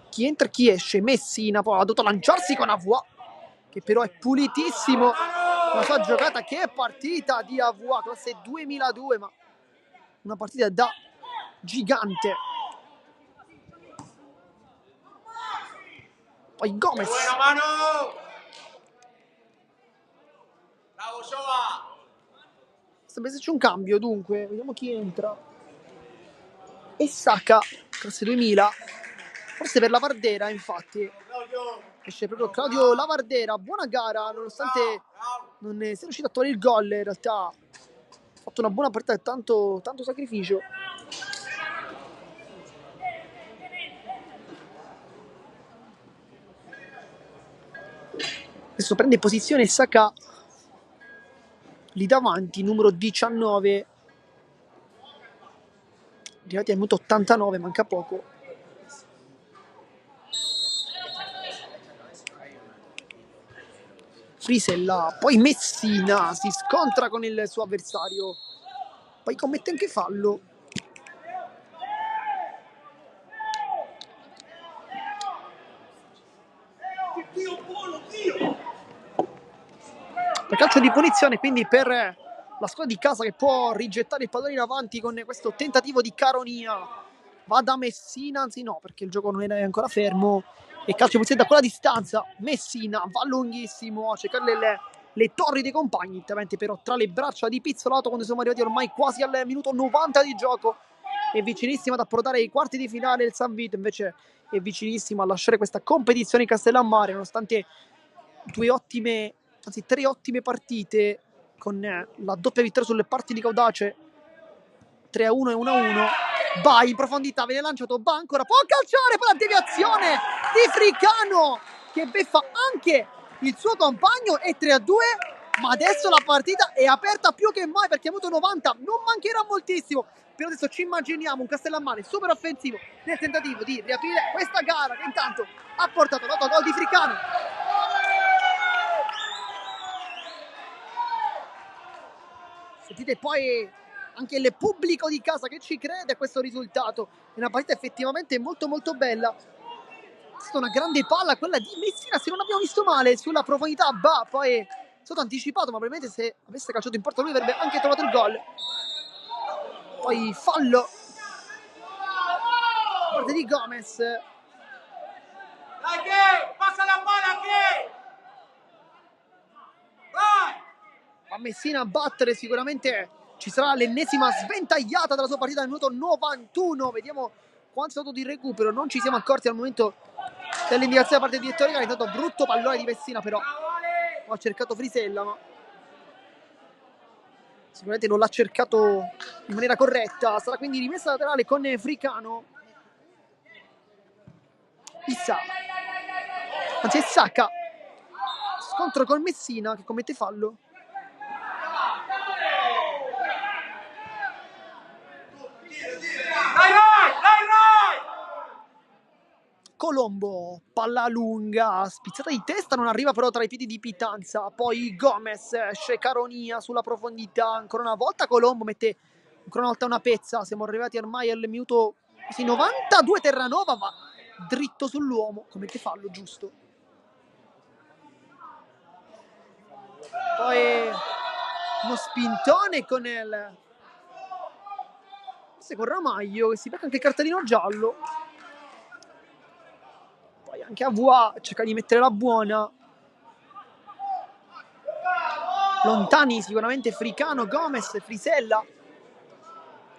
chi entra e chi esce. Messina poi ha dovuto lanciarsi con Avua che però è pulitissimo la sua giocata, che partita di Avua, classe 2002, ma una partita da gigante. Poi Gomez, Buena mano! Bravo, Shoa! sembra esserci un cambio, dunque vediamo chi entra. E Saka, classe 2000, forse per Lavardera infatti. Esce proprio Claudio Lavardera, buona gara, nonostante non sia riuscito a togliere il gol, in realtà ha fatto una buona partita e tanto sacrificio. Adesso prende posizione Saka lì davanti, numero 19, arrivati al minuto 89, manca poco. Frisella, poi Messina si scontra con il suo avversario, poi commette anche fallo. Per calcio di punizione, quindi per la squadra di casa che può rigettare il pallone in avanti con questo tentativo di Caronia. Va da Messina, anzi no, perché il gioco non è ancora fermo. E calcio di punizione da quella distanza. Messina va lunghissimo a cercare le torri dei compagni, interamente però tra le braccia di Pizzolato quando siamo arrivati ormai quasi al minuto 90 di gioco. È vicinissimo ad approdare ai quarti di finale il San Vito, invece è vicinissimo a lasciare questa competizione in Castellammare, nonostante tre ottime partite con la doppia vittoria sulle parti di Caudace, 3-1 e 1-1. Va in profondità, viene lanciato, va ancora, può calciare, poi la deviazione di Fricano che beffa anche il suo compagno, e 3-2, ma adesso la partita è aperta più che mai perché è avuto 90, non mancherà moltissimo. Per adesso ci immaginiamo un Castellammare super offensivo nel tentativo di riaprire questa gara che intanto ha portato l'autogol di Fricano. Sentite poi anche il pubblico di casa che ci crede a questo risultato. È una partita effettivamente molto molto bella. È stata una grande palla quella di Messina, se non abbiamo visto male, sulla profondità. Poi è stato anticipato, ma probabilmente se avesse calciato in porta lui avrebbe anche trovato il gol. Poi fallo da parte di Gomez. Dai che! Passa la palla che! Vai! A Messina a battere, sicuramente ci sarà l'ennesima sventagliata della sua partita nel minuto 91. Vediamo quanto è stato di recupero, non ci siamo accorti al momento dell'indicazione da parte di direttore. È stato brutto pallone di Messina, però ha cercato Frisella, ma sicuramente non l'ha cercato in maniera corretta. Sarà quindi rimessa laterale con Fricano. Issa, anzi è Saka, scontro con Messina che commette fallo. Colombo, palla lunga, spizzata di testa, non arriva però tra i piedi di Pitanza. Poi Gomez, esce Caronia sulla profondità, ancora una volta Colombo mette ancora una volta una pezza. Siamo arrivati ormai al minuto 92, Terranova va dritto sull'uomo, commette fallo, giusto. Poi uno spintone con con Ramaglio che si becca anche il cartellino giallo. Poi anche Avua cerca di mettere la buona. Lontani sicuramente Fricano, Gomez, Frisella,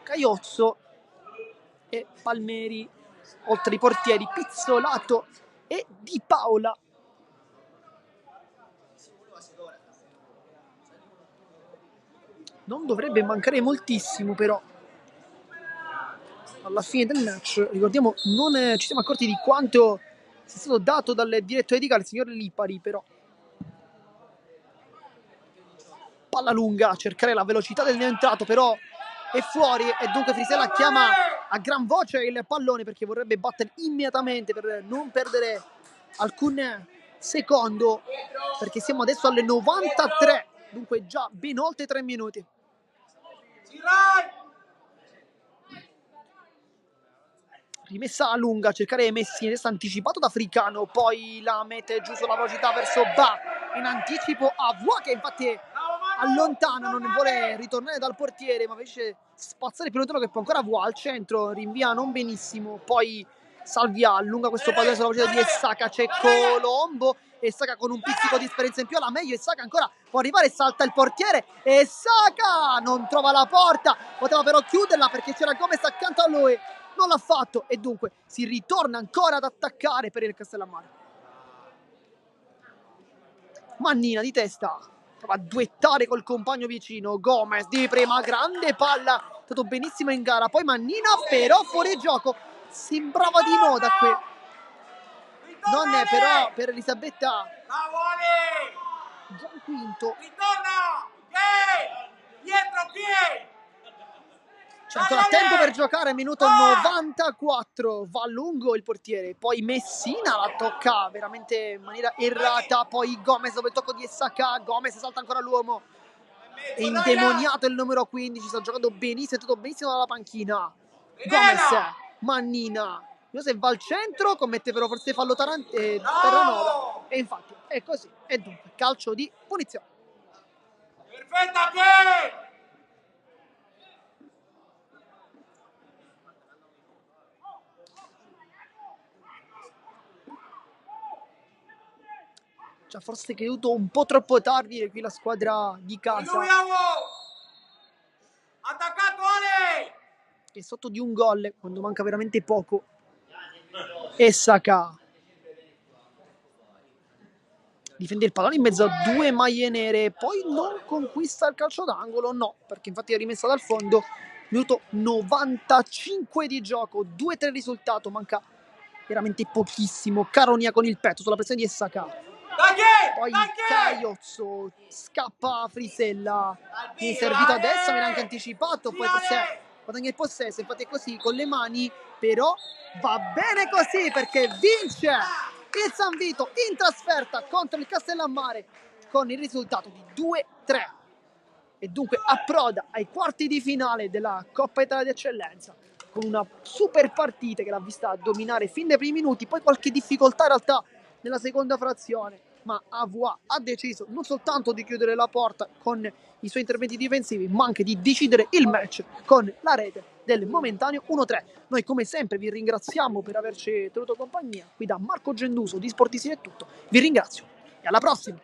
Caiozzo e Palmeri, oltre ai portieri Pizzolato e Di Paola. Non dovrebbe mancare moltissimo però alla fine del match. Ricordiamo, non ci siamo accorti di quanto sia stato dato dal direttore di gara, il signor Lipari, però. Palla lunga a cercare la velocità del neoentrato, però è fuori e dunque Frisella chiama a gran voce il pallone perché vorrebbe battere immediatamente per non perdere alcun secondo, perché siamo adesso alle 93, dunque già ben oltre 3 minuti. Rimessa a lunga a cercare Messina, adesso anticipato da Fricano, poi la mette giù sulla velocità verso in anticipo Avua che infatti allontana, non vuole ritornare dal portiere ma invece spazzare più lontano, che poi ancora Avua al centro, rinvia non benissimo, poi Salvia allunga questo pallone sulla velocità di Saka, c'è Colombo e Saka con un pizzico di esperienza in più alla meglio, e Saka ancora può arrivare, salta il portiere e Saka non trova la porta, poteva però chiuderla perché c'era Gomez accanto a lui, non l'ha fatto e dunque si ritorna ancora ad attaccare per il Castellammare. Mannina di testa, prova a duettare col compagno vicino. Gomez di prima, grande palla, è stato benissimo in gara. Poi Mannina, però fuori gioco. Sembrava di no da qui. Non è però per Elisabetta. Bravo Ale! Già il quinto. Ritorna! Dietro chi? C'è ancora tempo per giocare, minuto 94, va a lungo il portiere, poi Messina la tocca veramente in maniera errata, poi Gomez dopo il tocco di Saka, Gomez salta ancora l'uomo, è indemoniato il numero 15, sta giocando benissimo, è tutto benissimo dalla panchina. Gomez, Mannina, se va al centro, commette però forse fallo Terranova, e infatti è così, e dunque calcio di punizione. Perfetta che? Cioè, forse è caduto un po' troppo tardi qui la squadra di casa, Attaccato Ale! che è sotto di un gol quando manca veramente poco. E Saka difende il pallone in mezzo a due maglie nere, poi non conquista il calcio d'angolo, no, perché infatti è rimessa dal fondo. Minuto 95 di gioco, 2-3 risultato, manca veramente pochissimo. Caronia con il petto sulla pressione di Saka. Poi Caiozzo, scappa Frisella, viene servito adesso, viene anche anticipato, poi forse guadagna il possesso, infatti è così con le mani, però va bene così perché vince il San Vito in trasferta contro il Castellammare con il risultato di 2-3 e dunque approda ai quarti di finale della Coppa Italia di Eccellenza con una super partita che l'ha vista dominare fin dai primi minuti, poi qualche difficoltà in realtà nella seconda frazione, ma AVA ha deciso non soltanto di chiudere la porta con i suoi interventi difensivi, ma anche di decidere il match con la rete del momentaneo 1-3. Noi come sempre vi ringraziamo per averci tenuto compagnia. Qui da Marco Genduso di Sportisi è tutto. Vi ringrazio e alla prossima!